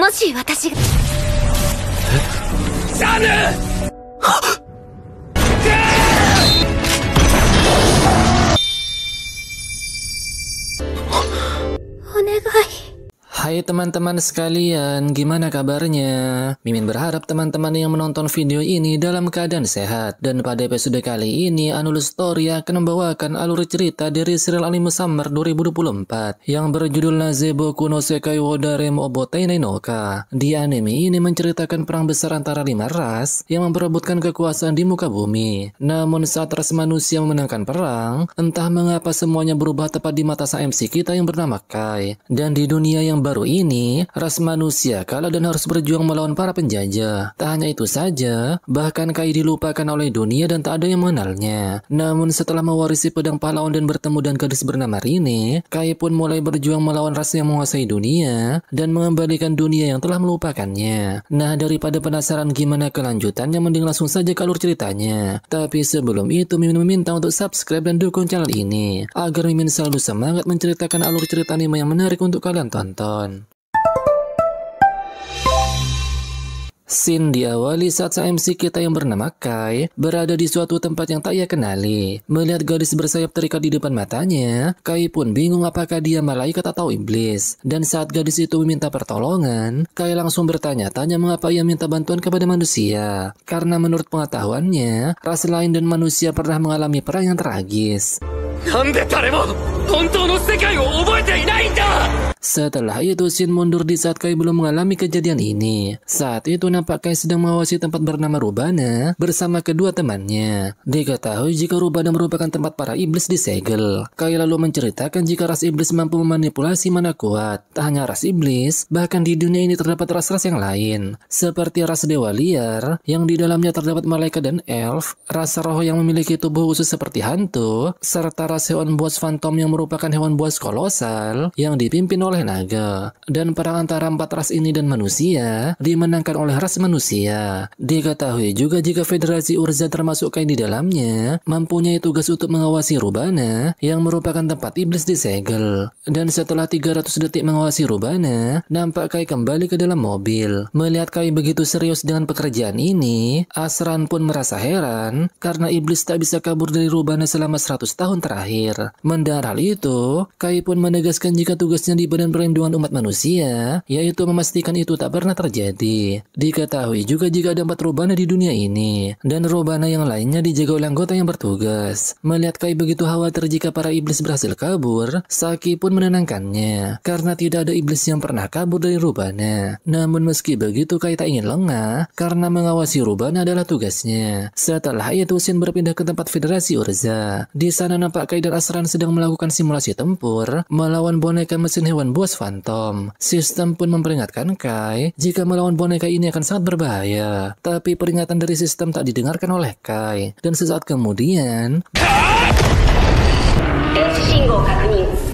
もし私がジャヌお願い。Hai teman-teman sekalian, gimana kabarnya? Mimin berharap teman-teman yang menonton video ini dalam keadaan sehat. Dan pada episode kali ini, Anulus Story akan membawakan alur cerita dari serial anime Summer 2024 yang berjudul Nazeboku no Sekai wo Daremo Obotei no Ka. Di anime ini menceritakan perang besar antara 5 ras yang memperebutkan kekuasaan di muka bumi. Namun saat ras manusia memenangkan perang, entah mengapa semuanya berubah tepat di mata sang MC kita yang bernama Kai. Dan di dunia yang baru ini, ras manusia kalah dan harus berjuang melawan para penjajah. Tak hanya itu saja, bahkan Kai dilupakan oleh dunia dan tak ada yang mengenalnya. Namun setelah mewarisi pedang pahlawan dan bertemu dengan gadis bernama Rine, Kai pun mulai berjuang melawan ras yang menguasai dunia dan mengembalikan dunia yang telah melupakannya. Nah, daripada penasaran gimana kelanjutannya, mending langsung saja ke alur ceritanya. Tapi sebelum itu, Mimin meminta untuk subscribe dan dukung channel ini agar Mimin selalu semangat menceritakan alur cerita anime yang menarik untuk kalian tonton. Scene diawali saat sang MC kita yang bernama Kai berada di suatu tempat yang tak ia kenali. Melihat gadis bersayap terikat di depan matanya, Kai pun bingung apakah dia malaikat atau iblis. Dan saat gadis itu meminta pertolongan, Kai langsung bertanya-tanya mengapa ia minta bantuan kepada manusia. Karena menurut pengetahuannya, ras lain dan manusia pernah mengalami perang yang tragis. Setelah itu, Shin mundur di saat Kai belum mengalami kejadian ini. Saat itu nampak Kai sedang mengawasi tempat bernama Rubana bersama kedua temannya. Diketahui jika Rubana merupakan tempat para iblis disegel. Kai lalu menceritakan jika ras iblis mampu memanipulasi mana kuat. Tak hanya ras iblis, bahkan di dunia ini terdapat ras-ras yang lain. Seperti ras dewa liar, yang di dalamnya terdapat malaikat dan elf, ras roh yang memiliki tubuh khusus seperti hantu, serta ras hewan buas fantom yang merupakan hewan buas kolosal yang dipimpin oleh naga. Dan perang antara 4 ras ini dan manusia dimenangkan oleh ras manusia. Diketahui juga jika Federasi Urza termasuk Kai di dalamnya mempunyai tugas untuk mengawasi Rubana yang merupakan tempat iblis disegel. Dan setelah 300 detik mengawasi Rubana, nampak Kai kembali ke dalam mobil. Melihat Kai begitu serius dengan pekerjaan ini, Asran pun merasa heran karena iblis tak bisa kabur dari Rubana selama 100 tahun terakhir. Mendengar hal itu, Kai pun menegaskan jika tugasnya di Badan Perlindungan Umat Manusia, yaitu memastikan itu tak pernah terjadi. Diketahui juga jika ada 4 Rubana di dunia ini, dan Rubana yang lainnya dijaga oleh anggota yang bertugas. Melihat Kai begitu khawatir jika para iblis berhasil kabur, Saki pun menenangkannya, karena tidak ada iblis yang pernah kabur dari Rubana. Namun meski begitu, Kai tak ingin lengah, karena mengawasi Rubana adalah tugasnya. Setelah itu, Shin berpindah ke tempat Federasi Urza. Di sana nampak Kai dan Asran sedang melakukan simulasi tempur melawan boneka mesin hewan buas fantom. Sistem pun memperingatkan Kai jika melawan boneka ini akan sangat berbahaya. Tapi peringatan dari sistem tak didengarkan oleh Kai. Dan sesaat kemudian,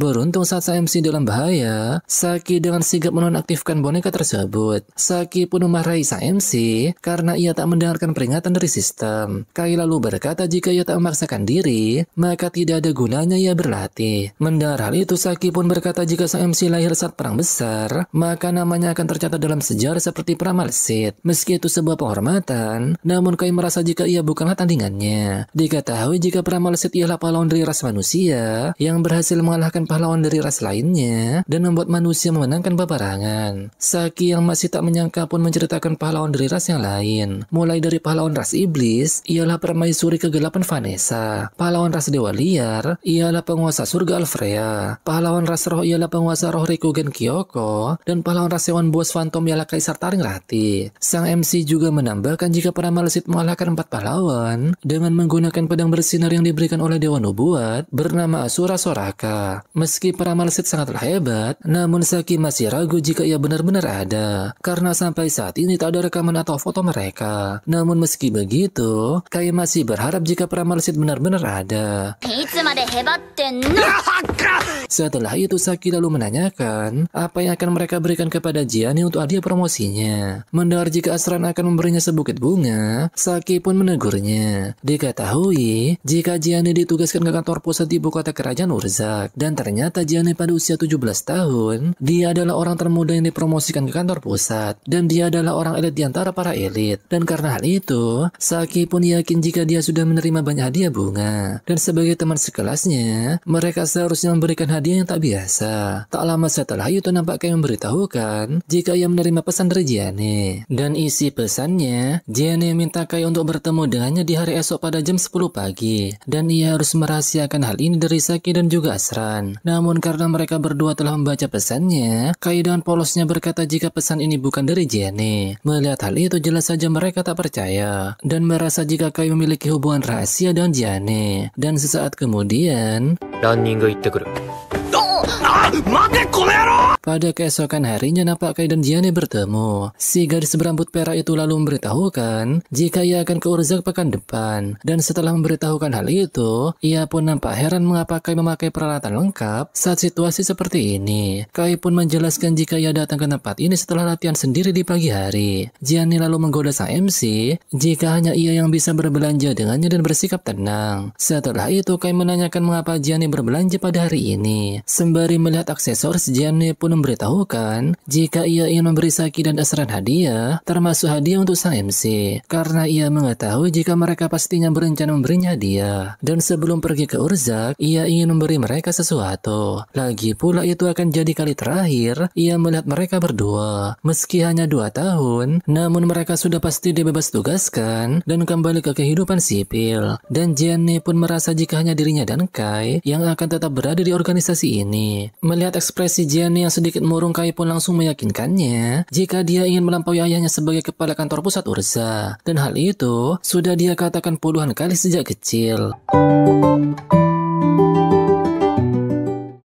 beruntung saat sang MC dalam bahaya, Saki dengan sigap menonaktifkan boneka tersebut. Saki pun memarahi sang MC karena ia tak mendengarkan peringatan dari sistem. Kai lalu berkata jika ia tak memaksakan diri, maka tidak ada gunanya ia berlatih. Mendengar hal itu, Saki pun berkata jika sang MC lahir saat perang besar, maka namanya akan tercatat dalam sejarah seperti Pramalsit. Meski itu sebuah penghormatan, namun Kai merasa jika ia bukanlah tandingannya. Diketahui jika Pramalsit ialah pahlawan dari ras manusia yang berhasil mengalahkan pahlawan dari ras lainnya dan membuat manusia memenangkan peperangan. Saki yang masih tak menyangka pun menceritakan pahlawan dari ras yang lain. Mulai dari pahlawan ras iblis, ialah permaisuri kegelapan Vanessa. Pahlawan ras dewa liar, ialah penguasa surga Alfrea. Pahlawan ras roh ialah penguasa roh Rikugen Kyoko. Dan pahlawan ras hewan buas fantom ialah Kaisar Taring Rati. Sang MC juga menambahkan jika para Malsit mengalahkan 4 pahlawan dengan menggunakan pedang bersinar yang diberikan oleh Dewa Nubuat bernama Asura Soraka. Meski para Malsit sangatlah hebat, namun Saki masih ragu jika ia benar-benar ada, karena sampai saat ini tak ada rekaman atau foto mereka. Namun meski begitu, Kai masih berharap jika para Malsit benar-benar ada. Setelah itu, Saki lalu menanyakan apa yang akan mereka berikan kepada Gianni untuk hadiah promosinya. Mendengar jika Asran akan memberinya sebukit bunga, Saki pun menegurnya. Diketahui jika Gianni ditugaskan ke kantor pusat di ibu kota ke kerajaan Urzak. Dan ternyata Gianni pada usia 17 tahun, dia adalah orang termuda yang dipromosikan ke kantor pusat. Dan dia adalah orang elit di antara para elit. Dan karena hal itu, Saki pun yakin jika dia sudah menerima banyak hadiah bunga. Dan sebagai teman sekelasnya, mereka seharusnya memberikan hadiah yang tak biasa. Tak lama setelah itu nampak Kai memberitahukan jika ia menerima pesan dari Gianni. Dan isi pesannya, Gianni minta Kai untuk bertemu dengannya di hari esok pada jam 10 pagi. Dan ia harus merahasiakan hal ini dari Saki dan juga Asran. Namun karena mereka berdua telah membaca pesannya, Kai dengan polosnya berkata jika pesan ini bukan dari Gianni. Melihat hal itu jelas saja mereka tak percaya. Dan merasa jika Kai memiliki hubungan rahasia dengan Gianni. Dan sesaat kemudian, pada keesokan harinya nampak Kai dan Gianni bertemu. Si gadis berambut perak itu lalu memberitahukan jika ia akan ke Urzak pekan depan. Dan setelah memberitahukan hal itu, ia pun nampak heran mengapa Kai memakai peralatan lengkap saat situasi seperti ini. Kai pun menjelaskan jika ia datang ke tempat ini setelah latihan sendiri di pagi hari. Gianni lalu menggoda sang MC jika hanya ia yang bisa berbelanja dengannya dan bersikap tenang. Setelah itu Kai menanyakan mengapa Gianni berbelanja pada hari ini. Sembari melihat aksesoris, Gianni pun memberitahukan jika ia ingin memberi Saki dan Asran hadiah, termasuk hadiah untuk sang MC, karena ia mengetahui jika mereka pastinya berencana memberinya hadiah. Dan sebelum pergi ke Urzak, ia ingin memberi mereka sesuatu. Lagi pula itu akan jadi kali terakhir ia melihat mereka berdua. Meski hanya 2 tahun, namun mereka sudah pasti dibebas tugaskan dan kembali ke kehidupan sipil. Dan Gianni pun merasa jika hanya dirinya dan Kai yang akan tetap berada di organisasi ini. Melihat ekspresi Gianni yang sedikit murung, Kai pun langsung meyakinkannya jika dia ingin melampaui ayahnya sebagai kepala kantor pusat Urza. Dan hal itu sudah dia katakan puluhan kali sejak kecil.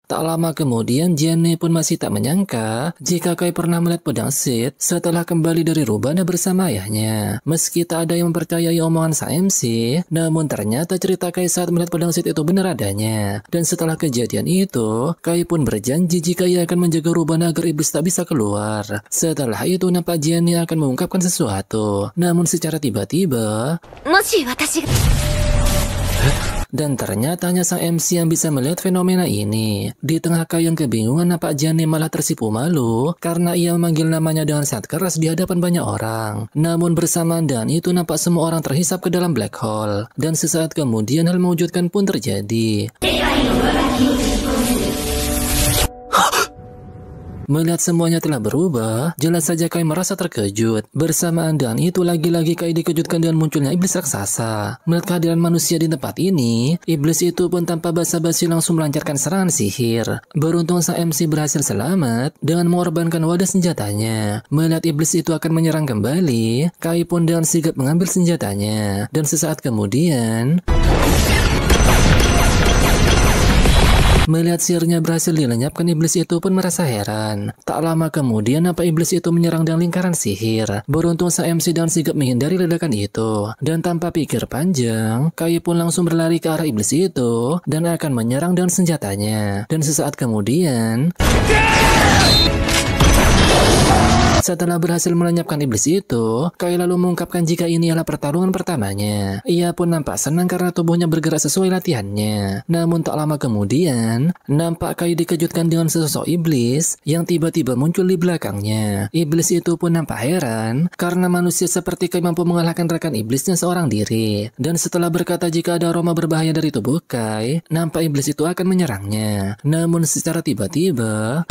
Tak lama kemudian Gianni pun masih tak menyangka jika Kai pernah melihat pedang Sith setelah kembali dari Rubana bersama ayahnya. Meski tak ada yang mempercayai omongan sang MC, namun ternyata cerita Kai saat melihat pedang Sith itu benar adanya. Dan setelah kejadian itu, Kai pun berjanji jika ia akan menjaga Rubana agar iblis tak bisa keluar. Setelah itu nampak Gianni akan mengungkapkan sesuatu. Namun secara tiba-tiba, dan ternyata hanya sang MC yang bisa melihat fenomena ini. Di tengah Kai yang kebingungan, nampak Gianni malah tersipu malu karena ia memanggil namanya dengan sangat keras di hadapan banyak orang. Namun bersamaan dengan itu nampak semua orang terhisap ke dalam black hole. Dan sesaat kemudian hal mengejutkan pun terjadi. Melihat semuanya telah berubah, jelas saja Kai merasa terkejut. Bersamaan dengan itu lagi-lagi Kai dikejutkan dengan munculnya iblis raksasa. Melihat kehadiran manusia di tempat ini, iblis itu pun tanpa basa-basi langsung melancarkan serangan sihir. Beruntung sang MC berhasil selamat dengan mengorbankan wadah senjatanya. Melihat iblis itu akan menyerang kembali, Kai pun dengan sigap mengambil senjatanya. Dan sesaat kemudian, melihat sihirnya berhasil dilenyapkan, iblis itu pun merasa heran. Tak lama kemudian nampak iblis itu menyerang dengan lingkaran sihir. Beruntung sang MC dan sigap menghindari ledakan itu. Dan tanpa pikir panjang, Kai pun langsung berlari ke arah iblis itu dan akan menyerang dengan senjatanya. Dan sesaat kemudian, setelah berhasil melenyapkan iblis itu, Kai lalu mengungkapkan jika ini adalah pertarungan pertamanya. Ia pun nampak senang karena tubuhnya bergerak sesuai latihannya. Namun tak lama kemudian, nampak Kai dikejutkan dengan sesosok iblis yang tiba-tiba muncul di belakangnya. Iblis itu pun nampak heran karena manusia seperti Kai mampu mengalahkan rekan iblisnya seorang diri. Dan setelah berkata jika ada aroma berbahaya dari tubuh Kai, nampak iblis itu akan menyerangnya. Namun secara tiba-tiba,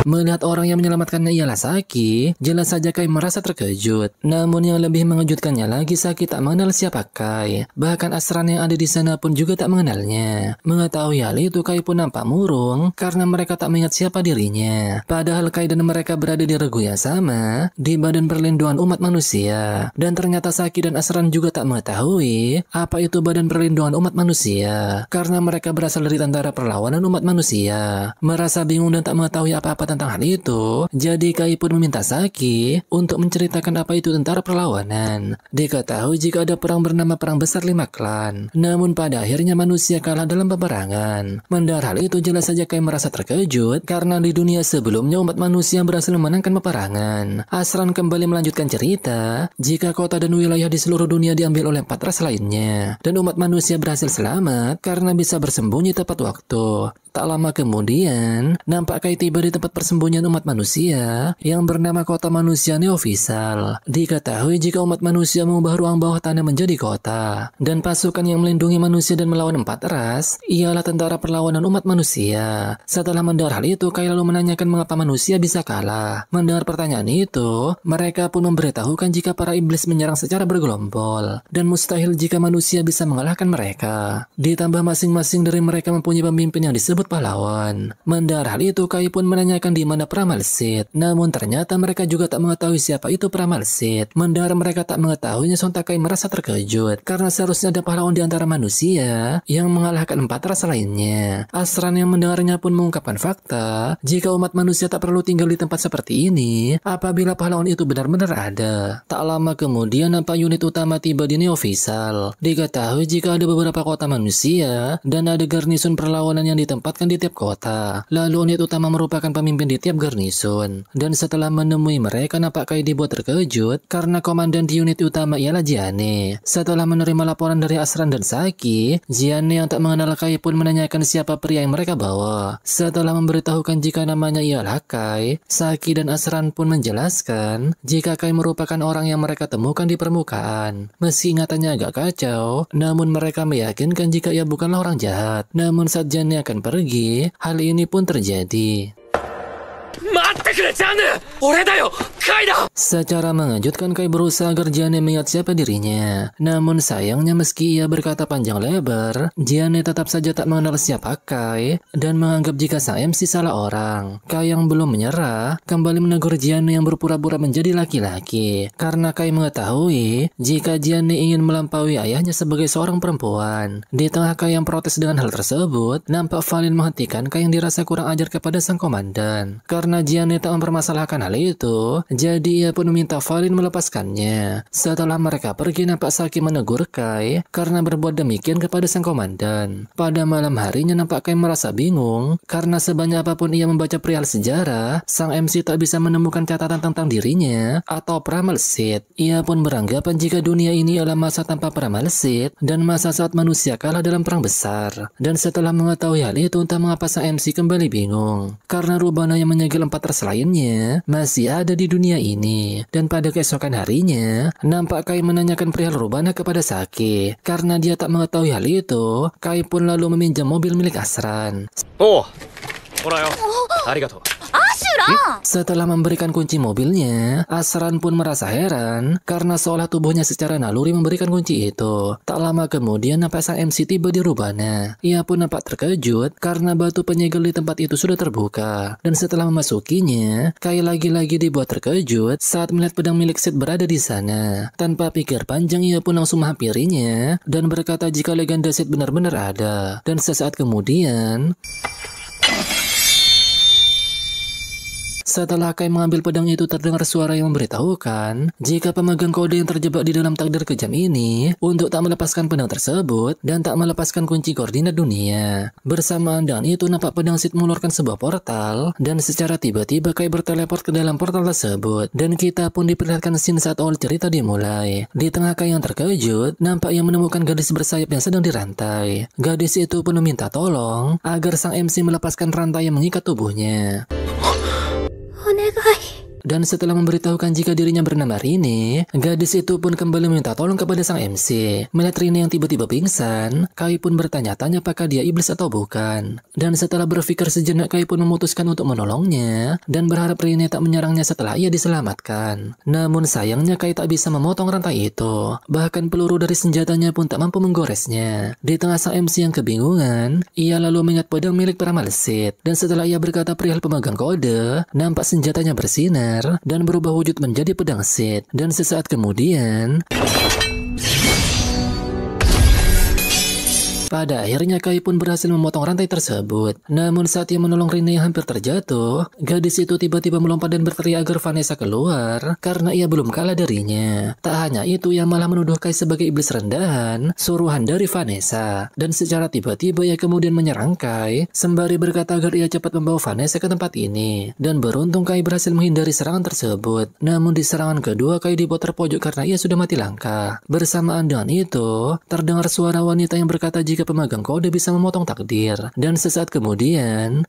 melihat orang yang menyelamatkannya ialah Saki, jelas saja Kai merasa terkejut. Namun yang lebih mengejutkannya lagi, Saki tak mengenal siapa Kai. Bahkan Asran yang ada di sana pun juga tak mengenalnya. Mengetahui hal itu, Kai pun nampak murung karena mereka tak mengingat siapa dirinya. Padahal Kai dan mereka berada di regu yang sama, di Badan Perlindungan Umat Manusia. Dan ternyata Saki dan Asran juga tak mengetahui apa itu Badan Perlindungan Umat Manusia, karena mereka berasal dari Tentara Perlawanan Umat Manusia. Merasa bingung dan tak mengetahui apa-apa tentang tentang hal itu, jadi Kai pun meminta Saki untuk menceritakan apa itu tentara perlawanan. Diketahui jika ada perang bernama Perang Besar 5 Klan. Namun pada akhirnya manusia kalah dalam peperangan. Mendengar hal itu jelas saja Kai merasa terkejut karena di dunia sebelumnya umat manusia berhasil memenangkan peperangan. Asran kembali melanjutkan cerita jika kota dan wilayah di seluruh dunia diambil oleh 4 ras lainnya. Dan umat manusia berhasil selamat karena bisa bersembunyi tepat waktu. Tak lama kemudian, nampak Kai tiba di tempat persembunyian umat manusia yang bernama Kota Manusia Neofisal. Diketahui jika umat manusia mengubah ruang bawah tanah menjadi kota. Dan pasukan yang melindungi manusia dan melawan 4 ras ialah tentara perlawanan umat manusia. Setelah mendengar hal itu, Kai lalu menanyakan mengapa manusia bisa kalah. Mendengar pertanyaan itu, mereka pun memberitahukan jika para iblis menyerang secara bergelombol. Dan mustahil jika manusia bisa mengalahkan mereka. Ditambah masing-masing dari mereka mempunyai pemimpin yang disebut pahlawan. Mendengar hal itu, Kai pun menanyakan di mana Pramalsit. Namun ternyata mereka juga tak mengetahui siapa itu Pramalsit. Mendengar mereka tak mengetahuinya, sontak Kai merasa terkejut karena seharusnya ada pahlawan di antara manusia yang mengalahkan 4 ras lainnya. Asran yang mendengarnya pun mengungkapkan fakta jika umat manusia tak perlu tinggal di tempat seperti ini apabila pahlawan itu benar-benar ada. Tak lama kemudian nampak unit utama tiba di Neofisal. Diketahui jika ada beberapa kota manusia dan ada garnison perlawanan yang ditempatkan di tiap kota. Lalu unit utama merupakan pemimpin di tiap garnison. Dan setelah menemui mereka, nampak Kai dibuat terkejut karena komandan di unit utama ialah Jiane. Setelah menerima laporan dari Asran dan Saki, Jiane yang tak mengenal Kai pun menanyakan siapa pria yang mereka bawa. Setelah memberitahukan jika namanya ialah Kai, Saki dan Asran pun menjelaskan jika Kai merupakan orang yang mereka temukan di permukaan. Meski ingatannya agak kacau, namun mereka meyakinkan jika ia bukanlah orang jahat. Namun saat Jiane akan pergi, hal ini pun terjadi. Secara mengejutkan, Kai berusaha agar Jiane mengingat siapa dirinya. Namun sayangnya meski ia berkata panjang lebar, Jiane tetap saja tak mengenal siapa Kai dan menganggap jika sang MC salah orang. Kai yang belum menyerah kembali menegur Jiane yang berpura-pura menjadi laki-laki karena Kai mengetahui jika Jiane ingin melampaui ayahnya sebagai seorang perempuan. Di tengah Kai yang protes dengan hal tersebut, nampak Valin menghentikan Kai yang dirasa kurang ajar kepada sang komandan. Karena Jiane tak mempermasalahkan hal itu, jadi ia pun meminta Valin melepaskannya. Setelah mereka pergi, nampak Saki menegur Kai karena berbuat demikian kepada sang komandan. Pada malam harinya nampak Kai merasa bingung karena sebanyak apapun ia membaca perihal sejarah, sang MC tak bisa menemukan catatan tentang dirinya atau Pramalsit. Ia pun beranggapan jika dunia ini adalah masa tanpa Pramalsit dan masa saat manusia kalah dalam perang besar. Dan setelah mengetahui hal itu, entah mengapa sang MC kembali bingung karena Rubana yang menyegel 4 ras lainnya masih ada di dunia ini. Dan pada keesokan harinya, nampak Kai menanyakan perihal Rubana kepada Saki. Karena dia tak mengetahui hal itu, Kai pun lalu meminjam mobil milik Asran. Setelah memberikan kunci mobilnya, Asran pun merasa heran karena seolah tubuhnya secara naluri memberikan kunci itu. Tak lama kemudian nampak sang MC tiba di Rubana. Ia pun nampak terkejut karena batu penyegel di tempat itu sudah terbuka. Dan setelah memasukinya, Kai lagi-lagi dibuat terkejut saat melihat pedang milik Sid berada di sana. Tanpa pikir panjang, ia pun langsung menghampirinya dan berkata jika legenda Sid benar-benar ada. Dan sesaat kemudian, setelah Kai mengambil pedang itu, terdengar suara yang memberitahukan jika pemegang kode yang terjebak di dalam takdir kejam ini untuk tak melepaskan pedang tersebut dan tak melepaskan kunci koordinat dunia. Bersamaan dengan itu, nampak pedang Sid mengeluarkan sebuah portal dan secara tiba-tiba Kai berteleport ke dalam portal tersebut. Dan kita pun diperlihatkan scene saat awal cerita dimulai. Di tengah Kai yang terkejut, nampak ia menemukan gadis bersayap yang sedang dirantai. Gadis itu pun meminta tolong agar sang MC melepaskan rantai yang mengikat tubuhnya. Dan setelah memberitahukan jika dirinya bernama Rini, gadis itu pun kembali meminta tolong kepada sang MC. Melihat Rini yang tiba-tiba pingsan, Kai pun bertanya-tanya apakah dia iblis atau bukan. Dan setelah berpikir sejenak, Kai pun memutuskan untuk menolongnya dan berharap Rini tak menyerangnya setelah ia diselamatkan. Namun sayangnya Kai tak bisa memotong rantai itu. Bahkan peluru dari senjatanya pun tak mampu menggoresnya. Di tengah sang MC yang kebingungan, ia lalu mengingat pedang milik Pramalsit. Dan setelah ia berkata perihal pemegang kode, nampak senjatanya bersinar dan berubah wujud menjadi pedang Sid. Dan sesaat kemudian, Pada akhirnya Kai pun berhasil memotong rantai tersebut. Namun saat ia menolong Rene yang hampir terjatuh, gadis itu tiba-tiba melompat dan berteriak agar Vanessa keluar karena ia belum kalah darinya. Tak hanya itu, ia malah menuduh Kai sebagai iblis rendahan, suruhan dari Vanessa. Dan secara tiba-tiba ia kemudian menyerang Kai sembari berkata agar ia cepat membawa Vanessa ke tempat ini. Dan beruntung Kai berhasil menghindari serangan tersebut. Namun di serangan kedua Kai dibuat terpojok karena ia sudah mati langkah. Bersamaan dengan itu, terdengar suara wanita yang berkata jika pemegang kode bisa memotong takdir. Dan sesaat kemudian,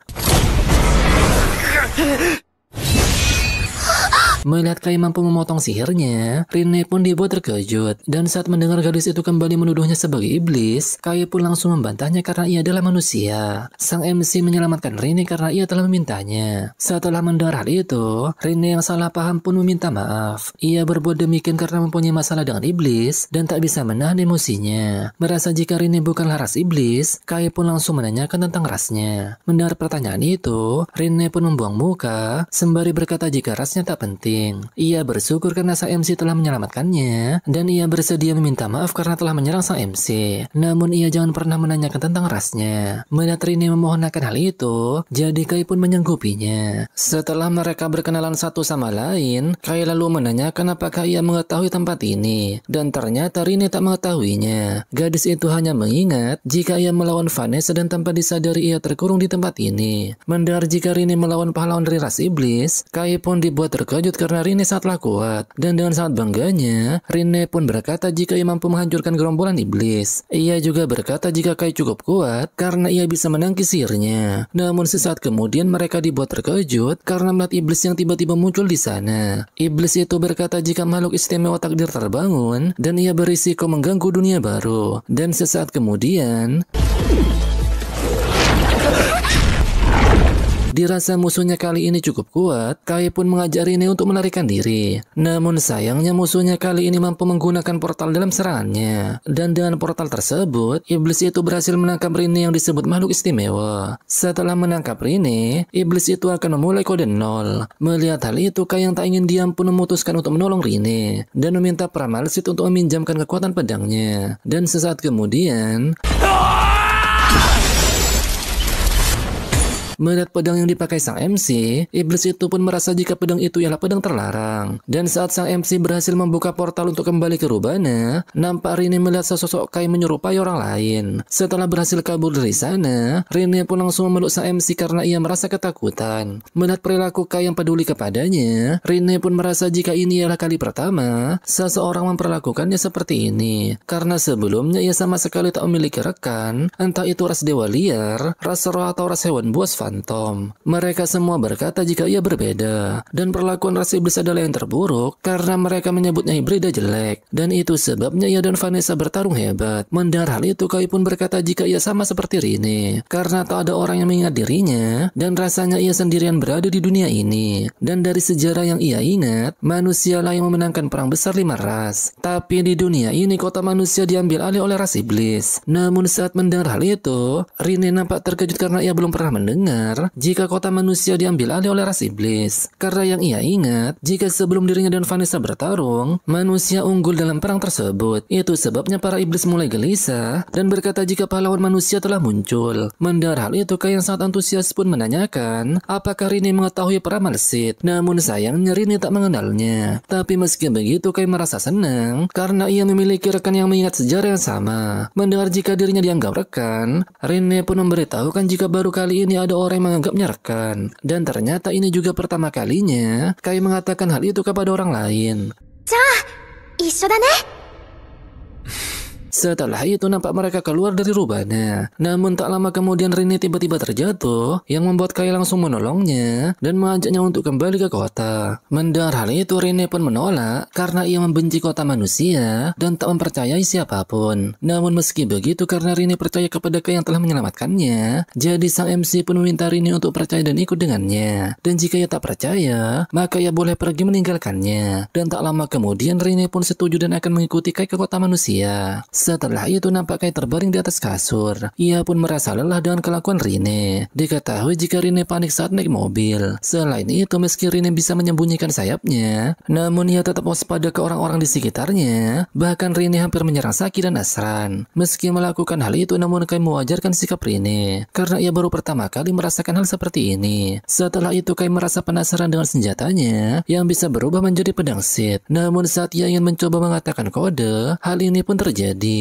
melihat Kai mampu memotong sihirnya, Rene pun dibuat terkejut. Dan saat mendengar gadis itu kembali menuduhnya sebagai iblis, Kai pun langsung membantahnya karena ia adalah manusia. Sang MC menyelamatkan Rene karena ia telah memintanya. Setelah mendengar hal itu, Rene yang salah paham pun meminta maaf. Ia berbuat demikian karena mempunyai masalah dengan iblis dan tak bisa menahan emosinya. Merasa jika Rene bukanlah ras iblis, Kai pun langsung menanyakan tentang rasnya. Mendengar pertanyaan itu, Rene pun membuang muka sembari berkata jika rasnya tak penting. Ia bersyukur karena sang MC telah menyelamatkannya dan ia bersedia meminta maaf karena telah menyerang sang MC. Namun ia jangan pernah menanyakan tentang rasnya. Melihat Rene memohon akan hal itu, jadi Kai pun menyanggupinya. Setelah mereka berkenalan satu sama lain, Kai lalu menanyakan apakah ia mengetahui tempat ini. Dan ternyata Rene tak mengetahuinya. Gadis itu hanya mengingat jika ia melawan Vanessa dan tanpa disadari ia terkurung di tempat ini. Mendengar jika Rene melawan pahlawan dari ras iblis, Kai pun dibuat terkejut karena Rene sangatlah kuat. Dan dengan sangat bangganya, Rene pun berkata jika ia mampu menghancurkan gerombolan iblis. Ia juga berkata jika Kai cukup kuat karena ia bisa menangkis sihirnya. Namun sesaat kemudian mereka dibuat terkejut karena melihat iblis yang tiba-tiba muncul di sana. Iblis itu berkata jika makhluk istimewa takdir terbangun dan ia berisiko mengganggu dunia baru. Dan sesaat kemudian, dirasa musuhnya kali ini cukup kuat, Kai pun mengajak Rene untuk melarikan diri. Namun sayangnya musuhnya kali ini mampu menggunakan portal dalam serangannya. Dan dengan portal tersebut, iblis itu berhasil menangkap Rene yang disebut makhluk istimewa. Setelah menangkap Rene, iblis itu akan memulai kode 0. Melihat hal itu, Kai yang tak ingin diam pun memutuskan untuk menolong Rene dan meminta para Malsit untuk meminjamkan kekuatan pedangnya. Dan sesaat kemudian, melihat pedang yang dipakai sang MC, iblis itu pun merasa jika pedang itu ialah pedang terlarang. Dan saat sang MC berhasil membuka portal untuk kembali ke Rubana, nampak Rene melihat sesosok Kai menyerupai orang lain. Setelah berhasil kabur dari sana, Rene pun langsung memeluk sang MC karena ia merasa ketakutan. Melihat perilaku Kai yang peduli kepadanya, Rene pun merasa jika ini ialah kali pertama seseorang memperlakukannya seperti ini. Karena sebelumnya ia sama sekali tak memiliki rekan, entah itu ras dewa liar, ras roh atau ras hewan buas Phantom. Mereka semua berkata jika ia berbeda, dan perlakuan ras iblis adalah yang terburuk karena mereka menyebutnya hibrida jelek, dan itu sebabnya ia dan Vanessa bertarung hebat. Mendengar hal itu, Kai pun berkata jika ia sama seperti Rene, karena tak ada orang yang mengingat dirinya, dan rasanya ia sendirian berada di dunia ini. Dan dari sejarah yang ia ingat, manusia lah yang memenangkan perang besar 5 ras. Tapi di dunia ini kota manusia diambil alih oleh ras iblis. Namun saat mendengar hal itu, Rene nampak terkejut karena ia belum pernah mendengar jika kota manusia diambil alih oleh ras iblis. Karena yang ia ingat, jika sebelum dirinya dan Vanessa bertarung, manusia unggul dalam perang tersebut. Itu sebabnya para iblis mulai gelisah dan berkata jika pahlawan manusia telah muncul. Mendengar hal itu, Kai yang sangat antusias pun menanyakan apakah Rene mengetahui para Malsit. Namun sayangnya Rene tak mengenalnya. Tapi meski begitu, Kai merasa senang karena ia memiliki rekan yang mengingat sejarah yang sama. Mendengar jika dirinya dianggap rekan, Rene pun memberitahukan jika baru kali ini ada orang yang menganggapnya rekan. Dan ternyata ini juga pertama kalinya Kai mengatakan hal itu kepada orang lain. Setelah itu nampak mereka keluar dari Rubana. Namun tak lama kemudian Rene tiba-tiba terjatuh yang membuat Kai langsung menolongnya dan mengajaknya untuk kembali ke kota. Mendengar hal itu Rene pun menolak karena ia membenci kota manusia dan tak mempercayai siapapun. Namun meski begitu karena Rene percaya kepada Kai yang telah menyelamatkannya, jadi sang MC pun meminta Rene untuk percaya dan ikut dengannya. Dan jika ia tak percaya, maka ia boleh pergi meninggalkannya. Dan tak lama kemudian Rene pun setuju dan akan mengikuti Kai ke kota manusia. Setelah itu nampak Kai terbaring di atas kasur. Ia pun merasa lelah dengan kelakuan Rine. Diketahui jika Rine panik saat naik mobil. Selain itu meski Rine bisa menyembunyikan sayapnya, namun ia tetap waspada ke orang-orang di sekitarnya. Bahkan Rine hampir menyerang Saki dan Asran. Meski melakukan hal itu namun Kai mewajarkan sikap Rine karena ia baru pertama kali merasakan hal seperti ini. Setelah itu Kai merasa penasaran dengan senjatanya yang bisa berubah menjadi pedang Sith. Namun saat ia ingin mencoba mengatakan kode, hal ini pun terjadi.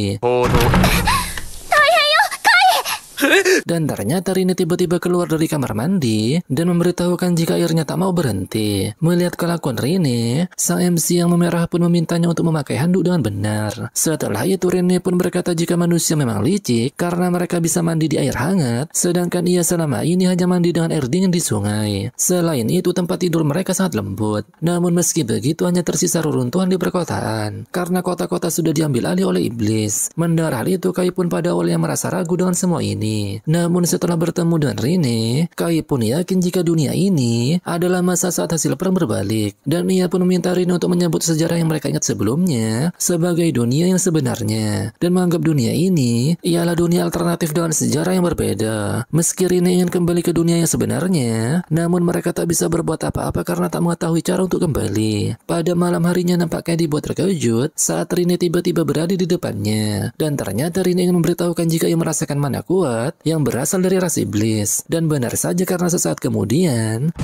Dan ternyata Rine tiba-tiba keluar dari kamar mandi dan memberitahukan jika airnya tak mau berhenti. Melihat kelakuan Rine, sang MC yang memerah pun memintanya untuk memakai handuk dengan benar. Setelah itu Rine pun berkata jika manusia memang licik karena mereka bisa mandi di air hangat, sedangkan ia selama ini hanya mandi dengan air dingin di sungai. Selain itu tempat tidur mereka sangat lembut. Namun meski begitu hanya tersisa reruntuhan di perkotaan karena kota-kota sudah diambil alih oleh iblis. Mendengar hal itu Kai pun pada awalnya merasa ragu dengan semua ini. Namun setelah bertemu dengan Rine, Kai pun yakin jika dunia ini adalah masa saat hasil perang berbalik. Dan ia pun meminta Rine untuk menyebut sejarah yang mereka ingat sebelumnya sebagai dunia yang sebenarnya. Dan menganggap dunia ini ialah dunia alternatif dengan sejarah yang berbeda. Meski Rine ingin kembali ke dunia yang sebenarnya, namun mereka tak bisa berbuat apa-apa karena tak mengetahui cara untuk kembali. Pada malam harinya nampak Kai dibuat terkejut saat Rine tiba-tiba berada di depannya. Dan ternyata Rine ingin memberitahukan jika ia merasakan mana kuat yang berasal dari ras iblis. Dan benar saja karena sesaat kemudian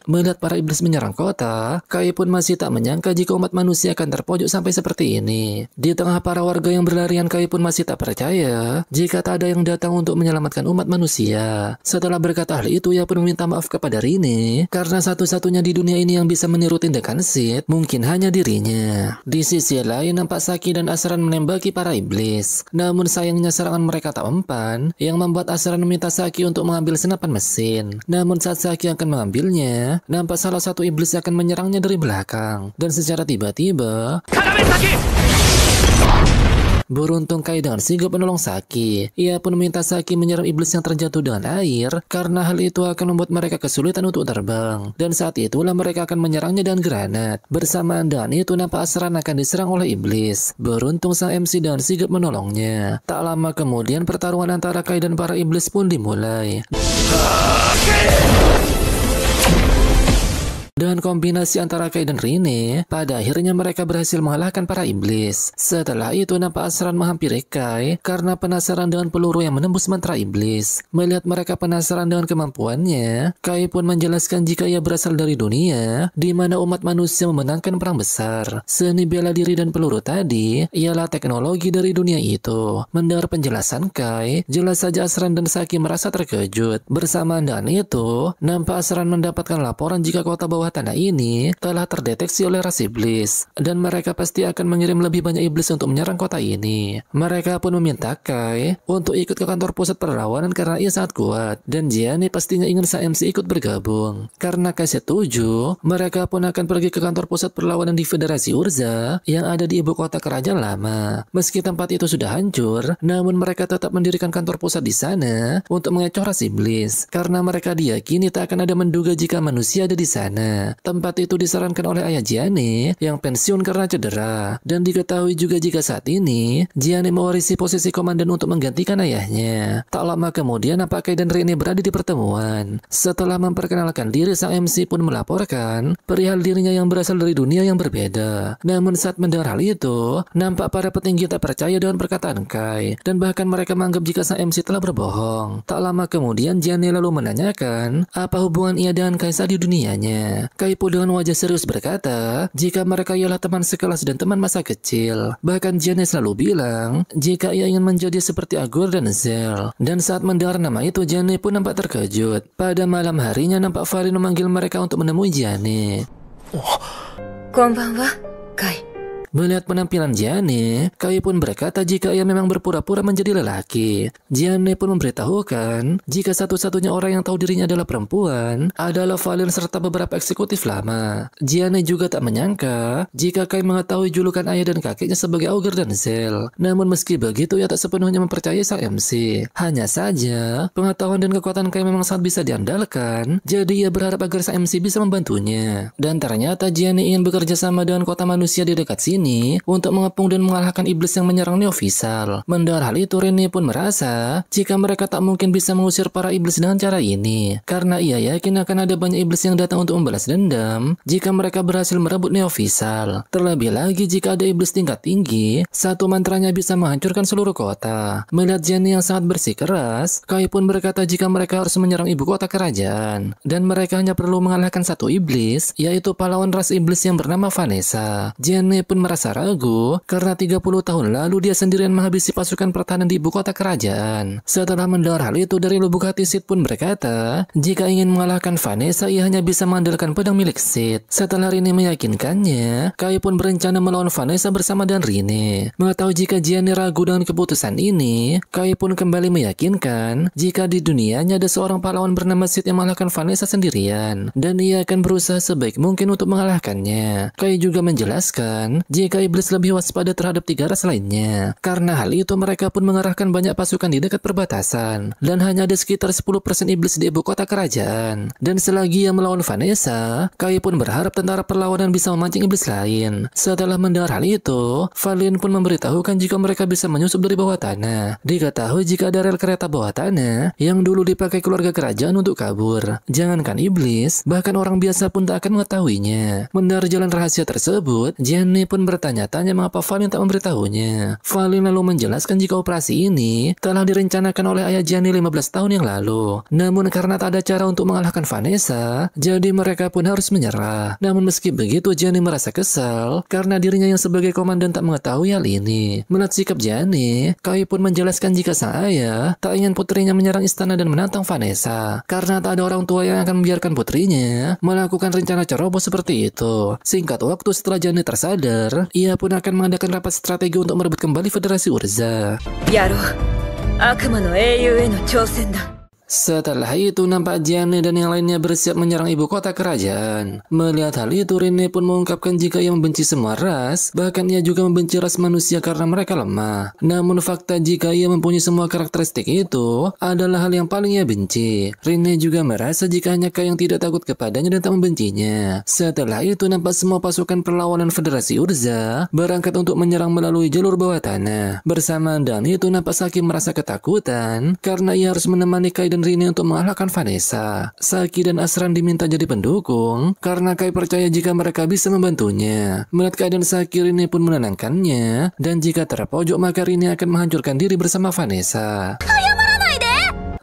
melihat para iblis menyerang kota, Kai pun masih tak menyangka jika umat manusia akan terpojok sampai seperti ini. Di tengah para warga yang berlarian, Kai pun masih tak percaya jika tak ada yang datang untuk menyelamatkan umat manusia. Setelah berkata hal itu, ia pun meminta maaf kepada Rine karena satu-satunya di dunia ini yang bisa meniru tindakan Sith mungkin hanya dirinya. Di sisi lain nampak Saki dan Asran menembaki para iblis. Namun sayangnya serangan mereka tak mempan, yang membuat Asran meminta Saki untuk mengambil senapan mesin. Namun saat Saki akan mengambilnya, nampak salah satu iblis akan menyerangnya dari belakang. Dan secara tiba-tiba beruntung Kai dengan sigap menolong Saki. Ia pun meminta Saki menyeram iblis yang terjatuh dengan air karena hal itu akan membuat mereka kesulitan untuk terbang. Dan saat itulah mereka akan menyerangnya dengan granat. Bersamaan dengan itu nampak Asran akan diserang oleh iblis. Beruntung sang MC dengan sigap menolongnya. Tak lama kemudian pertarungan antara Kai dan para iblis pun dimulai. Dengan kombinasi antara Kai dan Rine, pada akhirnya mereka berhasil mengalahkan para iblis. Setelah itu nampak Asran menghampiri Kai karena penasaran dengan peluru yang menembus mantra iblis. Melihat mereka penasaran dengan kemampuannya, Kai pun menjelaskan jika ia berasal dari dunia di mana umat manusia memenangkan perang besar. Seni bela diri dan peluru tadi ialah teknologi dari dunia itu. Mendengar penjelasan Kai, jelas saja Asran dan Saki merasa terkejut. Bersamaan dengan itu, nampak Asran mendapatkan laporan jika kota bawah tanah ini telah terdeteksi oleh ras iblis dan mereka pasti akan mengirim lebih banyak iblis untuk menyerang kota ini. Mereka pun meminta Kai untuk ikut ke kantor pusat perlawanan karena ia sangat kuat dan Gianni pastinya ingin sang MC ikut bergabung. Karena Kai setuju, mereka pun akan pergi ke kantor pusat perlawanan di Federasi Urza yang ada di ibu kota kerajaan lama. Meski tempat itu sudah hancur, namun mereka tetap mendirikan kantor pusat di sana untuk mengecoh ras iblis karena mereka diyakini tak akan ada menduga jika manusia ada di sana. Tempat itu disarankan oleh ayah Gianni yang pensiun karena cedera. Dan diketahui juga jika saat ini Gianni mewarisi posisi komandan untuk menggantikan ayahnya. Tak lama kemudian nampak Kai dan Rene berada di pertemuan. Setelah memperkenalkan diri, sang MC pun melaporkan perihal dirinya yang berasal dari dunia yang berbeda. Namun saat mendengar hal itu, nampak para petinggi tak percaya dengan perkataan Kai dan bahkan mereka menganggap jika sang MC telah berbohong. Tak lama kemudian Gianni lalu menanyakan apa hubungan ia dengan Kai saat di dunianya. Kai pun dengan wajah serius berkata jika mereka ialah teman sekelas dan teman masa kecil. Bahkan Gianni selalu bilang jika ia ingin menjadi seperti Agor dan Zell. Dan saat mendengar nama itu Gianni pun nampak terkejut. Pada malam harinya nampak Farin memanggil mereka untuk menemui Gianni. Konbanwa, Kai. Melihat penampilan Gianni, Kai pun berkata jika ia memang berpura-pura menjadi lelaki. Gianni pun memberitahukan jika satu-satunya orang yang tahu dirinya adalah perempuan adalah Valen serta beberapa eksekutif lama. Gianni juga tak menyangka jika Kai mengetahui julukan ayah dan kakeknya sebagai Augur dan Zell. Namun meski begitu ia tak sepenuhnya mempercayai sang MC. Hanya saja pengetahuan dan kekuatan Kai memang sangat bisa diandalkan, jadi ia berharap agar sang MC bisa membantunya. Dan ternyata Gianni ingin bekerja sama dengan kota manusia di dekat sini ini untuk mengepung dan mengalahkan iblis yang menyerang Neofisal. Mendengar hal itu, Rene pun merasa jika mereka tak mungkin bisa mengusir para iblis dengan cara ini, karena ia yakin akan ada banyak iblis yang datang untuk membalas dendam jika mereka berhasil merebut Neofisal. Terlebih lagi jika ada iblis tingkat tinggi, satu mantranya bisa menghancurkan seluruh kota. Melihat Gianni yang sangat bersikeras, Kai pun berkata jika mereka harus menyerang ibu kota kerajaan, dan mereka hanya perlu mengalahkan satu iblis, yaitu pahlawan ras iblis yang bernama Vanessa. Gianni pun merasa ragu karena 30 tahun lalu dia sendirian menghabisi pasukan pertahanan di ibu kota kerajaan. Setelah mendengar hal itu, dari lubuk hati Sid pun berkata jika ingin mengalahkan Vanessa ia hanya bisa mengandalkan pedang milik Sid. Setelah Rene meyakinkannya, Kai pun berencana melawan Vanessa bersama dengan Rene. Mengetahui jika Gianni ragu dengan keputusan ini, Kai pun kembali meyakinkan jika di dunianya ada seorang pahlawan bernama Sid yang mengalahkan Vanessa sendirian, dan ia akan berusaha sebaik mungkin untuk mengalahkannya. Kai juga menjelaskan jika iblis lebih waspada terhadap 3 ras lainnya. Karena hal itu mereka pun mengerahkan banyak pasukan di dekat perbatasan, dan hanya ada sekitar 10% iblis di ibu kota kerajaan. Dan selagi ia melawan Vanessa, Kai pun berharap tentara perlawanan bisa memancing iblis lain. Setelah mendengar hal itu, Valiant pun memberitahukan jika mereka bisa menyusup dari bawah tanah. Diketahui jika ada rel kereta bawah tanah yang dulu dipakai keluarga kerajaan untuk kabur. Jangankan iblis, bahkan orang biasa pun tak akan mengetahuinya. Mendengar jalan rahasia tersebut, Gianni pun bertanya-tanya mengapa Valiant tak memberitahunya. Valiant lalu menjelaskan jika operasi ini telah direncanakan oleh ayah Gianni 15 tahun yang lalu. Namun karena tak ada cara untuk mengalahkan Vanessa, jadi mereka pun harus menyerah. Namun meski begitu, Gianni merasa kesal karena dirinya yang sebagai komandan tak mengetahui hal ini. Melihat sikap Gianni, Kai pun menjelaskan jika sang ayah tak ingin putrinya menyerang istana dan menantang Vanessa, karena tak ada orang tua yang akan membiarkan putrinya melakukan rencana ceroboh seperti itu. Singkat waktu setelah Gianni tersadar, ia pun akan mengadakan rapat strategi untuk merebut kembali Federasi Urza. Yaro, Akuma no Eiyu he no chousen da. Setelah itu nampak Gianni dan yang lainnya bersiap menyerang ibu kota kerajaan. Melihat hal itu, Rene pun mengungkapkan jika ia membenci semua ras, bahkan ia juga membenci ras manusia karena mereka lemah. Namun fakta jika ia mempunyai semua karakteristik itu adalah hal yang paling ia benci. Rene juga merasa jika hanya Kai yang tidak takut kepadanya dan tak membencinya. Setelah itu nampak semua pasukan perlawanan Federasi Urza berangkat untuk menyerang melalui jalur bawah tanah. Bersamaan dengan itu nampak Saki merasa ketakutan karena ia harus menemani Kai dan Rene untuk mengalahkan Vanessa. Saki dan Asran diminta jadi pendukung karena Kai percaya jika mereka bisa membantunya. Melihat keadaan Saki, Rene pun menenangkannya, dan jika terpojok maka Rene akan menghancurkan diri bersama Vanessa.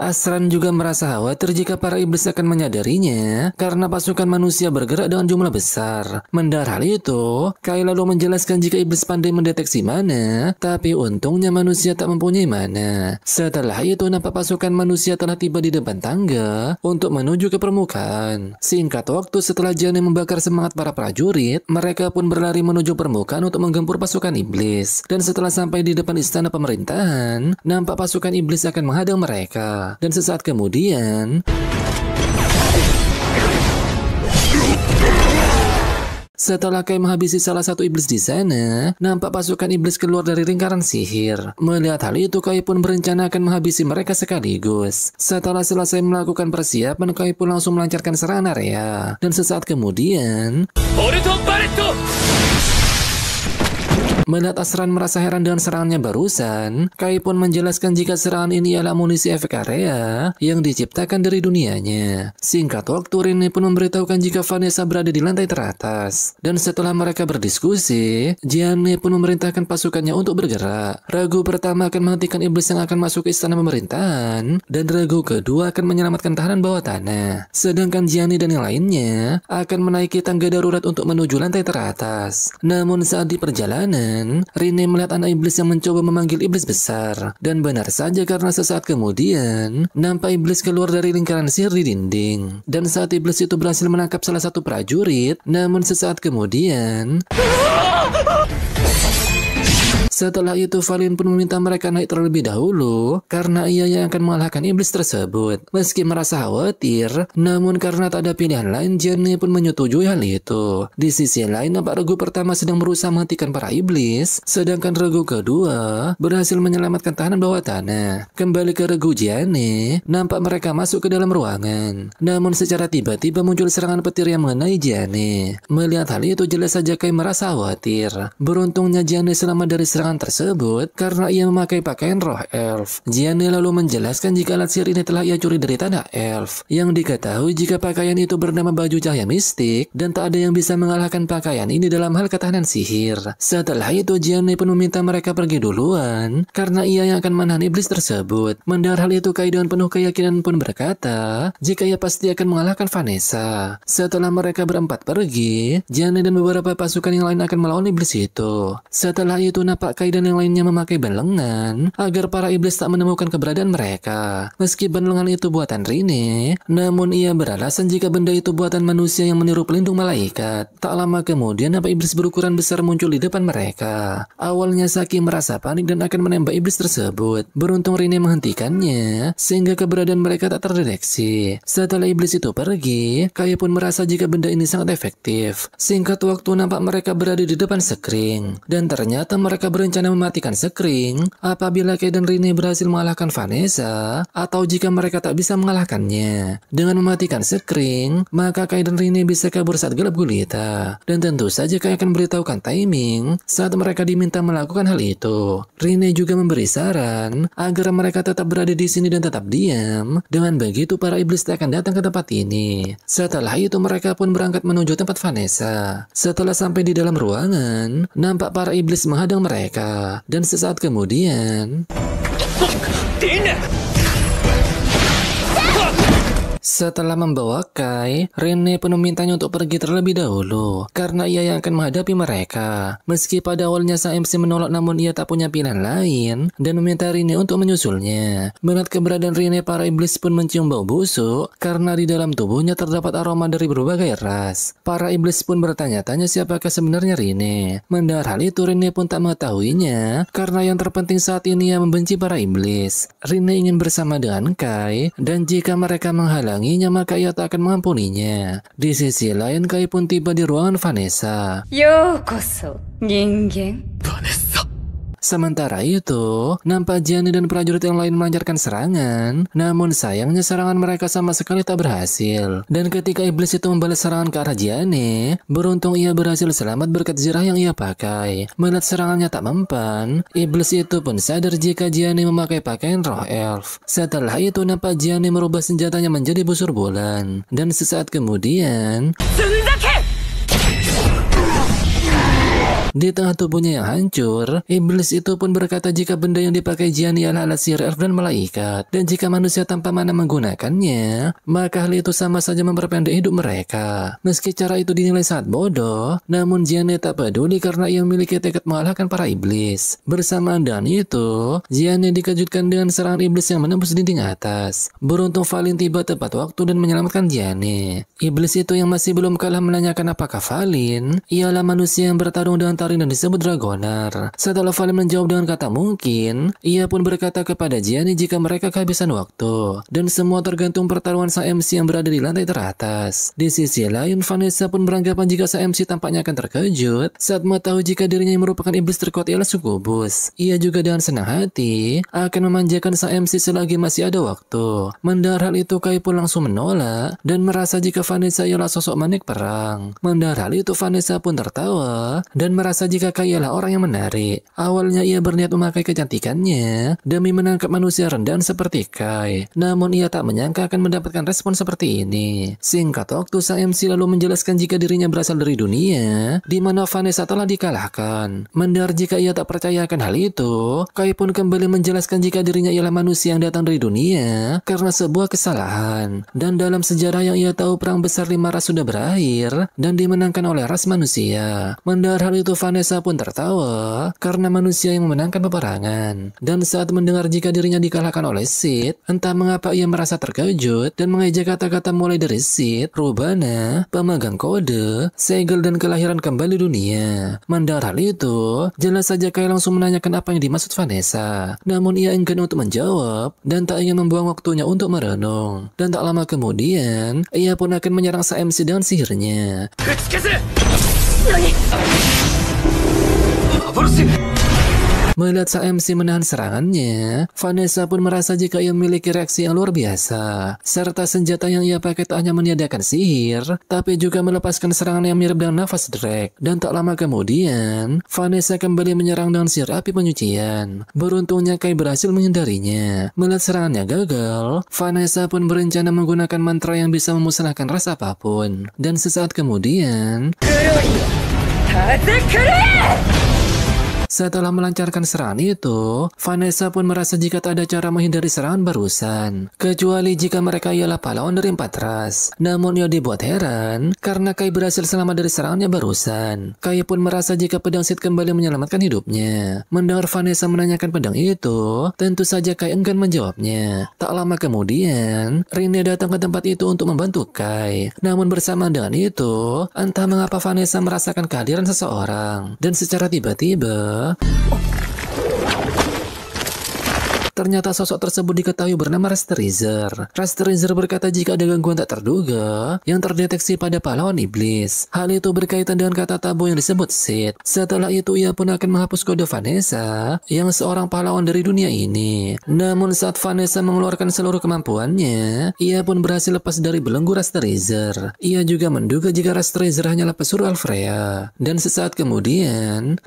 Asran juga merasa khawatir jika para iblis akan menyadarinya karena pasukan manusia bergerak dengan jumlah besar. Mendengar hal itu, Kai lalu menjelaskan jika iblis pandai mendeteksi mana, tapi untungnya manusia tak mempunyai mana. Setelah itu nampak pasukan manusia telah tiba di depan tangga untuk menuju ke permukaan. Singkat waktu setelah Gianni membakar semangat para prajurit, mereka pun berlari menuju permukaan untuk menggempur pasukan iblis. Dan setelah sampai di depan istana pemerintahan, nampak pasukan iblis akan menghadang mereka. Dan sesaat kemudian, setelah Kai menghabisi salah satu iblis di sana, nampak pasukan iblis keluar dari lingkaran sihir. Melihat hal itu, Kai pun berencana akan menghabisi mereka sekaligus. Setelah selesai melakukan persiapan, Kai pun langsung melancarkan serangan area. Dan sesaat kemudian, melihat Asran merasa heran dengan serangannya barusan, Kai pun menjelaskan jika serangan ini adalah amunisi efek area yang diciptakan dari dunianya. Singkat waktu, Rene pun memberitahukan jika Vanessa berada di lantai teratas. Dan setelah mereka berdiskusi, Gianni pun memerintahkan pasukannya untuk bergerak. Ragu pertama akan menghentikan iblis yang akan masuk ke istana pemerintahan, dan ragu kedua akan menyelamatkan tahanan bawah tanah. Sedangkan Gianni dan yang lainnya akan menaiki tangga darurat untuk menuju lantai teratas. Namun saat di perjalanan, Rene melihat anak iblis yang mencoba memanggil iblis besar. Dan benar saja karena sesaat kemudian nampak iblis keluar dari lingkaran sihir di dinding. Dan saat iblis itu berhasil menangkap salah satu prajurit, namun sesaat kemudian Setelah itu Valin pun meminta mereka naik terlebih dahulu karena ia yang akan mengalahkan iblis tersebut. Meski merasa khawatir, namun karena tak ada pilihan lain, Gianni pun menyetujui hal itu. Di sisi lain, nampak regu pertama sedang berusaha menghentikan para iblis, sedangkan regu kedua berhasil menyelamatkan tahanan bawah tanah. Kembali ke regu Gianni, nampak mereka masuk ke dalam ruangan. Namun secara tiba-tiba muncul serangan petir yang mengenai Gianni. Melihat hal itu jelas saja Kai merasa khawatir. Beruntungnya Gianni selamat dari serangan tersebut karena ia memakai pakaian roh elf. Gianni lalu menjelaskan jika alat sihir ini telah ia curi dari tanah elf. Yang diketahui jika pakaian itu bernama baju cahaya mistik dan tak ada yang bisa mengalahkan pakaian ini dalam hal ketahanan sihir. Setelah itu Gianni pun meminta mereka pergi duluan karena ia yang akan menahan iblis tersebut. Mendengar hal itu Kai dengan penuh keyakinan pun berkata jika ia pasti akan mengalahkan Vanessa. Setelah mereka berempat pergi, Gianni dan beberapa pasukan yang lain akan melawan iblis itu. Setelah itu nampak Kai dan yang lainnya memakai lengan agar para iblis tak menemukan keberadaan mereka. Meski lengan itu buatan Rine, namun ia beralasan jika benda itu buatan manusia yang meniru pelindung malaikat. Tak lama kemudian nampak iblis berukuran besar muncul di depan mereka. Awalnya Saki merasa panik dan akan menembak iblis tersebut. Beruntung Rine menghentikannya sehingga keberadaan mereka tak terdeteksi. Setelah iblis itu pergi, Kai pun merasa jika benda ini sangat efektif. Singkat waktu nampak mereka berada di depan Sekring, dan ternyata mereka berencana mematikan Sekring apabila Kai dan Rine berhasil mengalahkan Vanessa atau jika mereka tak bisa mengalahkannya. Dengan mematikan Sekring, maka Kai dan Rine bisa kabur saat gelap gulita. Dan tentu saja Kai akan beritahukan timing saat mereka diminta melakukan hal itu. Rine juga memberi saran agar mereka tetap berada di sini dan tetap diam. Dengan begitu para iblis tak akan datang ke tempat ini. Setelah itu mereka pun berangkat menuju tempat Vanessa. Setelah sampai di dalam ruangan, nampak para iblis menghadang mereka. Dan sesaat kemudian setelah membawa Kai, Rene pun memintanya untuk pergi terlebih dahulu karena ia yang akan menghadapi mereka. Meski pada awalnya sang MC menolak, namun ia tak punya pilihan lain dan meminta Rene untuk menyusulnya. Melihat keberadaan Rene, para iblis pun mencium bau busuk karena di dalam tubuhnya terdapat aroma dari berbagai ras. Para iblis pun bertanya-tanya siapakah sebenarnya Rene. Mendengar hal itu, Rene pun tak mengetahuinya karena yang terpenting saat ini ia membenci para iblis. Rene ingin bersama dengan Kai dan jika mereka menghalanginya maka ia tak akan mengampuninya. Di sisi lain Kai pun tiba di ruangan Vanessa. Yokoso, ningen. Sementara itu, nampak Gianni dan prajurit yang lain melancarkan serangan, namun sayangnya serangan mereka sama sekali tak berhasil. Dan ketika iblis itu membalas serangan ke arah Gianni, beruntung ia berhasil selamat berkat zirah yang ia pakai. Melihat serangannya tak mempan, iblis itu pun sadar jika Gianni memakai pakaian roh elf. Setelah itu nampak Gianni merubah senjatanya menjadi busur bulan. Dan sesaat kemudian di tengah tubuhnya yang hancur, iblis itu pun berkata jika benda yang dipakai Gianni adalah alat sihir elf dan malaikat, dan jika manusia tanpa mana menggunakannya, maka hal itu sama saja memperpendek hidup mereka. Meski cara itu dinilai sangat bodoh, namun Gianni tak peduli karena ia memiliki tekad mengalahkan para iblis. Bersamaan dengan itu, Gianni dikejutkan dengan serangan iblis yang menembus dinding atas. Beruntung Valin tiba tepat waktu dan menyelamatkan Gianni. Iblis itu yang masih belum kalah menanyakan apakah Valin ialah manusia yang bertarung dengan Tarin dan disebut Dragonar. Setelah Valin menjawab dengan kata mungkin, ia pun berkata kepada Gianni jika mereka kehabisan waktu dan semua tergantung pertarungan sang MC yang berada di lantai teratas. Di sisi lain, Vanessa pun beranggapan jika sang MC tampaknya akan terkejut saat mengetahui jika dirinya yang merupakan iblis terkuat ialah Sukubus. Ia juga dengan senang hati akan memanjakan sang MC selagi masih ada waktu. Mendengar hal itu, Kai pun langsung menolak dan merasa jika Vanessa ialah sosok manik perang. Mendengar hal itu, Vanessa pun tertawa dan merasa jika Kai ialah orang yang menarik. Awalnya ia berniat memakai kecantikannya demi menangkap manusia rendahan seperti Kai. Namun ia tak menyangka akan mendapatkan respon seperti ini. Singkat waktu, sang MC lalu menjelaskan jika dirinya berasal dari dunia di mana Vanessa telah dikalahkan. Mendengar jika ia tak percaya akan hal itu, Kai pun kembali menjelaskan jika dirinya ialah manusia yang datang dari dunia karena sebuah kesalahan. Dan dalam sejarah yang ia tahu, perang besar 5 ras sudah berakhir dan dimenangkan oleh ras manusia. Mendengar hal itu, Vanessa pun tertawa karena manusia yang memenangkan peperangan. Dan saat mendengar jika dirinya dikalahkan oleh Sid, entah mengapa ia merasa terkejut dan mengejek kata-kata mulai dari Sid, Rubana, pemegang kode, segel dan kelahiran kembali dunia. Mendengar hal itu, jelas saja Kai langsung menanyakan apa yang dimaksud Vanessa. Namun ia enggan untuk menjawab dan tak ingin membuang waktunya untuk merenung. Dan tak lama kemudian, ia pun akan menyerang sang MC dengan sihirnya. Melihat sang MC menahan serangannya, Vanessa pun merasa jika ia memiliki reaksi yang luar biasa. Serta senjata yang ia pakai tak hanya meniadakan sihir, tapi juga melepaskan serangan yang mirip dengan nafas Drake. Dan tak lama kemudian, Vanessa kembali menyerang dengan sihir api penyucian. Beruntungnya Kai berhasil menghindarinya. Melihat serangannya gagal, Vanessa pun berencana menggunakan mantra yang bisa memusnahkan rasa apapun. Dan sesaat kemudian, setelah melancarkan serangan itu, Vanessa pun merasa jika tak ada cara menghindari serangan barusan, kecuali jika mereka ialah pahlawan dari 4 ras. Namun ia dibuat heran karena Kai berhasil selamat dari serangannya barusan. Kai pun merasa jika pedang Sid kembali menyelamatkan hidupnya. Mendengar Vanessa menanyakan pedang itu, tentu saja Kai enggan menjawabnya. Tak lama kemudian, Rine datang ke tempat itu untuk membantu Kai. Namun bersamaan dengan itu, entah mengapa Vanessa merasakan kehadiran seseorang. Dan secara tiba-tiba, ternyata sosok tersebut diketahui bernama Rasterizer. Rasterizer berkata jika ada gangguan tak terduga yang terdeteksi pada pahlawan iblis. Hal itu berkaitan dengan kata tabu yang disebut Sid. Setelah itu ia pun akan menghapus kode Vanessa yang seorang pahlawan dari dunia ini. Namun saat Vanessa mengeluarkan seluruh kemampuannya, ia pun berhasil lepas dari belenggu Rasterizer. Ia juga menduga jika Rasterizer hanyalah pesuruh Alfrea. Dan sesaat kemudian,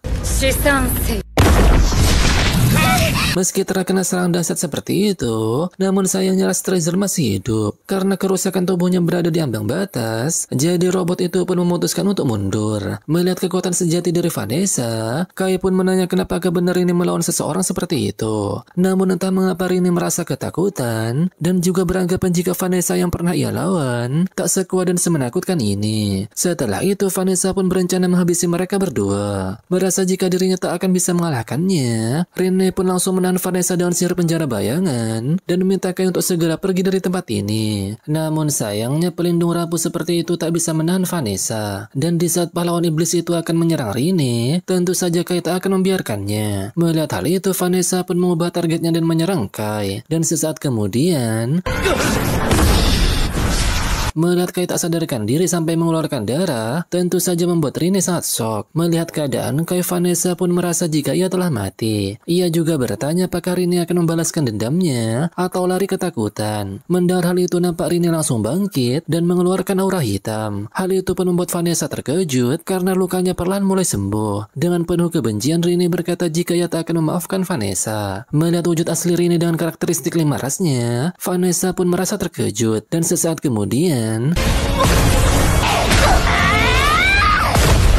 meski terkena serangan dahsyat seperti itu, namun sayangnya Rasterizer masih hidup. Karena kerusakan tubuhnya berada di ambang batas, jadi robot itu pun memutuskan untuk mundur. Melihat kekuatan sejati dari Vanessa, Kai pun menanya kenapa benar ini melawan seseorang seperti itu. Namun entah mengapa Rini merasa ketakutan, dan juga beranggapan jika Vanessa yang pernah ia lawan, tak sekuat dan semenakutkan ini. Setelah itu Vanessa pun berencana menghabisi mereka berdua. Merasa jika dirinya tak akan bisa mengalahkannya, Rini pun langsung menahan Vanessa dengan sihir penjara bayangan dan meminta Kai untuk segera pergi dari tempat ini. Namun sayangnya pelindung rapuh seperti itu tak bisa menahan Vanessa. Dan di saat pahlawan iblis itu akan menyerang Rini, tentu saja Kai tak akan membiarkannya. Melihat hal itu, Vanessa pun mengubah targetnya dan menyerang Kai. Dan sesaat kemudian, melihat Kai tak sadarkan diri sampai mengeluarkan darah, tentu saja membuat Rini sangat shock. Melihat keadaan Kai, Vanessa pun merasa jika ia telah mati. Ia juga bertanya apakah Rini akan membalaskan dendamnya atau lari ketakutan. Mendengar hal itu, nampak Rini langsung bangkit dan mengeluarkan aura hitam. Hal itu pun membuat Vanessa terkejut karena lukanya perlahan mulai sembuh. Dengan penuh kebencian, Rini berkata jika ia tak akan memaafkan Vanessa. Melihat wujud asli Rini dengan karakteristik 5 rasnya, Vanessa pun merasa terkejut. Dan sesaat kemudian,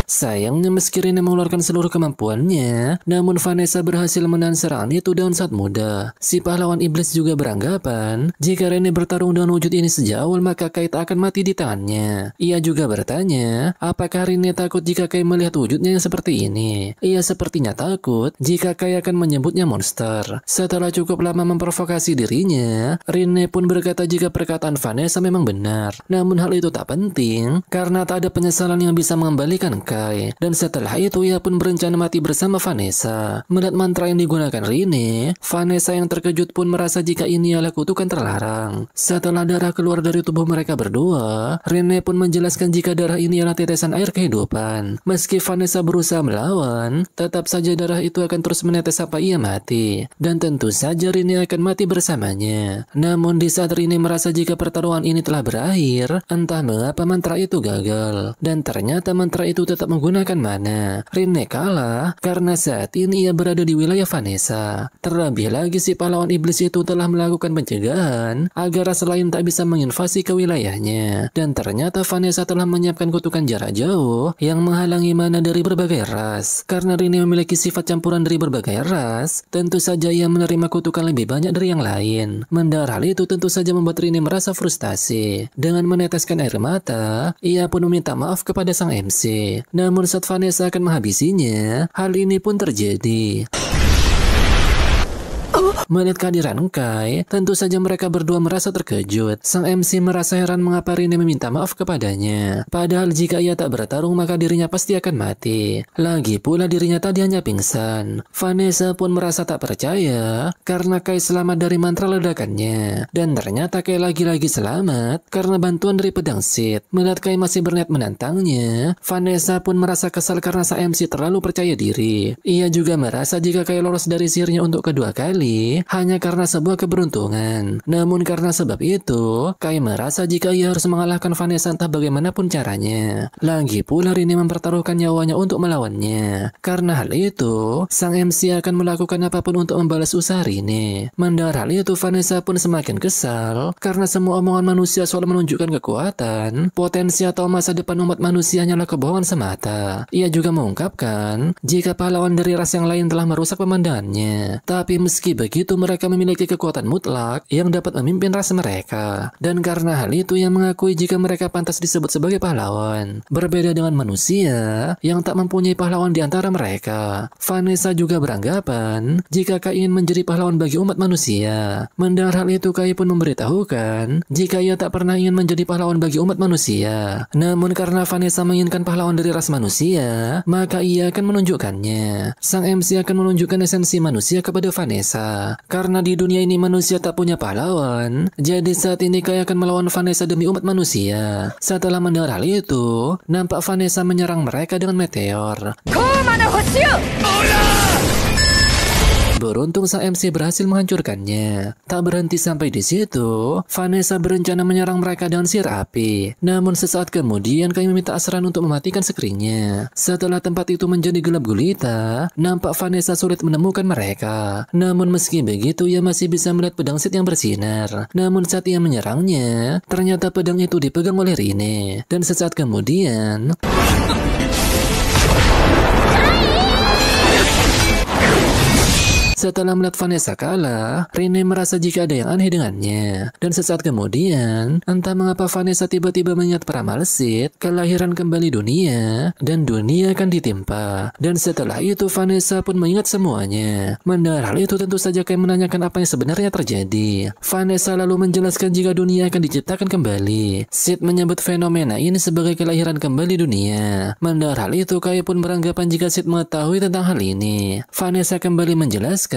sayangnya meski Rini mengeluarkan seluruh kemampuannya, namun Vanessa berhasil menahan serangan itu dengan sangat mudah. Si pahlawan iblis juga beranggapan jika Rini bertarung dengan wujud ini sejak awal, maka Kai tak akan mati di tangannya. Ia juga bertanya apakah Rini takut jika Kai melihat wujudnya yang seperti ini. Ia sepertinya takut jika Kai akan menyebutnya monster. Setelah cukup lama memprovokasi dirinya, Rini pun berkata jika perkataan Vanessa memang benar. Namun hal itu tak penting karena tak ada penyesalan yang bisa mengembalikan Kai. Dan setelah itu ia pun berencana mati bersama Vanessa. Melihat mantra yang digunakan Rini, Vanessa yang terkejut pun merasa jika ini adalah kutukan terlarang. Setelah darah keluar dari tubuh mereka berdua, Rini pun menjelaskan jika darah ini adalah tetesan air kehidupan. Meski Vanessa berusaha melawan, tetap saja darah itu akan terus menetes sampai ia mati. Dan tentu saja Rini akan mati bersamanya. Namun di saat Rini merasa jika pertarungan ini telah berakhir, entah mengapa mantra itu gagal. Dan ternyata mantra itu tetap menggunakan mana. Rini kalah karena saat ini ia berada di wilayah Vanessa. Terlebih lagi si pahlawan iblis itu telah melakukan pencegahan agar ras lain tak bisa menginvasi ke wilayahnya. Dan ternyata Vanessa telah menyiapkan kutukan jarak jauh yang menghalangi mana dari berbagai ras. Karena Rini memiliki sifat campuran dari berbagai ras, tentu saja ia menerima kutukan lebih banyak dari yang lain. Mendengar hal itu tentu saja membuat Rini merasa frustasi. Dengan meneteskan air mata, ia pun meminta maaf kepada sang MC. Namun saat Vanessa akan menghabisinya, hal ini pun terjadi. Melihat kehadiran Kai, tentu saja mereka berdua merasa terkejut. Sang MC merasa heran mengapa Rene meminta maaf kepadanya. Padahal jika ia tak bertarung maka dirinya pasti akan mati. Lagi pula dirinya tadi hanya pingsan. Vanessa pun merasa tak percaya karena Kai selamat dari mantra ledakannya. Dan ternyata Kai lagi-lagi selamat karena bantuan dari pedang Sith. Melihat Kai masih berniat menantangnya, Vanessa pun merasa kesal karena sang MC terlalu percaya diri. Ia juga merasa jika Kai lolos dari sihirnya untuk kedua kali hanya karena sebuah keberuntungan. Namun karena sebab itu, Kai merasa jika ia harus mengalahkan Vanessa entah bagaimanapun caranya. Lagi pula Rene mempertaruhkan nyawanya untuk melawannya. Karena hal itu, sang MC akan melakukan apapun untuk membalas usaha Rene. Mendengar hal itu, Vanessa pun semakin kesal karena semua omongan manusia soal menunjukkan kekuatan, potensi atau masa depan umat manusia hanyalah kebohongan semata. Ia juga mengungkapkan jika pahlawan dari ras yang lain telah merusak pemandangannya. Tapi meski begitu, mereka memiliki kekuatan mutlak yang dapat memimpin ras mereka. Dan karena hal itu yang mengakui jika mereka pantas disebut sebagai pahlawan. Berbeda dengan manusia yang tak mempunyai pahlawan di antara mereka. Vanessa juga beranggapan jika Kai ingin menjadi pahlawan bagi umat manusia. Mendengar hal itu, Kai pun memberitahukan jika ia tak pernah ingin menjadi pahlawan bagi umat manusia. Namun karena Vanessa menginginkan pahlawan dari ras manusia, maka ia akan menunjukkannya. Sang MC akan menunjukkan esensi manusia kepada Vanessa. Karena di dunia ini manusia tak punya pahlawan, jadi saat ini Kai akan melawan Vanessa demi umat manusia. Setelah mendengar hal itu, nampak Vanessa menyerang mereka dengan meteor. Beruntung sang MC berhasil menghancurkannya. Tak berhenti sampai di situ, Vanessa berencana menyerang mereka dengan sihir api. Namun sesaat kemudian Kai meminta Asran untuk mematikan skrinnya. Setelah tempat itu menjadi gelap gulita, nampak Vanessa sulit menemukan mereka. Namun meski begitu ia masih bisa melihat pedang Sith yang bersinar. Namun saat ia menyerangnya, ternyata pedang itu dipegang oleh Rene. Dan sesaat kemudian setelah melihat Vanessa kalah, Rene merasa jika ada yang aneh dengannya. Dan sesaat kemudian, entah mengapa Vanessa tiba-tiba mengingat peramal Sith, kelahiran kembali dunia, dan dunia akan ditimpa. Dan setelah itu Vanessa pun mengingat semuanya. Mendengar hal itu tentu saja Kai menanyakan apa yang sebenarnya terjadi. Vanessa lalu menjelaskan jika dunia akan diciptakan kembali. Sith menyebut fenomena ini sebagai kelahiran kembali dunia. Mendengar hal itu Kai pun beranggapan jika Sith mengetahui tentang hal ini. Vanessa kembali menjelaskan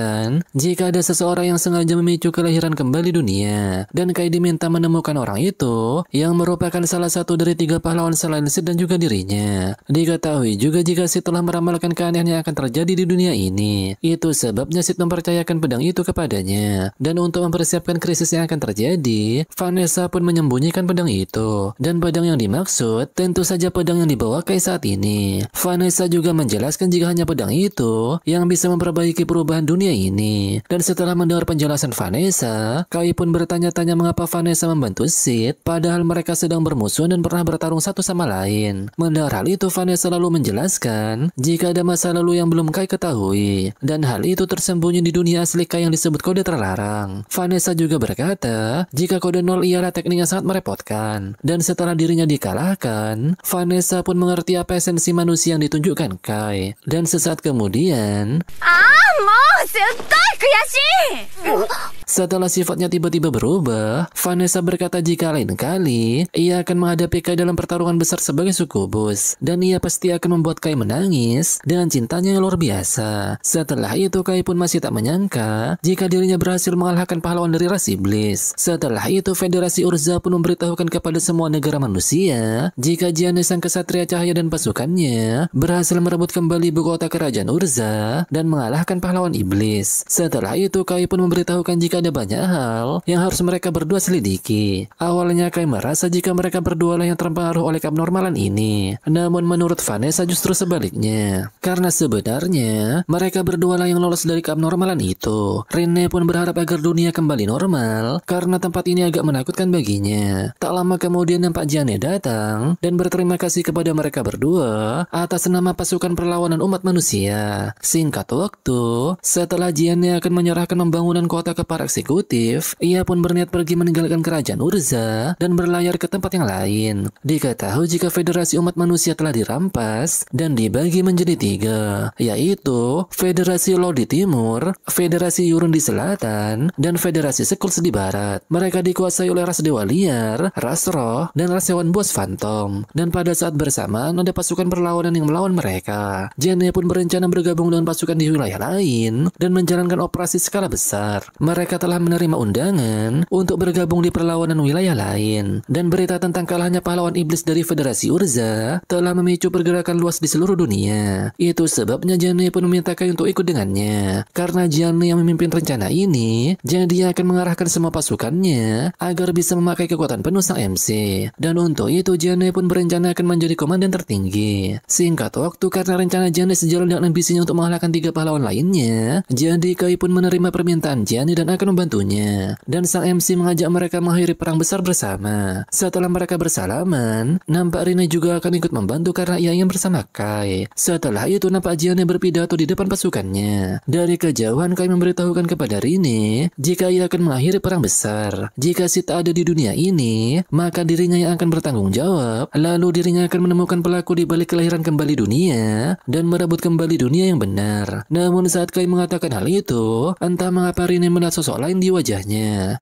jika ada seseorang yang sengaja memicu kelahiran kembali dunia, dan Kai diminta menemukan orang itu yang merupakan salah satu dari 3 pahlawan selain Sith dan juga dirinya. Diketahui juga jika Sith telah meramalkan keanehan yang akan terjadi di dunia ini. Itu sebabnya Sith mempercayakan pedang itu kepadanya. Dan untuk mempersiapkan krisis yang akan terjadi, Vanessa pun menyembunyikan pedang itu. Dan pedang yang dimaksud tentu saja pedang yang dibawa Kai saat ini. Vanessa juga menjelaskan jika hanya pedang itu yang bisa memperbaiki perubahan dunia ini. Dan setelah mendengar penjelasan Vanessa, Kai pun bertanya-tanya mengapa Vanessa membantu Sith padahal mereka sedang bermusuhan dan pernah bertarung satu sama lain. Mendengar hal itu Vanessa lalu menjelaskan jika ada masa lalu yang belum Kai ketahui, dan hal itu tersembunyi di dunia asli Kai yang disebut kode terlarang. Vanessa juga berkata jika kode 0 ialah teknik yang sangat merepotkan. Dan setelah dirinya dikalahkan, Vanessa pun mengerti apa esensi manusia yang ditunjukkan Kai. Dan sesaat kemudian setelah sifatnya tiba-tiba berubah, Vanessa berkata jika lain kali ia akan menghadapi Kai dalam pertarungan besar sebagai sukubus, dan ia pasti akan membuat Kai menangis dengan cintanya yang luar biasa. Setelah itu Kai pun masih tak menyangka jika dirinya berhasil mengalahkan pahlawan dari ras iblis. Setelah itu Federasi Urza pun memberitahukan kepada semua negara manusia jika Jiane sang kesatria cahaya dan pasukannya berhasil merebut kembali ibu kota kerajaan Urza dan mengalahkan pahlawan iblis. Setelah itu Kai pun memberitahukan jika ada banyak hal yang harus mereka berdua selidiki. Awalnya Kai merasa jika mereka berdua lah yang terpengaruh oleh keabnormalan ini. Namun menurut Vanessa justru sebaliknya. Karena sebenarnya mereka berdua lah yang lolos dari keabnormalan itu. Rene pun berharap agar dunia kembali normal karena tempat ini agak menakutkan baginya. Tak lama kemudian nampak Jiane datang dan berterima kasih kepada mereka berdua atas nama pasukan perlawanan umat manusia. Singkat waktu, Setelah Jianne akan menyerahkan pembangunan kota ke para eksekutif, ia pun berniat pergi meninggalkan kerajaan Urza dan berlayar ke tempat yang lain. Diketahui jika Federasi Umat Manusia telah dirampas dan dibagi menjadi 3, yaitu Federasi Law di timur, Federasi Yurun di selatan, dan Federasi Skulls di barat. Mereka dikuasai oleh ras Dewa Liar, ras Roh, dan ras hewan buas Phantom. Dan pada saat bersamaan ada pasukan perlawanan yang melawan mereka. Jianne pun berencana bergabung dengan pasukan di wilayah lain dan menjalankan operasi skala besar. Mereka telah menerima undangan untuk bergabung di perlawanan wilayah lain. Dan berita tentang kalahnya pahlawan iblis dari Federasi Urza telah memicu pergerakan luas di seluruh dunia. Itu sebabnya Jianne pun meminta Kai untuk ikut dengannya. Karena Jianne yang memimpin rencana ini, jadi dia akan mengarahkan semua pasukannya agar bisa memakai kekuatan penuh sang MC. Dan untuk itu Jianne pun berencana akan menjadi komandan tertinggi. Singkat waktu, karena rencana Jianne sejalan dengan ambisinya untuk mengalahkan 3 pahlawan lainnya, jadi Kai pun menerima permintaan Jianne dan akan membantunya. Dan sang MC mengajak mereka mengakhiri perang besar bersama. Setelah mereka bersalaman, nampak Rine juga akan ikut membantu karena ia ingin bersama Kai. Setelah itu nampak Jianne berpidato di depan pasukannya. Dari kejauhan Kai memberitahukan kepada Rine jika ia akan mengakhiri perang besar. Jika si tak ada di dunia ini, maka dirinya yang akan bertanggung jawab. Lalu dirinya akan menemukan pelaku di balik kelahiran kembali dunia dan merebut kembali dunia yang benar. Namun saat Kai mengatakan hal itu, entah mengapa Rine melihat sosok lain di wajahnya.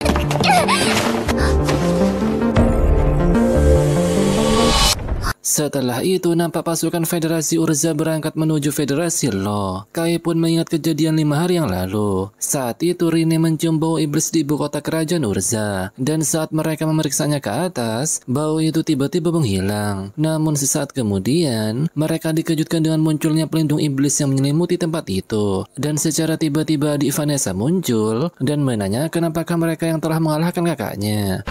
Setelah itu nampak pasukan Federasi Urza berangkat menuju Federasi Law. Kai pun mengingat kejadian 5 hari yang lalu. Saat itu Rine mencium bau iblis di ibu kota kerajaan Urza. Dan saat mereka memeriksanya ke atas, bau itu tiba-tiba menghilang. Namun sesaat kemudian, mereka dikejutkan dengan munculnya pelindung iblis yang menyelimuti tempat itu. Dan secara tiba-tiba adik Vanessa muncul dan menanyakan apakah mereka yang telah mengalahkan kakaknya.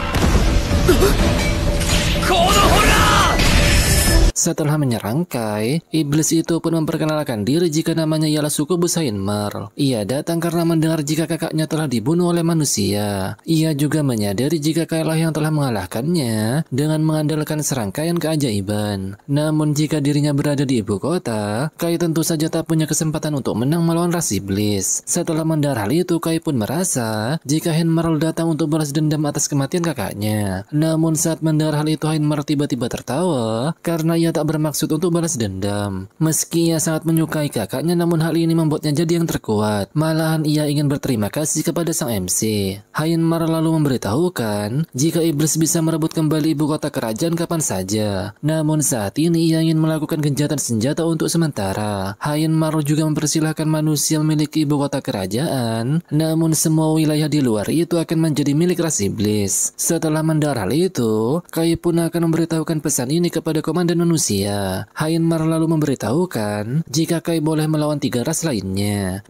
Setelah menyerang Kai, iblis itu pun memperkenalkan diri jika namanya ialah Sukubus Heinmar. Ia datang karena mendengar jika kakaknya telah dibunuh oleh manusia. Ia juga menyadari jika Kai lah yang telah mengalahkannya dengan mengandalkan serangkaian keajaiban. Namun jika dirinya berada di ibu kota, Kai tentu saja tak punya kesempatan untuk menang melawan ras iblis. Setelah mendengar hal itu, Kai pun merasa jika Heinmar datang untuk balas dendam atas kematian kakaknya. Namun saat mendengar hal itu, Heinmar tiba-tiba tertawa karena ia tak bermaksud untuk balas dendam. Meski ia sangat menyukai kakaknya, namun hal ini membuatnya jadi yang terkuat. Malahan ia ingin berterima kasih kepada sang MC. Heinmar lalu memberitahukan jika iblis bisa merebut kembali ibu kota kerajaan kapan saja. Namun saat ini ia ingin melakukan gencatan senjata untuk sementara. Heinmar juga mempersilahkan manusia memiliki ibu kota kerajaan, namun semua wilayah di luar itu akan menjadi milik ras iblis. Setelah mendengar hal itu, Kai pun akan memberitahukan pesan ini kepada komandan manusia. Heinmar lalu memberitahukan jika Kai boleh melawan 3 ras lainnya.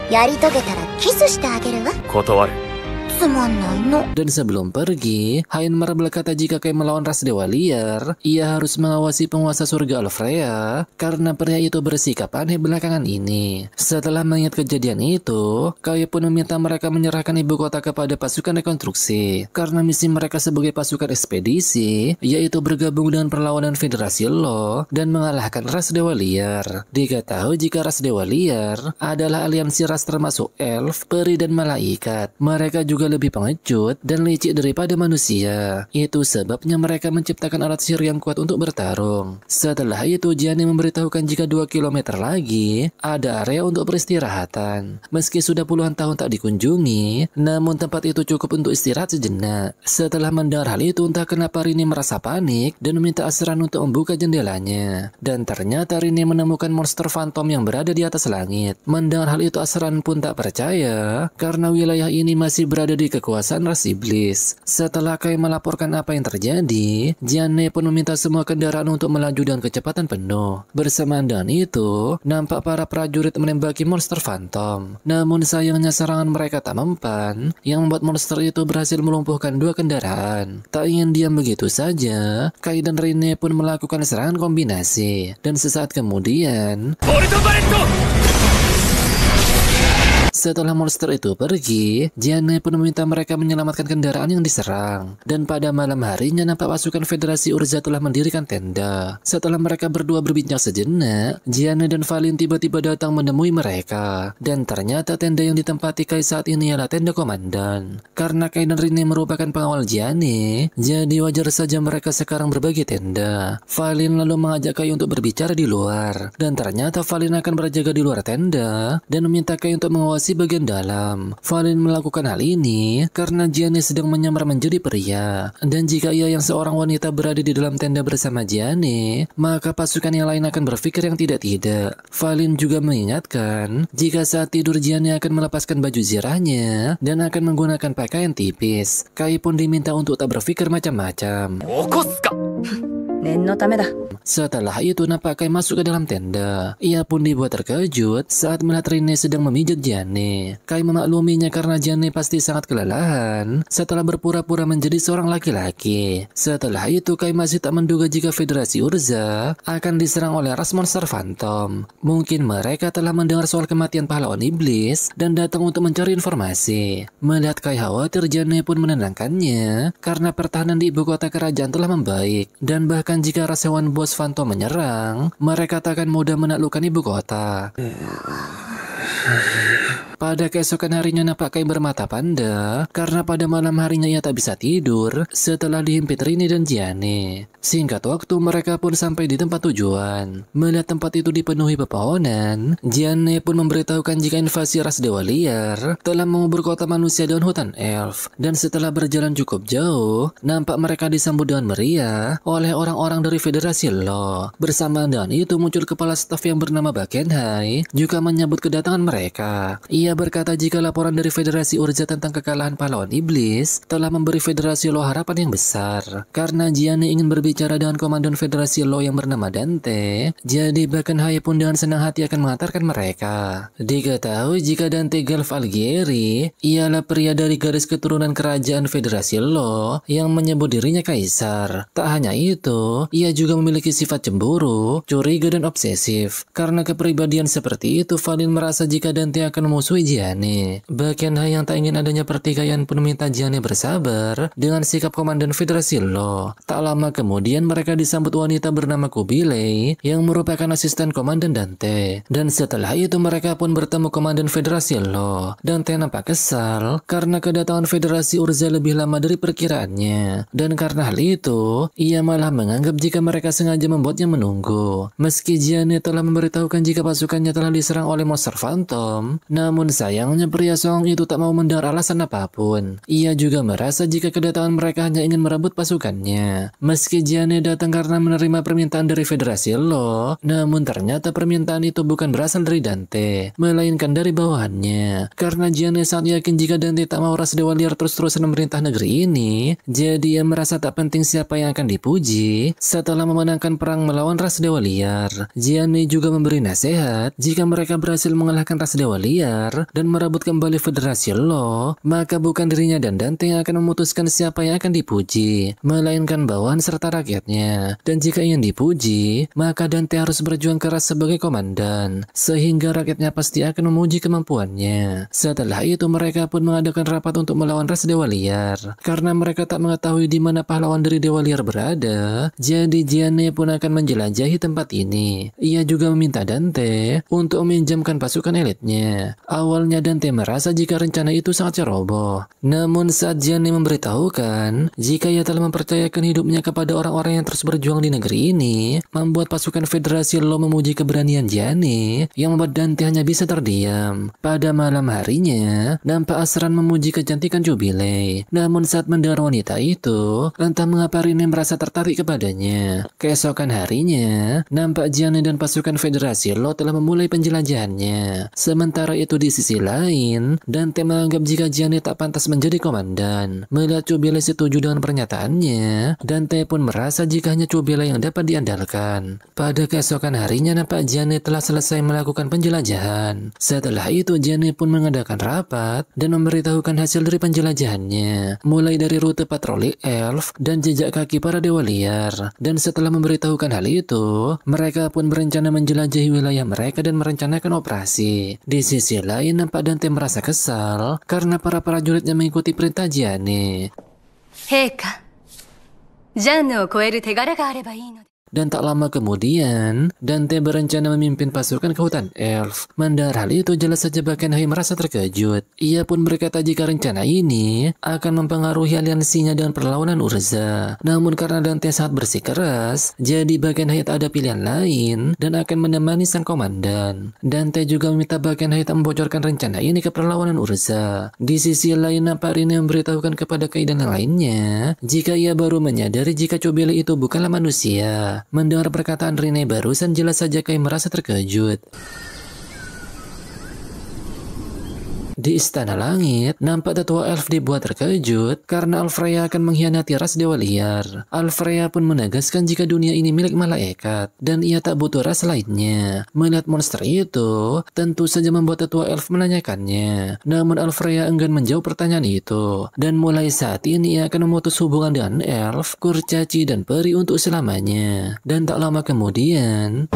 Dan sebelum pergi, Heinmar berkata jika Kai melawan ras Dewa Liar, ia harus mengawasi penguasa surga Alfrea karena pria itu bersikap aneh belakangan ini. Setelah mengingat kejadian itu, Kai pun meminta mereka menyerahkan ibu kota kepada pasukan rekonstruksi karena misi mereka sebagai pasukan ekspedisi yaitu bergabung dengan perlawanan Federasi Law dan mengalahkan ras Dewa Liar. Diketahui jika ras Dewa Liar adalah aliansi ras termasuk elf, peri, dan malaikat. Mereka juga lebih pengecut dan licik daripada manusia. Itu sebabnya mereka menciptakan alat sihir yang kuat untuk bertarung. Setelah itu Jianne memberitahukan jika 2 km lagi ada area untuk peristirahatan. Meski sudah puluhan tahun tak dikunjungi, namun tempat itu cukup untuk istirahat sejenak. Setelah mendengar hal itu, entah kenapa Rine merasa panik dan meminta Asran untuk membuka jendelanya. Dan ternyata Rine menemukan monster Phantom yang berada di atas langit. Mendengar hal itu, Asran pun tak percaya karena wilayah ini masih berada di kekuasaan ras iblis. Setelah Kai melaporkan apa yang terjadi, Jianne pun meminta semua kendaraan untuk melaju dengan kecepatan penuh. Bersamaan dengan itu, nampak para prajurit menembaki monster Phantom. Namun sayangnya serangan mereka tak mempan, yang membuat monster itu berhasil melumpuhkan 2 kendaraan. Tak ingin diam begitu saja, Kai dan Rine pun melakukan serangan kombinasi. Dan sesaat kemudian, Setelah monster itu pergi, Gianni pun meminta mereka menyelamatkan kendaraan yang diserang. Dan pada malam harinya nampak pasukan Federasi Urza telah mendirikan tenda. Setelah mereka berdua berbincang sejenak, Gianni dan Valin tiba-tiba datang menemui mereka. Dan ternyata tenda yang ditempati Kai saat ini adalah tenda komandan. Karena Kai dan Rini merupakan pengawal Gianni, jadi wajar saja mereka sekarang berbagi tenda. Valin lalu mengajak Kai untuk berbicara di luar. Dan ternyata Valin akan berjaga di luar tenda dan meminta Kai untuk mengawasi bagian dalam. Valin melakukan hal ini karena Gianni sedang menyamar menjadi pria. Dan jika ia yang seorang wanita berada di dalam tenda bersama Gianni, maka pasukan yang lain akan berpikir yang tidak-tidak. Valin juga mengingatkan jika saat tidur Gianni akan melepaskan baju zirahnya dan akan menggunakan pakaian tipis. Kai pun diminta untuk tak berpikir macam-macam. 念のためだ。 Setelah itu nampak Kai masuk ke dalam tenda. Ia pun dibuat terkejut saat melihat Rini sedang memijat Gianni. Kai memakluminya karena Gianni pasti sangat kelelahan setelah berpura-pura menjadi seorang laki-laki. Setelah itu Kai masih tak menduga jika Federasi Urza akan diserang oleh ras monster Phantom. Mungkin mereka telah mendengar soal kematian pahlawan iblis dan datang untuk mencari informasi. Melihat Kai khawatir, Gianni pun menenangkannya karena pertahanan di ibu kota kerajaan telah membaik. Dan bahkan jika ras hewan bos Phantom menyerang, mereka tak akan mudah menaklukkan ibu kota. Pada keesokan harinya nampak Kai bermata panda karena pada malam harinya ia tak bisa tidur setelah dihimpit Rini dan Gianni. Singkat waktu mereka pun sampai di tempat tujuan. Melihat tempat itu dipenuhi pepohonan, Gianni pun memberitahukan jika invasi ras dewa liar telah mengubur kota manusia dan hutan elf. Dan setelah berjalan cukup jauh, nampak mereka disambut dengan meriah oleh orang-orang dari Federasi Law. Bersamaan dengan itu muncul kepala staf yang bernama Bakenhai juga menyambut kedatangan mereka. Ia berkata jika laporan dari Federasi Urza tentang kekalahan pahlawan iblis telah memberi Federasi Law harapan yang besar. Karena Gianni ingin berbicara dengan komandan Federasi Law yang bernama Dante, jadi Bakenhai pun dengan senang hati akan mengantarkan mereka. Diketahui jika Dante Galf Algieri ialah pria dari garis keturunan kerajaan Federasi Law yang menyebut dirinya kaisar. Tak hanya itu, ia juga memiliki sifat cemburu, curiga dan obsesif. Karena kepribadian seperti itu, Valin merasa jika Dante akan memusuhi Gianni. Bakenhai yang tak ingin adanya pertikaian pun meminta Gianni bersabar dengan sikap komandan Federasi Law. Tak lama kemudian mereka disambut wanita bernama Kubilei yang merupakan asisten komandan Dante. Dan setelah itu mereka pun bertemu komandan Federasi Law. Dante nampak kesal karena kedatangan Federasi Urza lebih lama dari perkiraannya. Dan karena hal itu, ia malah menganggap jika mereka sengaja membuatnya menunggu. Meski Gianni telah memberitahukan jika pasukannya telah diserang oleh monster Phantom, namun sayangnya pria Song itu tak mau mendengar alasan apapun. Ia juga merasa jika kedatangan mereka hanya ingin merebut pasukannya. Meski Gianni datang karena menerima permintaan dari Federasi Law, namun ternyata permintaan itu bukan berasal dari Dante, melainkan dari bawahannya. Karena Gianni sangat yakin jika Dante tak mau ras dewa liar terus-terusan memerintah negeri ini, jadi ia merasa tak penting siapa yang akan dipuji setelah memenangkan perang melawan ras dewa liar. Gianni juga memberi nasihat jika mereka berhasil mengalahkan ras dewa liar dan merebut kembali Federasi Law, maka bukan dirinya dan Dante yang akan memutuskan siapa yang akan dipuji, melainkan bawahan serta rakyatnya. Dan jika ingin dipuji, maka Dante harus berjuang keras sebagai komandan, sehingga rakyatnya pasti akan memuji kemampuannya. Setelah itu mereka pun mengadakan rapat untuk melawan ras dewa liar. Karena mereka tak mengetahui di mana pahlawan dari dewa liar berada, jadi Gianni pun akan menjelajahi tempat ini. Ia juga meminta Dante untuk meminjamkan pasukan elitnya. Awalnya Dante merasa jika rencana itu sangat ceroboh. Namun saat Gianni memberitahukan jika ia telah mempercayakan hidupnya kepada orang-orang yang terus berjuang di negeri ini, membuat pasukan Federasi Law memuji keberanian Gianni yang membuat Dante hanya bisa terdiam. Pada malam harinya, nampak Asran memuji kecantikan Jubilei. Namun saat mendengar wanita itu, entah mengapa Rini merasa tertarik kepadanya. Keesokan harinya, nampak Gianni dan pasukan Federasi Law telah memulai penjelajahannya. Sementara itu di sisi lain, Dante menganggap jika Gianni tak pantas menjadi komandan. Melihat Jubilei setuju dengan pernyataannya, Dante pun merasa jika hanya Jubilei yang dapat diandalkan. Pada keesokan harinya nampak Gianni telah selesai melakukan penjelajahan. Setelah itu Gianni pun mengadakan rapat dan memberitahukan hasil dari penjelajahannya, mulai dari rute patroli elf dan jejak kaki para dewa liar. Dan setelah memberitahukan hal itu, mereka pun berencana menjelajahi wilayah mereka dan merencanakan operasi. Di sisi lain lain nampak Dante merasa kesal karena para prajuritnya mengikuti perintah Gianni. 陛下、ジャンヌを超える手柄があればいいので。 Dan tak lama kemudian, Dante berencana memimpin pasukan ke hutan elf. Mendengar hal itu jelas saja Bakenhai merasa terkejut. Ia pun berkata jika rencana ini akan mempengaruhi aliansinya dengan perlawanan Urza. Namun karena Dante sangat bersikeras, jadi Bakenhai tak ada pilihan lain dan akan menemani sang komandan. Dante juga meminta Bakenhai tak membocorkan rencana ini ke perlawanan Urza. Di sisi lain, nampak Rine memberitahukan kepada Kai dan yang lainnya jika ia baru menyadari jika Cobele itu bukanlah manusia. Mendengar perkataan Rine barusan jelas saja Kai merasa terkejut. Di Istana Langit, nampak tetua elf dibuat terkejut karena Alfreya akan mengkhianati ras dewa liar. Alfreya pun menegaskan jika dunia ini milik malaikat dan ia tak butuh ras lainnya. Melihat monster itu, tentu saja membuat tetua elf menanyakannya. Namun Alfreya enggan menjawab pertanyaan itu. Dan mulai saat ini ia akan memutus hubungan dengan elf, kurcaci, dan peri untuk selamanya. Dan tak lama kemudian...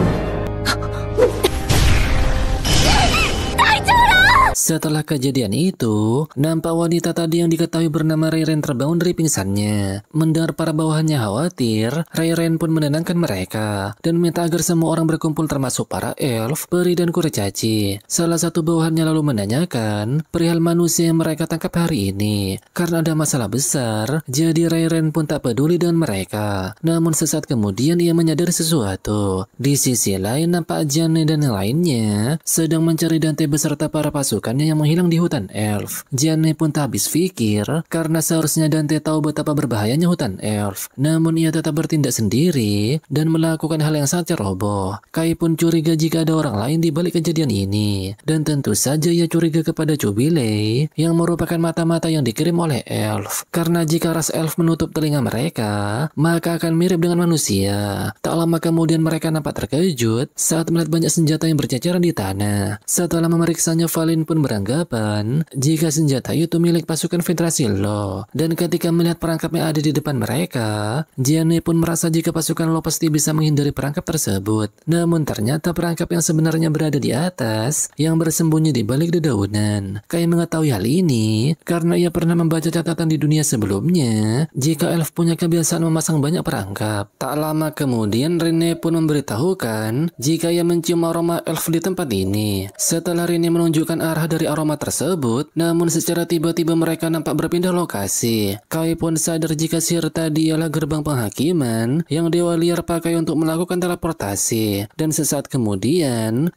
Setelah kejadian itu, nampak wanita tadi yang diketahui bernama Reiren terbangun dari pingsannya. Mendengar para bawahannya khawatir, Reiren pun menenangkan mereka dan minta agar semua orang berkumpul termasuk para elf, peri, dan kurcaci. Salah satu bawahannya lalu menanyakan perihal manusia yang mereka tangkap hari ini. Karena ada masalah besar, jadi Reiren pun tak peduli dengan mereka. Namun sesaat kemudian ia menyadari sesuatu. Di sisi lain, nampak Gianni dan yang lainnya sedang mencari Dante beserta para pasukan yang menghilang di hutan elf. Gianni pun tak habis pikir karena seharusnya Dante tahu betapa berbahayanya hutan elf. Namun ia tetap bertindak sendiri dan melakukan hal yang sangat ceroboh. Kai pun curiga jika ada orang lain di balik kejadian ini. Dan tentu saja ia curiga kepada Cobele yang merupakan mata-mata yang dikirim oleh elf. Karena jika ras elf menutup telinga mereka, maka akan mirip dengan manusia. Tak lama kemudian mereka nampak terkejut saat melihat banyak senjata yang berceceran di tanah. Setelah memeriksanya, Valin pun beranggapan jika senjata itu milik pasukan Federasi Lo. Dan ketika melihat perangkap yang ada di depan mereka, Gianni pun merasa jika pasukan Lo pasti bisa menghindari perangkap tersebut. Namun ternyata perangkap yang sebenarnya berada di atas, yang bersembunyi di balik dedaunan. Kai mengetahui hal ini karena ia pernah membaca catatan di dunia sebelumnya jika elf punya kebiasaan memasang banyak perangkap. Tak lama kemudian Rine pun memberitahukan jika ia mencium aroma elf di tempat ini. Setelah Rine menunjukkan arah dari aroma tersebut, namun secara tiba-tiba mereka nampak berpindah lokasi. Kai pun sadar jika sihir tadi ialah gerbang penghakiman yang dewa liar pakai untuk melakukan teleportasi. Dan sesaat kemudian...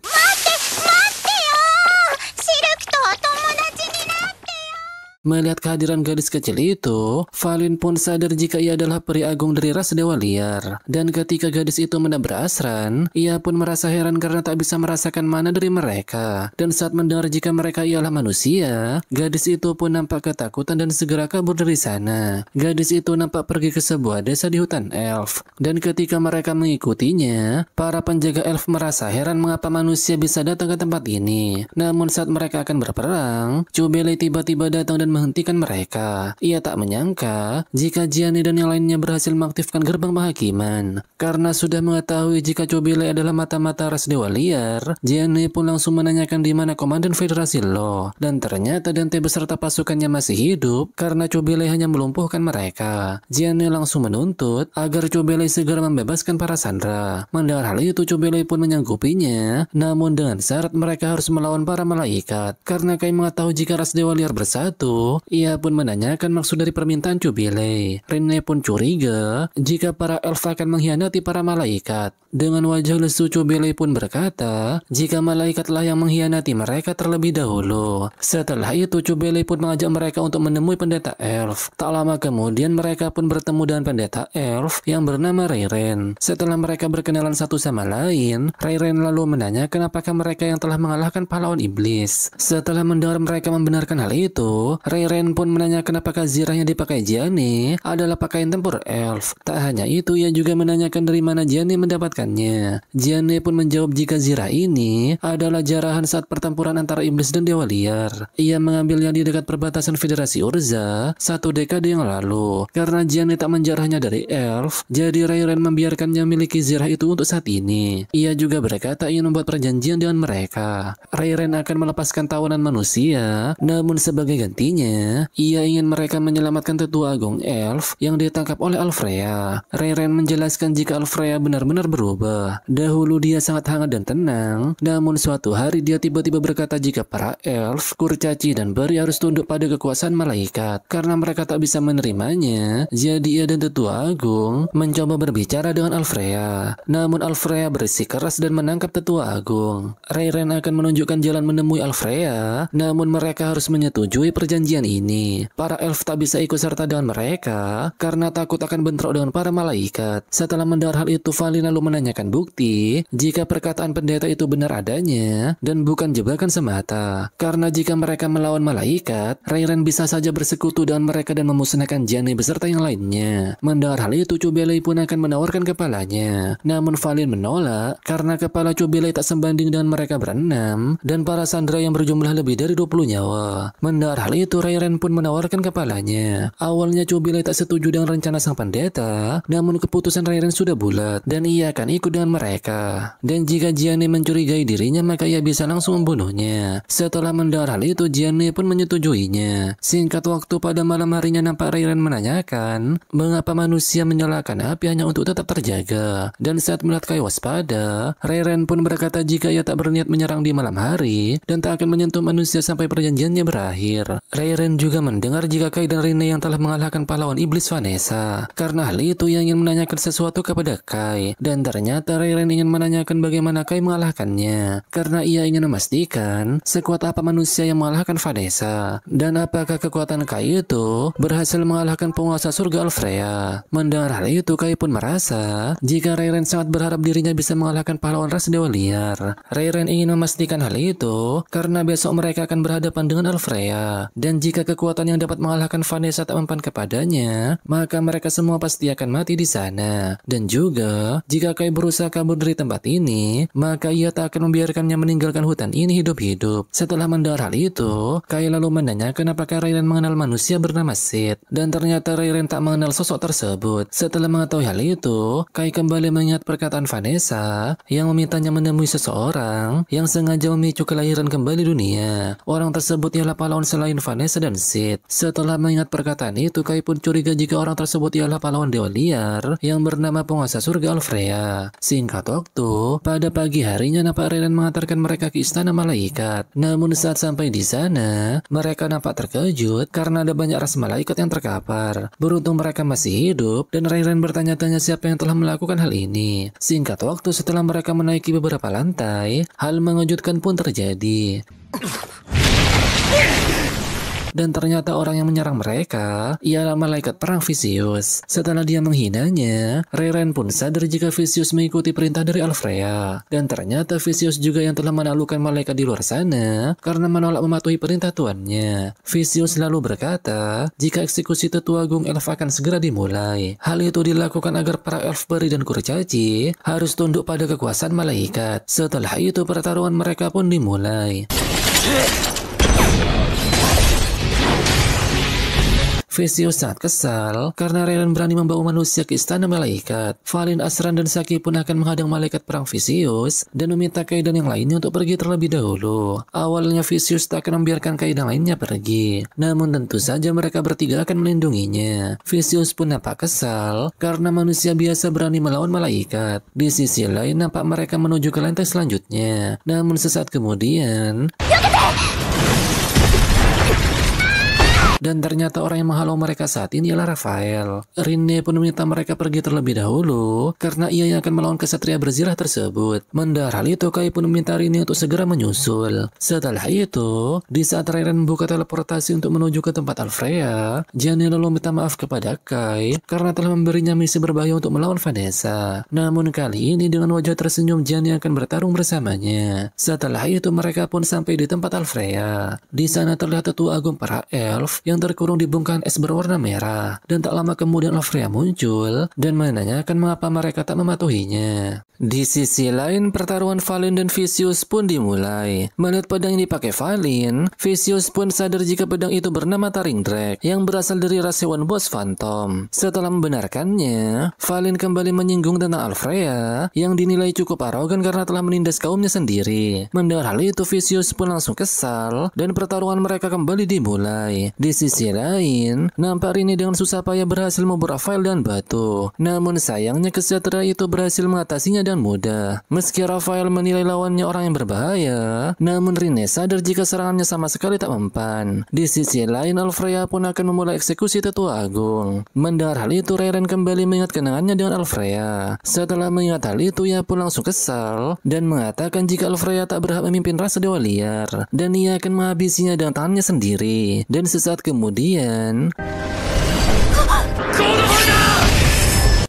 Melihat kehadiran gadis kecil itu, Valin pun sadar jika ia adalah peri agung dari ras dewa liar. Dan ketika gadis itu menabrak Asran, ia pun merasa heran karena tak bisa merasakan mana dari mereka. Dan saat mendengar jika mereka ialah manusia, gadis itu pun nampak ketakutan dan segera kabur dari sana. Gadis itu nampak pergi ke sebuah desa di hutan elf. Dan ketika mereka mengikutinya, para penjaga elf merasa heran mengapa manusia bisa datang ke tempat ini. Namun saat mereka akan berperang, Cobele tiba-tiba datang dan menghentikan mereka. Ia tak menyangka jika Gianni dan yang lainnya berhasil mengaktifkan gerbang penghakiman. Karena sudah mengetahui jika Cobele adalah mata-mata ras dewa liar, Gianni pun langsung menanyakan di mana komandan Federasi Lo. Dan ternyata Dante beserta pasukannya masih hidup karena Cobele hanya melumpuhkan mereka. Gianni langsung menuntut agar Cobele segera membebaskan para sandera. Mendengar hal itu, Cobele pun menyanggupinya, namun dengan syarat mereka harus melawan para malaikat. Karena Kai mengetahui jika ras dewa liar bersatu, ia pun menanyakan maksud dari permintaan Cobele. Rine pun curiga jika para elf akan mengkhianati para malaikat. Dengan wajah lesu, Cobele pun berkata jika malaikatlah yang mengkhianati mereka terlebih dahulu. Setelah itu, Cobele pun mengajak mereka untuk menemui pendeta elf. Tak lama kemudian mereka pun bertemu dengan pendeta elf yang bernama Reiren. Setelah mereka berkenalan satu sama lain, Reiren lalu menanyakan apakah mereka yang telah mengalahkan pahlawan iblis. Setelah mendengar mereka membenarkan hal itu, Rayren pun menanyakan apakah zirah yang dipakai Gianni adalah pakaian tempur elf. Tak hanya itu, ia juga menanyakan dari mana Gianni mendapatkannya. Gianni pun menjawab jika zirah ini adalah jarahan saat pertempuran antara iblis dan dewa liar. Ia mengambilnya di dekat perbatasan Federasi Urza 1 dekade yang lalu. Karena Gianni tak menjarahnya dari elf, jadi Rayren membiarkannya memiliki zirah itu untuk saat ini. Ia juga berkata ingin membuat perjanjian dengan mereka. Rayren akan melepaskan tawanan manusia, namun sebagai gantinya, ia ingin mereka menyelamatkan tetua agung elf yang ditangkap oleh Alfrea. Rayren menjelaskan jika Alfrea benar-benar berubah. Dahulu dia sangat hangat dan tenang, namun suatu hari dia tiba-tiba berkata jika para elf, kurcaci dan peri harus tunduk pada kekuasaan malaikat. Karena mereka tak bisa menerimanya, jadi ia dan tetua agung mencoba berbicara dengan Alfrea. Namun Alfrea bersikeras dan menangkap tetua agung. Rayren akan menunjukkan jalan menemui Alfrea, namun mereka harus menyetujui perjanjian ini. Para elf tak bisa ikut serta dengan mereka karena takut akan bentrok dengan para malaikat. Setelah mendengar hal itu, Valin lalu menanyakan bukti jika perkataan pendeta itu benar adanya dan bukan jebakan semata. Karena jika mereka melawan malaikat, Rayren bisa saja bersekutu dengan mereka dan memusnahkan Gianni beserta yang lainnya. Mendengar hal itu, Cubelay pun akan menawarkan kepalanya. Namun Valin menolak karena kepala Cubelay tak sebanding dengan mereka berenam dan para sandera yang berjumlah lebih dari 20 nyawa. Mendengar hal itu, Rayren pun menawarkan kepalanya. Awalnya Cubelay tak setuju dengan rencana sang pendeta, namun keputusan Rayren sudah bulat dan ia akan ikut dengan mereka. Dan jika Gianni mencurigai dirinya, maka ia bisa langsung membunuhnya. Setelah mendengar hal itu, Gianni pun menyetujuinya. Singkat waktu, pada malam harinya nampak Rayren menanyakan mengapa manusia menyalakan api hanya untuk tetap terjaga. Dan saat melihat Kai waspada, Rayren pun berkata jika ia tak berniat menyerang di malam hari dan tak akan menyentuh manusia sampai perjanjiannya berakhir. Rayren juga mendengar jika Kai dan Rene yang telah mengalahkan pahlawan iblis Vanessa. Karena hal itu ia ingin menanyakan sesuatu kepada Kai, dan ternyata Rayren ingin menanyakan bagaimana Kai mengalahkannya. Karena ia ingin memastikan sekuat apa manusia yang mengalahkan Vanessa dan apakah kekuatan Kai itu berhasil mengalahkan penguasa surga Alfrea. Mendengar hal itu, Kai pun merasa jika Rayren sangat berharap dirinya bisa mengalahkan pahlawan ras dewa liar. Rayren ingin memastikan hal itu karena besok mereka akan berhadapan dengan Alfrea, dan jika kekuatan yang dapat mengalahkan Vanessa tak mempan kepadanya, maka mereka semua pasti akan mati di sana. Dan juga jika Kai berusaha kabur dari tempat ini, maka ia tak akan membiarkannya meninggalkan hutan ini hidup-hidup. Setelah mendengar hal itu, Kai lalu menanyakan apakah Rayren mengenal manusia bernama Sid, dan ternyata Rayren tak mengenal sosok tersebut. Setelah mengetahui hal itu, Kai kembali mengingat perkataan Vanessa yang memintanya menemui seseorang yang sengaja memicu kelahiran kembali dunia. Orang tersebut ialah pahlawan selain Vanessa dan Sid. Setelah mengingat perkataan itu, Kai pun curiga jika orang tersebut ialah pahlawan dewa liar yang bernama penguasa surga Alfrea. Singkat waktu, pada pagi harinya nampak Rayren mengantarkan mereka ke istana malaikat. Namun saat sampai di sana, mereka nampak terkejut karena ada banyak ras malaikat yang terkapar. Beruntung mereka masih hidup dan Rayren bertanya-tanya siapa yang telah melakukan hal ini. Singkat waktu, setelah mereka menaiki beberapa lantai, hal mengejutkan pun terjadi. Dan ternyata orang yang menyerang mereka ialah malaikat perang Vicious. Setelah dia menghinanya, Rayren pun sadar jika Vicious mengikuti perintah dari Alfrea. Dan ternyata Vicious juga yang telah menaklukkan malaikat di luar sana karena menolak mematuhi perintah tuannya. Vicious lalu berkata jika eksekusi tetua agung elf akan segera dimulai. Hal itu dilakukan agar para elf peri dan kurcaci harus tunduk pada kekuasaan malaikat. Setelah itu pertarungan mereka pun dimulai. Vicious sangat kesal karena Rayren berani membawa manusia ke istana malaikat. Valin, Asran, dan Saki pun akan menghadang malaikat perang Vicious dan meminta Kai dan yang lainnya untuk pergi terlebih dahulu. Awalnya Vicious tak akan membiarkan Kai dan lainnya pergi, namun tentu saja mereka bertiga akan melindunginya. Vicious pun nampak kesal karena manusia biasa berani melawan malaikat. Di sisi lain nampak mereka menuju ke lantai selanjutnya. Namun sesaat kemudian dan ternyata orang yang menghalau mereka saat ini adalah Rafael. Rinne pun meminta mereka pergi terlebih dahulu karena ia yang akan melawan kesatria berzirah tersebut. Mendengar hal itu, Kai pun meminta Rinne untuk segera menyusul. Setelah itu, di saat Rairen membuka teleportasi untuk menuju ke tempat Alfrea, Gianni lalu minta maaf kepada Kai karena telah memberinya misi berbahaya untuk melawan Vanessa. Namun kali ini dengan wajah tersenyum, Gianni akan bertarung bersamanya. Setelah itu mereka pun sampai di tempat Alfrea. Di sana terlihat tetua agung para elf yang terkurung di bongkahan es berwarna merah. Dan tak lama kemudian Alfrea muncul dan menanyakan mengapa mereka tak mematuhinya. Di sisi lain, pertarungan Valin dan Vicious pun dimulai. Melihat pedang yang dipakai Valin, Vicious pun sadar jika pedang itu bernama Taring Drake yang berasal dari ras hewan bos Phantom. Setelah membenarkannya, Valin kembali menyinggung tentang Alfrea yang dinilai cukup arogan karena telah menindas kaumnya sendiri. Mendengar hal itu, Vicious pun langsung kesal dan pertarungan mereka kembali dimulai. Di sisi lain, nampak Rini dengan susah payah berhasil membuat Rafael dan batu. Namun sayangnya kesatria itu berhasil mengatasinya dan mudah. Meski Rafael menilai lawannya orang yang berbahaya, namun Rini sadar jika serangannya sama sekali tak mempan. Di sisi lain, Alfrea pun akan memulai eksekusi tetua agung. Mendengar hal itu, Rairen kembali mengingat kenangannya dengan Alfrea. Setelah mengingat hal itu, ia pun langsung kesal dan mengatakan jika Alfrea tak berhak memimpin rasa dewa liar dan ia akan menghabisinya dengan tangannya sendiri. Dan sesaat kemudian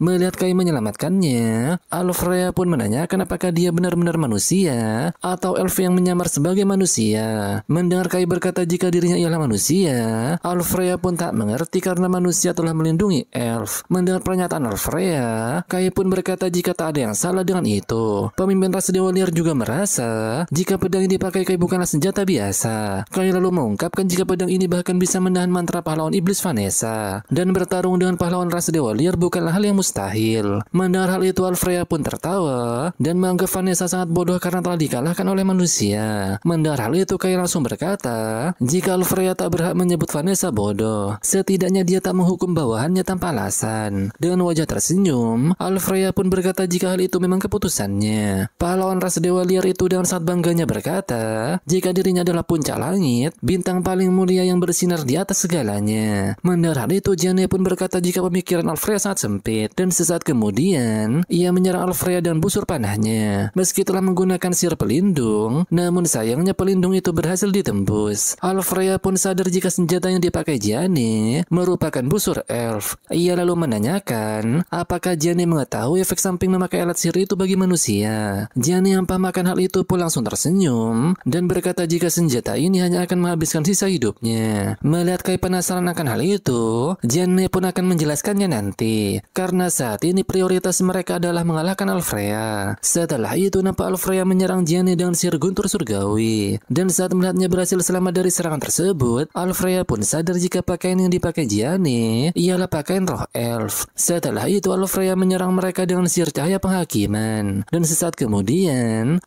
melihat Kai menyelamatkannya, Alfrea pun menanyakan apakah dia benar-benar manusia atau elf yang menyamar sebagai manusia. Mendengar Kai berkata jika dirinya ialah manusia, Alfrea pun tak mengerti karena manusia telah melindungi elf. Mendengar pernyataan Alfrea, Kai pun berkata jika tak ada yang salah dengan itu. Pemimpin rasa dewa liar juga merasa jika pedang yang dipakai Kai bukanlah senjata biasa. Kai lalu mengungkapkan jika pedang ini bahkan bisa menahan mantra pahlawan iblis Vanessa, dan bertarung dengan pahlawan rasa dewa liar bukanlah hal yang mustahil. Mendengar hal itu, Alfrea pun tertawa dan menganggap Vanessa sangat bodoh karena telah dikalahkan oleh manusia. Mendengar hal itu, Kai langsung berkata jika Alfrea tak berhak menyebut Vanessa bodoh, setidaknya dia tak menghukum bawahannya tanpa alasan. Dengan wajah tersenyum, Alfrea pun berkata jika hal itu memang keputusannya. Pahlawan ras dewa liar itu dengan sangat bangganya berkata jika dirinya adalah puncak langit, bintang paling mulia yang bersinar di atas segalanya. Mendengar hal itu, Gianni pun berkata jika pemikiran Alfrea sangat sempit. Dan sesaat kemudian, ia menyerang Alfrea dengan busur panahnya. Meski telah menggunakan sihir pelindung, namun sayangnya pelindung itu berhasil ditembus. Alfrea pun sadar jika senjata yang dipakai Gianni merupakan busur elf. Ia lalu menanyakan apakah Gianni mengetahui efek samping memakai alat sihir itu bagi manusia. Gianni yang paham akan hal itu pun langsung tersenyum dan berkata jika senjata ini hanya akan menghabiskan sisa hidupnya. Melihat Kai penasaran akan hal itu, Gianni pun akan menjelaskannya nanti. Karena saat ini prioritas mereka adalah mengalahkan Alfrea. Setelah itu nampak Alfrea menyerang Gianni dengan sihir guntur surgawi. Dan saat melihatnya berhasil selamat dari serangan tersebut, Alfrea pun sadar jika pakaian yang dipakai Gianni ialah pakaian roh elf. Setelah itu Alfrea menyerang mereka dengan sihir cahaya penghakiman. Dan sesaat kemudian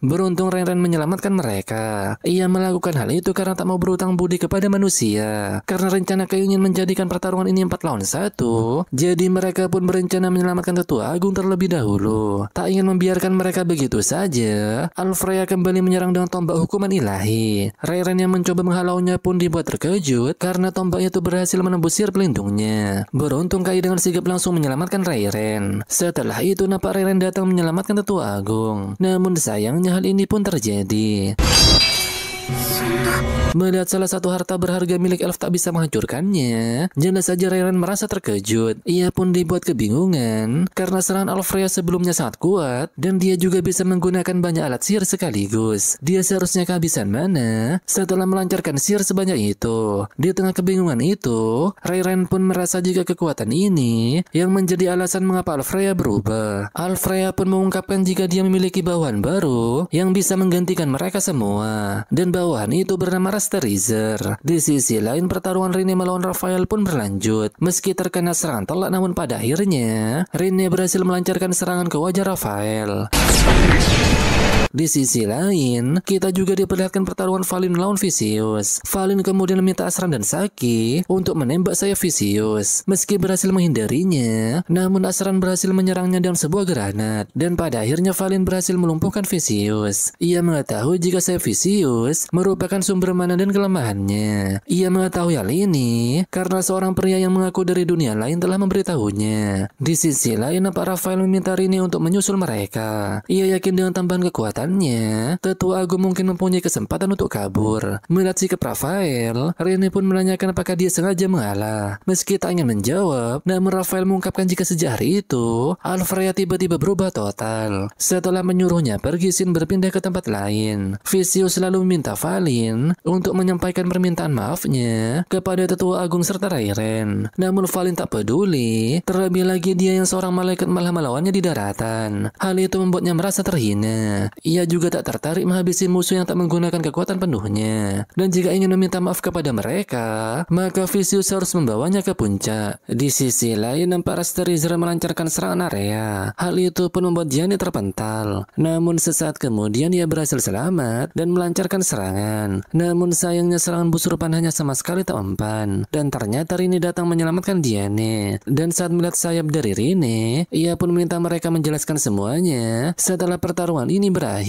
beruntung Ren menyelamatkan mereka. Ia melakukan hal itu karena tak mau berutang budi kepada manusia. Karena rencana Kai ingin menjadikan pertarungan ini 4 lawan 1, jadi mereka pun berencana menyelamatkan tetua agung terlebih dahulu. Tak ingin membiarkan mereka begitu saja, Alfrea kembali menyerang dengan tombak hukuman ilahi. Ren yang mencoba menghalaunya pun dibuat terkejut karena tombaknya itu berhasil menembus sihir pelindungnya. Beruntung Kai dengan sigap langsung menyelamatkan Ren. Setelah itu nampak Ren datang menyelamatkan tetua agung. Namun sayangnya hal ini pun terjadi. Melihat salah satu harta berharga milik elf tak bisa menghancurkannya, jelas saja Rairen merasa terkejut. Ia pun dibuat kebingungan karena serangan Alfrea sebelumnya sangat kuat dan dia juga bisa menggunakan banyak alat sihir sekaligus. Dia seharusnya kehabisan mana setelah melancarkan sihir sebanyak itu. Di tengah kebingungan itu, Rairen pun merasa jika kekuatan ini yang menjadi alasan mengapa Alfrea berubah. Alfrea pun mengungkapkan jika dia memiliki bawahan baru yang bisa menggantikan mereka semua, dan bawahan itu bernama Rasterizer. Di sisi lain, pertarungan Rinne melawan Rafael pun berlanjut. Meski terkena serangan telak, namun pada akhirnya Rinne berhasil melancarkan serangan ke wajah Rafael. Di sisi lain, kita juga diperlihatkan pertarungan Valin melawan Vicious. Valin kemudian meminta Asran dan Saki untuk menembak sayap Vicious. Meski berhasil menghindarinya, namun Asran berhasil menyerangnya dengan sebuah granat. Dan pada akhirnya Valin berhasil melumpuhkan Vicious. Ia mengetahui jika sayap Vicious merupakan sumber mana dan kelemahannya. Ia mengetahui hal ini karena seorang pria yang mengaku dari dunia lain telah memberitahunya. Di sisi lain, nampak Raphael meminta Rini untuk menyusul mereka. Ia yakin dengan tambahan kekuatan Tetua Agung mungkin mempunyai kesempatan untuk kabur. Melihat sikap Raphael, Rini pun menanyakan apakah dia sengaja mengalah. Meski tak ingin menjawab, namun Raphael mengungkapkan jika sejak hari itu, Alfreya tiba-tiba berubah total. Setelah menyuruhnya pergi, Sin berpindah ke tempat lain. Vicious selalu meminta Valin untuk menyampaikan permintaan maafnya kepada Tetua Agung serta Rairen. Namun Valin tak peduli, terlebih lagi dia yang seorang malaikat malah melawannya di daratan. Hal itu membuatnya merasa terhina. Ia juga tak tertarik menghabisi musuh yang tak menggunakan kekuatan penuhnya. Dan jika ingin meminta maaf kepada mereka, maka Vicious harus membawanya ke puncak. Di sisi lain, nampak Rasterizer melancarkan serangan area. Hal itu pun membuat Gianni terpental. Namun sesaat kemudian ia berhasil selamat dan melancarkan serangan. Namun sayangnya serangan Busurpan hanya sama sekali tak mempan. Dan ternyata Rini datang menyelamatkan Gianni. Dan saat melihat sayap dari Rini, ia pun meminta mereka menjelaskan semuanya setelah pertarungan ini berakhir.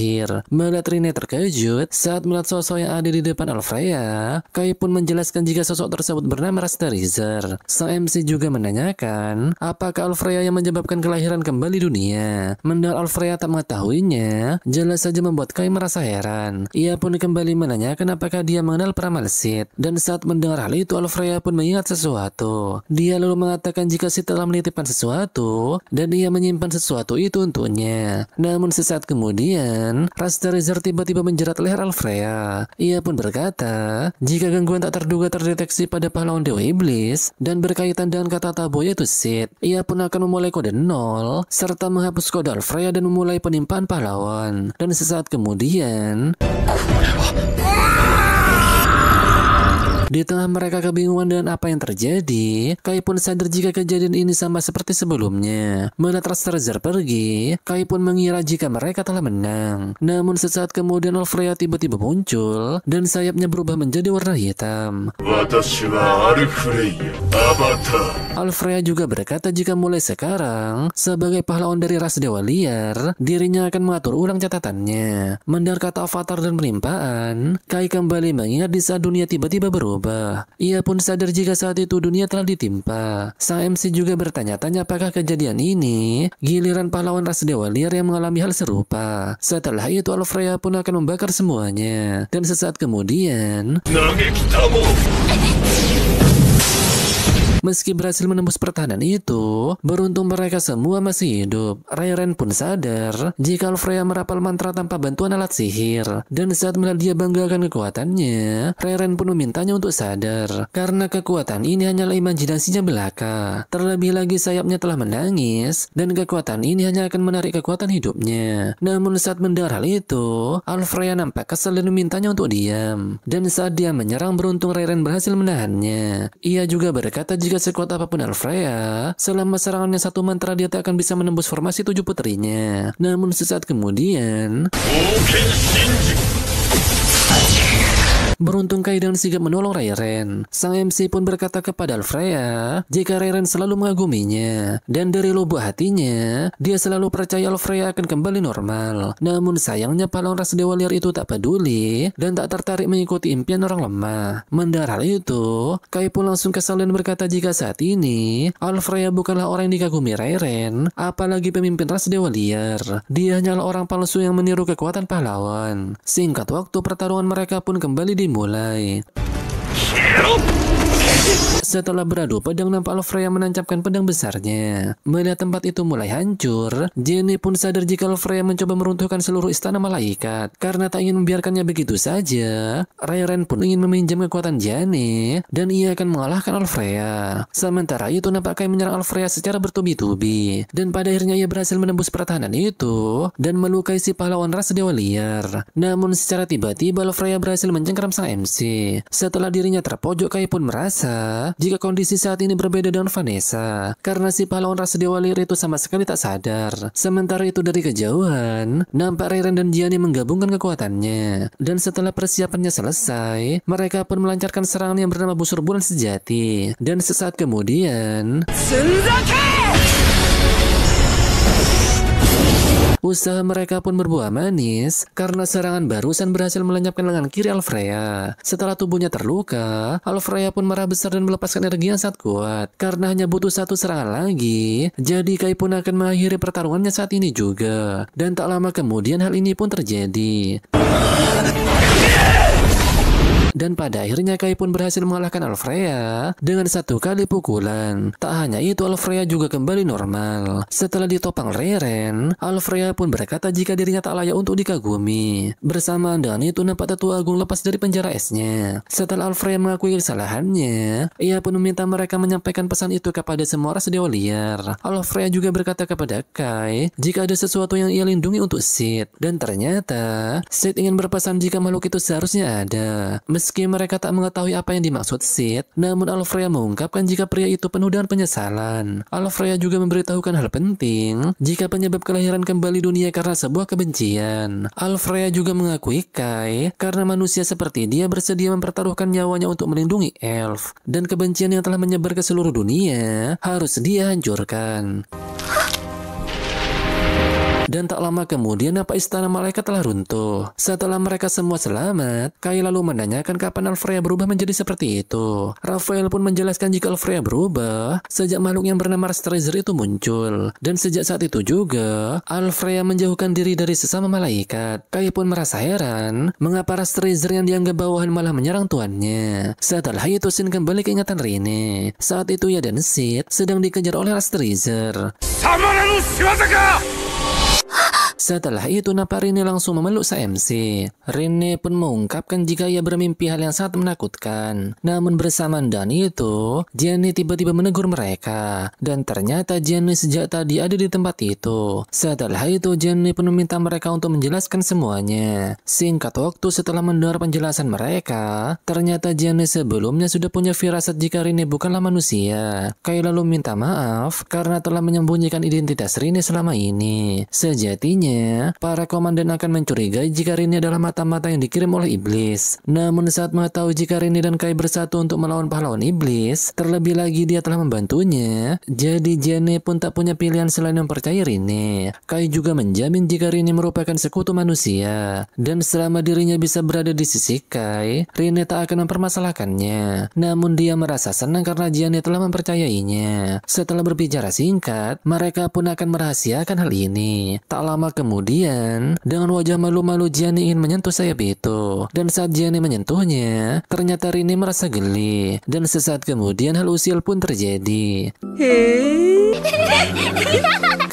Melihat Rini terkejut saat melihat sosok yang ada di depan Alfreya, Kai pun menjelaskan jika sosok tersebut bernama Rasterizer. Sang MC juga menanyakan apakah Alfreya yang menyebabkan kelahiran kembali dunia. Mendengar Alfreya tak mengetahuinya, jelas saja membuat Kai merasa heran. Ia pun kembali menanyakan apakah dia mengenal peramal Sid. Dan saat mendengar hal itu, Alfreya pun mengingat sesuatu. Dia lalu mengatakan jika Sid telah menitipkan sesuatu dan ia menyimpan sesuatu itu untuknya. Namun sesaat kemudian, Rasterizer tiba-tiba menjerat leher Alfreya. Ia pun berkata, jika gangguan tak terduga terdeteksi pada pahlawan Dewa Iblis dan berkaitan dengan kata tabu yaitu Sid, ia pun akan memulai kode 0 serta menghapus kode Alfreya dan memulai penimpaan pahlawan. Dan sesaat kemudian, di tengah mereka kebingungan dengan apa yang terjadi, Kai pun sadar jika kejadian ini sama seperti sebelumnya. Melihat Rasterizer pergi, Kai pun mengira jika mereka telah menang. Namun sesaat kemudian Alfreya tiba-tiba muncul dan sayapnya berubah menjadi warna hitam. Alfreya juga berkata jika mulai sekarang, sebagai pahlawan dari ras Dewa Liar, dirinya akan mengatur ulang catatannya. Mendengar kata avatar dan pelimpaan, Kai kembali mengingat di saat dunia tiba-tiba berubah. Ia pun sadar jika saat itu dunia telah ditimpa. Sang MC juga bertanya-tanya apakah kejadian ini giliran pahlawan ras Dewa Liar yang mengalami hal serupa. Setelah itu Alfreya pun akan membakar semuanya. Dan sesaat kemudian, meski berhasil menembus pertahanan itu, beruntung mereka semua masih hidup. Rairen pun sadar jika Alfreya merapal mantra tanpa bantuan alat sihir. Dan saat melihat dia banggakan kekuatannya, Rairen pun memintanya untuk sadar. Karena kekuatan ini hanyalah imajinasinya belaka. Terlebih lagi sayapnya telah menangis, dan kekuatan ini hanya akan menarik kekuatan hidupnya. Namun saat mendengar hal itu, Alfreya nampak kesal dan memintanya untuk diam. Dan saat dia menyerang, beruntung Rairen berhasil menahannya. Ia juga berkata jika sekuat apapun Alfreya, selama serangannya satu mantra dia tak akan bisa menembus formasi 7 putrinya. Namun sesaat kemudian, beruntung Kai dengan sigap menolong Rairen. Sang MC pun berkata kepada Alfreya jika Rairen selalu mengaguminya, dan dari lubuk hatinya dia selalu percaya Alfreya akan kembali normal. Namun sayangnya pahlawan ras Dewa Liar itu tak peduli dan tak tertarik mengikuti impian orang lemah. Mendengar hal itu, Kai pun langsung kesal dan berkata jika saat ini Alfreya bukanlah orang yang dikagumi Rairen, apalagi pemimpin ras Dewa Liar. Dia hanyalah orang palsu yang meniru kekuatan pahlawan. Singkat waktu, pertarungan mereka pun kembali dimulai. Setelah beradu pedang, nampak Alfreya menancapkan pedang besarnya. Melihat tempat itu mulai hancur, Jenny pun sadar jika Alfreya mencoba meruntuhkan seluruh istana malaikat. Karena tak ingin membiarkannya begitu saja, Rairen pun ingin meminjam kekuatan Jenny dan ia akan mengalahkan Alfreya. Sementara itu nampak Kai menyerang Alfreya secara bertubi-tubi, dan pada akhirnya ia berhasil menembus pertahanan itu dan melukai si pahlawan ras Dewa Liar. Namun secara tiba-tiba Alfreya berhasil mencengkeram sang MC. Setelah dirinya terpojok, Kai pun merasa jika kondisi saat ini berbeda dengan Vanessa, karena si pahlawan ras Dewa Liar itu sama sekali tak sadar. Sementara itu dari kejauhan, nampak Reren dan Gianni menggabungkan kekuatannya. Dan setelah persiapannya selesai, mereka pun melancarkan serangan yang bernama busur bulan sejati. Dan sesaat kemudian, usaha mereka pun berbuah manis karena serangan barusan berhasil melenyapkan lengan kiri Alfreya. Setelah tubuhnya terluka, Alfreya pun marah besar dan melepaskan energi yang sangat kuat. Karena hanya butuh satu serangan lagi, jadi Kai pun akan mengakhiri pertarungannya saat ini juga. Dan tak lama kemudian hal ini pun terjadi. Dan pada akhirnya Kai pun berhasil mengalahkan Alfreya dengan satu kali pukulan. Tak hanya itu, Alfreya juga kembali normal. Setelah ditopang Reren, Alfreya pun berkata jika dirinya tak layak untuk dikagumi. Bersamaan dengan itu nampak Tetua Agung lepas dari penjara esnya. Setelah Alfreya mengakui kesalahannya, ia pun meminta mereka menyampaikan pesan itu kepada semua ras Dewa Liar. Alfreya juga berkata kepada Kai jika ada sesuatu yang ia lindungi untuk Sid. Dan ternyata Sid ingin berpesan jika makhluk itu seharusnya ada. Meski mereka tak mengetahui apa yang dimaksud Sid, namun Alfreya mengungkapkan jika pria itu penuh dengan penyesalan. Alfreya juga memberitahukan hal penting jika penyebab kelahiran kembali dunia karena sebuah kebencian. Alfreya juga mengakui Kai karena manusia seperti dia bersedia mempertaruhkan nyawanya untuk melindungi elf. Dan kebencian yang telah menyebar ke seluruh dunia harus dia hancurkan. Dan tak lama kemudian apa istana malaikat telah runtuh. Setelah mereka semua selamat, Kai lalu menanyakan kapan Alfreya berubah menjadi seperti itu. Raphael pun menjelaskan jika Alfreya berubah sejak makhluk yang bernama Rastrazer itu muncul. Dan sejak saat itu juga, Alfreya menjauhkan diri dari sesama malaikat. Kai pun merasa heran, mengapa Rastrazer yang dianggap bawahan malah menyerang tuannya. Setelah itu Shin kembali ke ingatan Rene. Saat itu ia dan Sid sedang dikejar oleh Rastrazer. Setelah itu nampak Rene langsung memeluk SMC. Rene pun mengungkapkan jika ia bermimpi hal yang sangat menakutkan. Namun bersamaan dengan itu, Gianni tiba-tiba menegur mereka. Dan ternyata Gianni sejak tadi ada di tempat itu. Setelah itu Gianni pun meminta mereka untuk menjelaskan semuanya. Singkat waktu setelah mendengar penjelasan mereka, ternyata Gianni sebelumnya sudah punya firasat jika Rene bukanlah manusia. Kai lalu minta maaf karena telah menyembunyikan identitas Rene selama ini. Sejatinya para komandan akan mencurigai jika Rene adalah mata-mata yang dikirim oleh iblis. Namun saat mengetahui jika Rene dan Kai bersatu untuk melawan pahlawan iblis, terlebih lagi dia telah membantunya, jadi Gianni pun tak punya pilihan selain mempercayai Rene. Kai juga menjamin jika Rene merupakan sekutu manusia, dan selama dirinya bisa berada di sisi Kai, Rene tak akan mempermasalahkannya. Namun dia merasa senang karena Gianni telah mempercayainya. Setelah berbicara singkat, mereka pun akan merahasiakan hal ini. Tak lama kemudian, dengan wajah malu-malu Gianni ingin menyentuh sayap itu. Dan saat Gianni menyentuhnya, ternyata Rene merasa geli. Dan sesaat kemudian hal usil pun terjadi.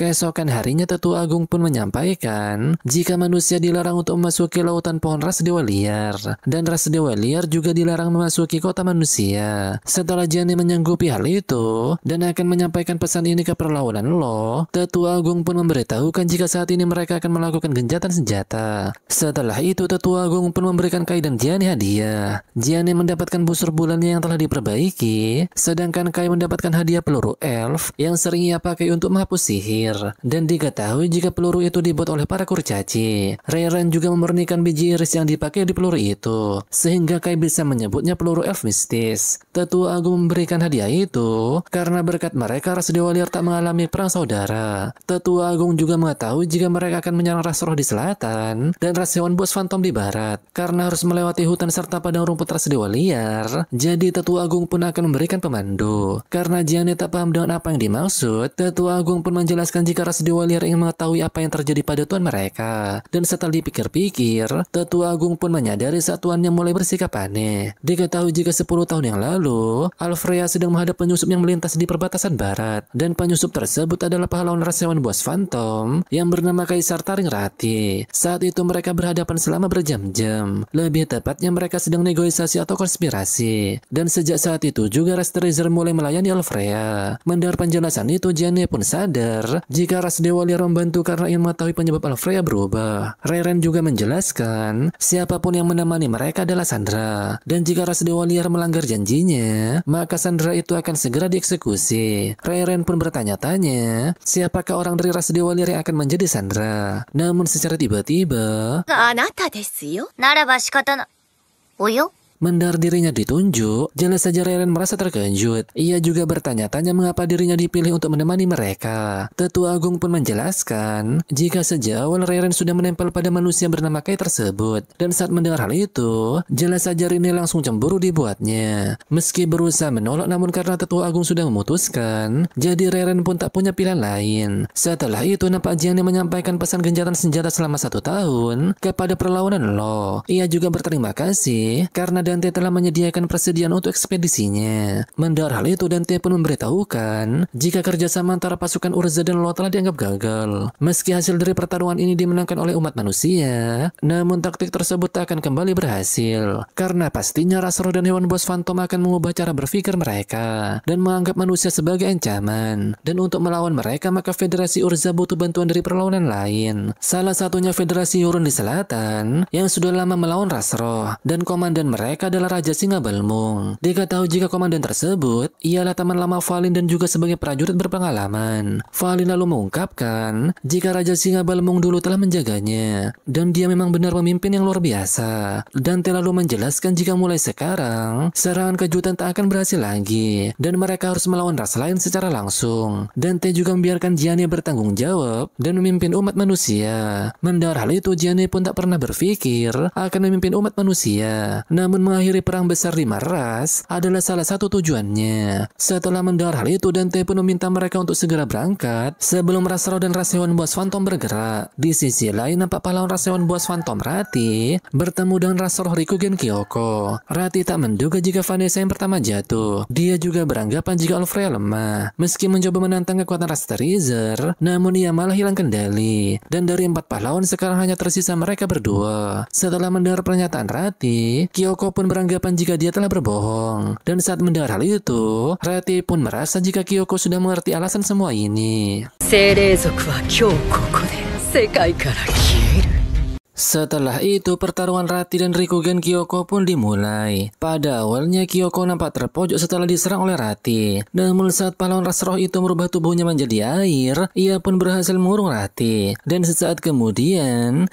Keesokan harinya Tetua Agung pun menyampaikan jika manusia dilarang untuk memasuki lautan pohon ras Dewa Liar. Dan ras Dewa Liar juga dilarang memasuki kota manusia. Setelah Gianni menyanggupi hal itu dan akan menyampaikan pesan ini ke perlawanan Law, Tetua Agung pun memberitahukan jika saat ini mereka akan melakukan gencatan senjata. Setelah itu Tetua Agung pun memberikan Kai dan Gianni hadiah. Gianni mendapatkan busur bulannya yang telah diperbaiki, sedangkan Kai mendapatkan hadiah peluru elf yang sering ia pakai untuk menghapus sihir. Dan diketahui jika peluru itu dibuat oleh para kurcaci. Reren juga memurnikan biji iris yang dipakai di peluru itu, sehingga Kai bisa menyebutnya peluru elf mistis. Tetua Agung memberikan hadiah itu karena berkat mereka ras Dewa Liar tak mengalami perang saudara. Tetua Agung juga mengetahui jika mereka akan menyerang ras roh di selatan dan ras hewan buas fantom di barat. Karena harus melewati hutan serta padang rumput ras Dewa Liar, jadi Tetua Agung pun akan memberikan pemandu. Karena Gianni tak paham dengan apa yang dimaksud, Tetua Agung pun menjelaskan jika ras Dewa Liar ingin mengetahui apa yang terjadi pada tuan mereka. Dan setelah dipikir-pikir, Tetua Agung pun menyadari saat tuannya mulai bersikap aneh. Diketahui jika 10 tahun yang lalu, Alfreya sedang menghadap penyusup yang melintas di perbatasan barat. Dan penyusup tersebut adalah pahlawan ras hewan buas fantom yang bernama Kaisar Taring Rati. Saat itu mereka berhadapan selama berjam-jam. Lebih tepatnya mereka sedang negosiasi atau konspirasi. Dan sejak saat itu juga Rastrazer mulai melayani Alfreya. Mendengar penjelasan itu, Gianni pun sadar jika ras Dewa Liar membantu karena ingin mengetahui penyebab Alfreya berubah. Reren juga menjelaskan siapapun yang menemani mereka adalah Sandra, dan jika ras Dewa Liar melanggar janjinya, maka Sandra itu akan segera dieksekusi. Reren pun bertanya-tanya, siapakah orang dari ras Dewa Liar yang akan menjadi Sandra? Namun secara tiba-tiba, あなたですよ。ならば仕方な。およ mendengar dirinya ditunjuk, jelas saja Reren merasa terkejut. Ia juga bertanya-tanya mengapa dirinya dipilih untuk menemani mereka. Tetua Agung pun menjelaskan, jika sejak awal Reren sudah menempel pada manusia bernama Kai tersebut. Dan saat mendengar hal itu, jelas saja Rene langsung cemburu dibuatnya. Meski berusaha menolak, namun karena Tetua Agung sudah memutuskan, jadi Reren pun tak punya pilihan lain. Setelah itu, nampak Jiane menyampaikan pesan gencatan senjata selama 1 tahun kepada perlawanan Lo. Ia juga berterima kasih karena Dante telah menyediakan persediaan untuk ekspedisinya. Mendengar hal itu, Dante pun memberitahukan jika kerjasama antara pasukan Urza dan Lo telah dianggap gagal. Meski hasil dari pertarungan ini dimenangkan oleh umat manusia, namun taktik tersebut tak akan kembali berhasil. Karena pastinya ras roh dan hewan bos fantom akan mengubah cara berpikir mereka dan menganggap manusia sebagai ancaman. Dan untuk melawan mereka, maka Federasi Urza butuh bantuan dari perlawanan lain. Salah satunya Federasi Hurun di selatan yang sudah lama melawan ras roh, dan komandan mereka adalah Raja Singa Balmung. Diketahui jika komandan tersebut ialah teman lama Valin dan juga sebagai prajurit berpengalaman. Valin lalu mengungkapkan jika Raja Singa Balmung dulu telah menjaganya dan dia memang benar pemimpin yang luar biasa. Dante lalu menjelaskan jika mulai sekarang serangan kejutan tak akan berhasil lagi dan mereka harus melawan ras lain secara langsung. Dante juga membiarkan Jiane bertanggung jawab dan memimpin umat manusia. Mendengar hal itu, Jiane pun tak pernah berpikir akan memimpin umat manusia. Namun mengakhiri perang besar 5 ras adalah salah satu tujuannya. Setelah mendengar hal itu, Dante pun meminta mereka untuk segera berangkat sebelum ras roh dan ras hewan buas fantom bergerak. Di sisi lain, nampak pahlawan ras hewan buas fantom Rati bertemu dengan ras roh Rikugen Kyoko. Rati tak menduga jika Vanessa yang pertama jatuh. Dia juga beranggapan jika Alfreya lemah. Meski mencoba menantang kekuatan ras Terizer, namun ia malah hilang kendali. Dan dari 4 pahlawan sekarang hanya tersisa mereka berdua. Setelah mendengar pernyataan Rati, Kyoko pun beranggapan jika dia telah berbohong. Dan saat mendengar hal itu, Rati pun merasa jika Kyoko sudah mengerti alasan semua ini. Setelah itu, pertarungan Rati dan Rikugen Kyoko pun dimulai. Pada awalnya, Kyoko nampak terpojok setelah diserang oleh Rati. Namun saat pahlawan ras roh itu merubah tubuhnya menjadi air, ia pun berhasil mengurung Rati. Dan sesaat kemudian,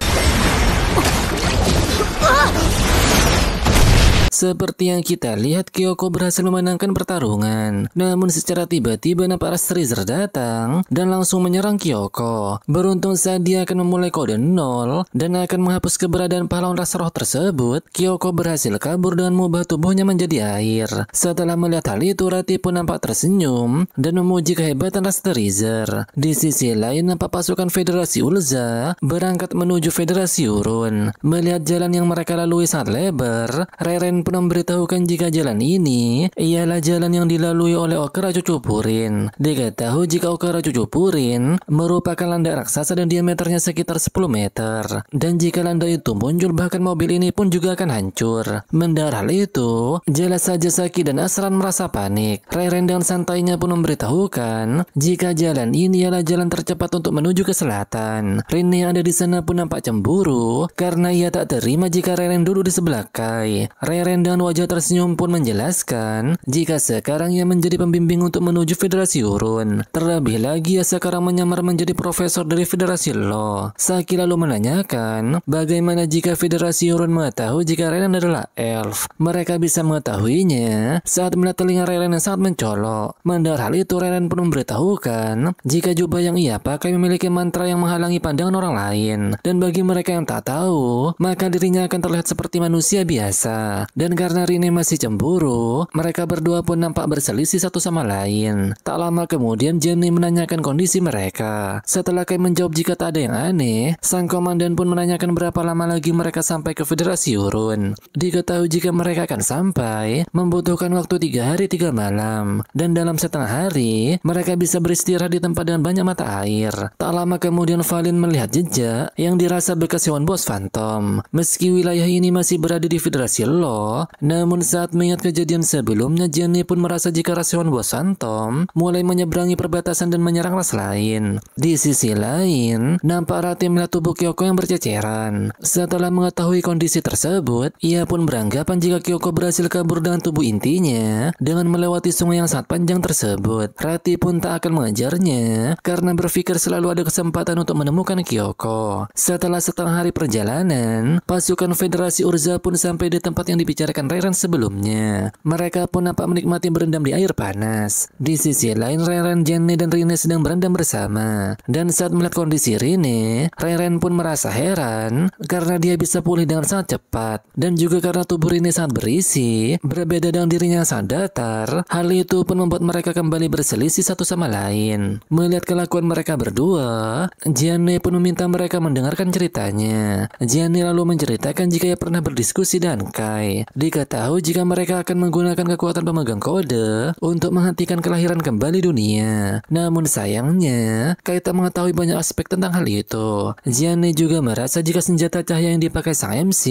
seperti yang kita lihat, Kyoko berhasil memenangkan pertarungan. Namun secara tiba-tiba nampak ras Terizer datang dan langsung menyerang Kyoko. Beruntung saat dia akan memulai kode 0 dan akan menghapus keberadaan pahlawan ras roh tersebut, Kyoko berhasil kabur dengan mengubah tubuhnya menjadi air. Setelah melihat hal itu, Rati pun nampak tersenyum dan memuji kehebatan ras Terizer. Di sisi lain, nampak pasukan Federasi Urza berangkat menuju Federasi Hurun. Melihat jalan yang mereka lalui sangat lebar, Reren pun memberitahukan jika jalan ini ialah jalan yang dilalui oleh Okara Cucupurin. Diketahui jika Okara Cucupurin merupakan landak raksasa dan diameternya sekitar 10 meter. Dan jika landak itu muncul, bahkan mobil ini pun juga akan hancur. Mendengar hal itu, jelas saja Saki dan Asran merasa panik. Reren dengan santainya pun memberitahukan jika jalan ini ialah jalan tercepat untuk menuju ke selatan. Rin yang ada di sana pun nampak cemburu karena ia tak terima jika Reren duduk di sebelah Kai. Reren dengan wajah tersenyum pun menjelaskan jika sekarang ia menjadi pembimbing untuk menuju Federasi Hurun. Terlebih lagi ia sekarang menyamar menjadi profesor dari Federasi Lo. Saki lalu menanyakan bagaimana jika Federasi Hurun mengetahui jika Reren adalah elf. Mereka bisa mengetahuinya saat melihat telinga Reren yang sangat mencolok. Mendengar hal itu, Reren pun memberitahukan jika jubah yang ia pakai memiliki mantra yang menghalangi pandangan orang lain. Dan bagi mereka yang tak tahu, maka dirinya akan terlihat seperti manusia biasa. Dan karena Rine masih cemburu, mereka berdua pun nampak berselisih satu sama lain. Tak lama kemudian, Jenny menanyakan kondisi mereka. Setelah Kai menjawab jika tak ada yang aneh, sang komandan pun menanyakan berapa lama lagi mereka sampai ke Federasi Hurun. Diketahui jika mereka akan sampai membutuhkan waktu 3 hari 3 malam. Dan dalam setengah hari, mereka bisa beristirahat di tempat dengan banyak mata air. Tak lama kemudian, Valin melihat jejak yang dirasa bekas hewan bos fantom. Meski wilayah ini masih berada di Federasi Lo, Namun saat mengingat kejadian sebelumnya, Jenny pun merasa jika Raseon Bos Phantom mulai menyeberangi perbatasan dan menyerang ras lain. Di sisi lain, nampak Rati melihat tubuh Kyoko yang berceceran. Setelah mengetahui kondisi tersebut, ia pun beranggapan jika Kyoko berhasil kabur dengan tubuh intinya dengan melewati sungai yang sangat panjang tersebut. Rati pun tak akan mengejarnya karena berpikir selalu ada kesempatan untuk menemukan Kyoko. Setelah setengah hari perjalanan, pasukan Federasi Urza pun sampai di tempat yang dibicarakan Reiren sebelumnya. Mereka pun nampak menikmati berendam di air panas. Di sisi lain, Reiren, Jenny, dan Rine sedang berendam bersama. Dan saat melihat kondisi Rine, Reiren pun merasa heran karena dia bisa pulih dengan sangat cepat. Dan juga karena tubuh Rine sangat berisi, berbeda dengan dirinya yang sangat datar. Hal itu pun membuat mereka kembali berselisih satu sama lain. Melihat kelakuan mereka berdua, Jenny pun meminta mereka mendengarkan ceritanya. Jenny lalu menceritakan jika ia pernah berdiskusi dengan Kai. Diketahui jika mereka akan menggunakan kekuatan pemegang kode untuk menghentikan kelahiran kembali dunia. Namun sayangnya, Kai tak mengetahui banyak aspek tentang hal itu. Jenny juga merasa jika senjata cahaya yang dipakai sang MC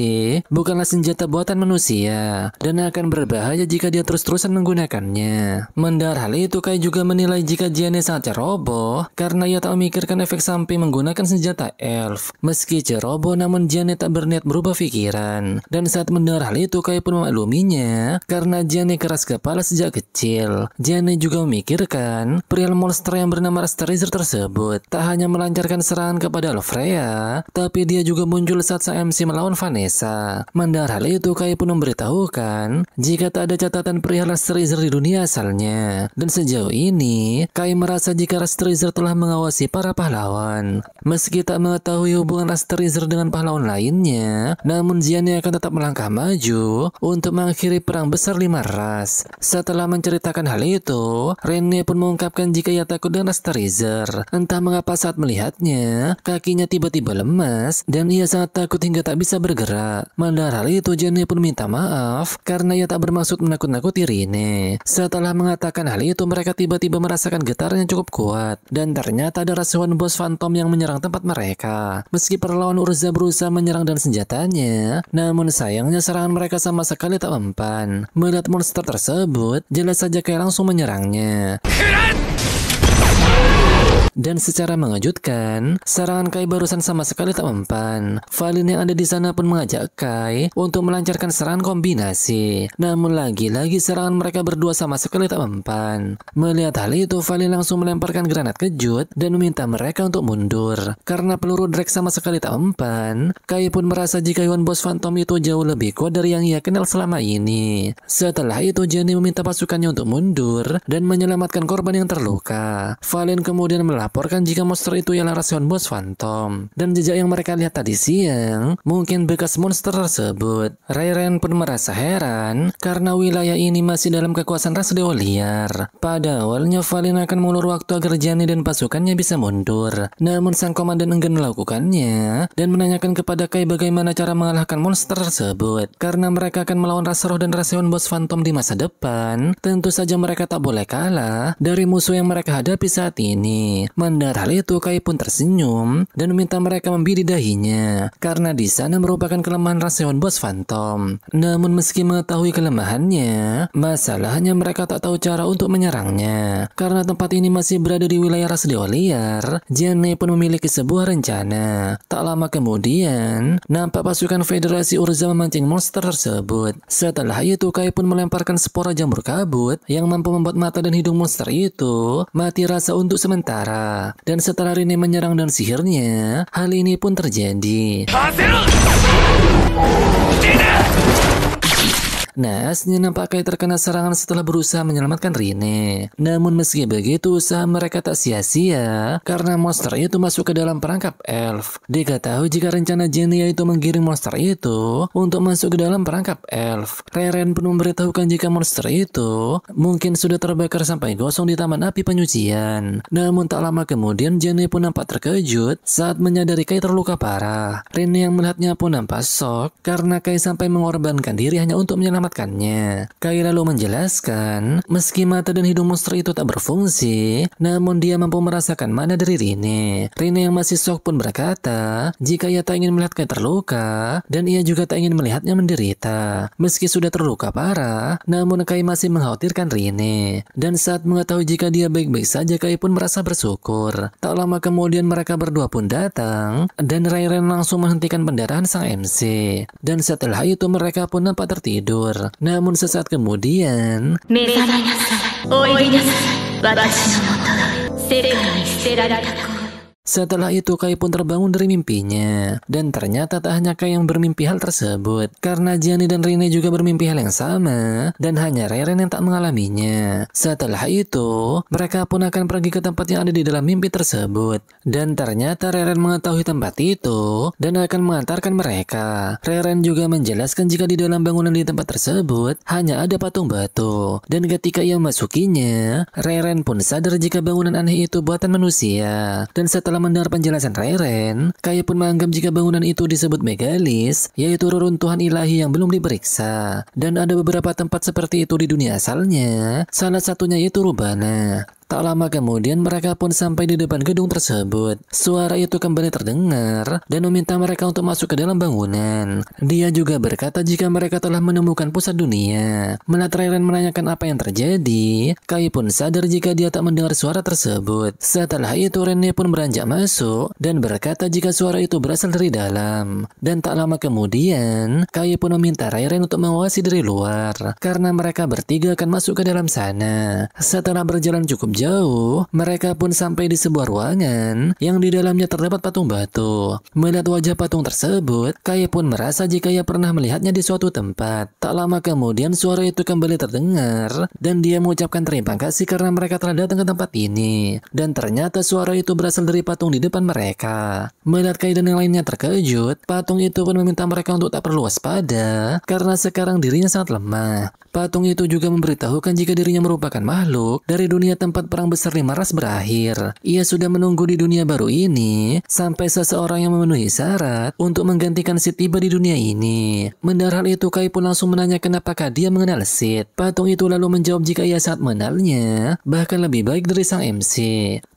bukanlah senjata buatan manusia dan akan berbahaya jika dia terus-terusan menggunakannya. Mendengar hal itu, Kai juga menilai jika Jenny sangat ceroboh karena ia tak memikirkan efek samping menggunakan senjata elf. Meski ceroboh, namun Jenny tak berniat berubah pikiran. Dan saat mendengar hal itu, Kai pun memakluminya karena Jenny keras kepala sejak kecil. Jenny juga memikirkan perihal monster yang bernama Rasterizer tersebut tak hanya melancarkan serangan kepada Alfrea, tapi dia juga muncul saat sang MC melawan Vanessa. Mendengar hal itu, Kai pun memberitahukan jika tak ada catatan perihal Rasterizer di dunia asalnya. Dan sejauh ini, Kai merasa jika Rasterizer telah mengawasi para pahlawan. Meski tak mengetahui hubungan Rasterizer dengan pahlawan lainnya, namun Jenny akan tetap melangkah maju untuk mengakhiri perang besar 5 ras. Setelah menceritakan hal itu, Rene pun mengungkapkan jika ia takut dengan Rasterizer. Entah mengapa saat melihatnya, kakinya tiba-tiba lemas dan ia sangat takut hingga tak bisa bergerak. Mendengar hal itu, Jenny pun minta maaf karena ia tak bermaksud menakut-nakuti Rene. Setelah mengatakan hal itu, mereka tiba-tiba merasakan getaran yang cukup kuat dan ternyata ada Raseon Bos Phantom yang menyerang tempat mereka. Meski perlawan Urza berusaha menyerang dan senjatanya, namun sayangnya serangan mereka sama sekali tak mempan. Melihat monster tersebut, jelas saja Kai langsung menyerangnya. Dan secara mengejutkan, serangan Kai barusan sama sekali tak mempan. Valin yang ada di sana pun mengajak Kai untuk melancarkan serangan kombinasi. Namun lagi-lagi serangan mereka berdua sama sekali tak mempan. Melihat hal itu, Valin langsung melemparkan granat kejut dan meminta mereka untuk mundur. Karena peluru Drake sama sekali tak mempan, Kai pun merasa jika Yuan Bos Phantom itu jauh lebih kuat dari yang ia kenal selama ini. Setelah itu, Jenny meminta pasukannya untuk mundur dan menyelamatkan korban yang terluka. Valin kemudian melaporkan jika monster itu ialah Raseon Bos Phantom, dan jejak yang mereka lihat tadi siang mungkin bekas monster tersebut. Reiren pun merasa heran karena wilayah ini masih dalam kekuasaan ras dewa liar. Pada awalnya Valin akan mengulur waktu agar Jenny dan pasukannya bisa mundur, namun sang komandan enggan melakukannya dan menanyakan kepada Kai bagaimana cara mengalahkan monster tersebut. Karena mereka akan melawan ras roh dan Raseon Bos Phantom di masa depan, tentu saja mereka tak boleh kalah dari musuh yang mereka hadapi saat ini. Mendengar hal itu, Kai pun tersenyum dan meminta mereka membidik dahinya karena di sana merupakan kelemahan Raseon Bos Phantom. Namun meski mengetahui kelemahannya, masalahnya mereka tak tahu cara untuk menyerangnya. Karena tempat ini masih berada di wilayah ras dewa liar, Jenny pun memiliki sebuah rencana. Tak lama kemudian, nampak pasukan Federasi Urza memancing monster tersebut. Setelah itu, Kai pun melemparkan spora jamur kabut yang mampu membuat mata dan hidung monster itu mati rasa untuk sementara. Dan setelah Rine menyerang dan sihirnya, hal ini pun terjadi. Naasnya nampak Kai terkena serangan setelah berusaha menyelamatkan Rine. Namun meski begitu, usaha mereka tak sia-sia karena monster itu masuk ke dalam perangkap elf. Diketahui jika rencana Jenny yaitu menggiring monster itu untuk masuk ke dalam perangkap elf. Reiren pun memberitahukan jika monster itu mungkin sudah terbakar sampai gosong di taman api penyucian. Namun tak lama kemudian Jenny pun nampak terkejut saat menyadari Kai terluka parah. Rine yang melihatnya pun nampak shock karena Kai sampai mengorbankan diri hanya untuk menyelamatkan menyelamatkannya. Kai lalu menjelaskan, meski mata dan hidung monster itu tak berfungsi, namun dia mampu merasakan mana dari Rine. Rine yang masih shock pun berkata, jika ia tak ingin melihat Kai terluka, dan ia juga tak ingin melihatnya menderita. Meski sudah terluka parah, namun Kai masih mengkhawatirkan Rine. Dan saat mengetahui jika dia baik-baik saja, Kai pun merasa bersyukur. Tak lama kemudian mereka berdua pun datang, dan Rairen langsung menghentikan pendarahan sang MC. Dan setelah itu mereka pun nampak tertidur. Namun sesaat kemudian, setelah itu Kai pun terbangun dari mimpinya. Dan ternyata tak hanya Kai yang bermimpi hal tersebut, karena Gianni dan Rine juga bermimpi hal yang sama, dan hanya Rairen yang tak mengalaminya. Setelah itu, mereka pun akan pergi ke tempat yang ada di dalam mimpi tersebut. Dan ternyata Rairen mengetahui tempat itu, dan akan mengantarkan mereka. Rairen juga menjelaskan jika di dalam bangunan di tempat tersebut, hanya ada patung batu. Dan ketika ia memasukinya, Rairen pun sadar jika bangunan aneh itu buatan manusia. Dan setelah mendengar penjelasan Rairen, Kai pun menganggap jika bangunan itu disebut megalis, yaitu reruntuhan ilahi yang belum diperiksa. Dan ada beberapa tempat seperti itu di dunia asalnya, salah satunya yaitu Rubana. Tak lama kemudian mereka pun sampai di depan gedung tersebut. Suara itu kembali terdengar dan meminta mereka untuk masuk ke dalam bangunan. Dia juga berkata jika mereka telah menemukan pusat dunia. Melihat Rairen menanyakan apa yang terjadi, Kai pun sadar jika dia tak mendengar suara tersebut. Setelah itu Rene pun beranjak masuk dan berkata jika suara itu berasal dari dalam. Dan tak lama kemudian, Kai pun meminta Rairen untuk mengawasi dari luar, karena mereka bertiga akan masuk ke dalam sana. Setelah berjalan cukup jauh, mereka pun sampai di sebuah ruangan yang di dalamnya terdapat patung batu. Melihat wajah patung tersebut, Kai pun merasa jika ia pernah melihatnya di suatu tempat. Tak lama kemudian suara itu kembali terdengar dan dia mengucapkan terima kasih karena mereka telah datang ke tempat ini. Dan ternyata suara itu berasal dari patung di depan mereka. Melihat Kai dan yang lainnya terkejut, patung itu pun meminta mereka untuk tak perlu waspada karena sekarang dirinya sangat lemah. Patung itu juga memberitahukan jika dirinya merupakan makhluk dari dunia tempat perang besar 5 ras berakhir. Ia sudah menunggu di dunia baru ini sampai seseorang yang memenuhi syarat untuk menggantikan Sid tiba di dunia ini. Mendengar hal itu, Kai pun langsung menanyakan apakah dia mengenal Sid. Patung itu lalu menjawab jika ia sangat mengenalnya, bahkan lebih baik dari sang MC.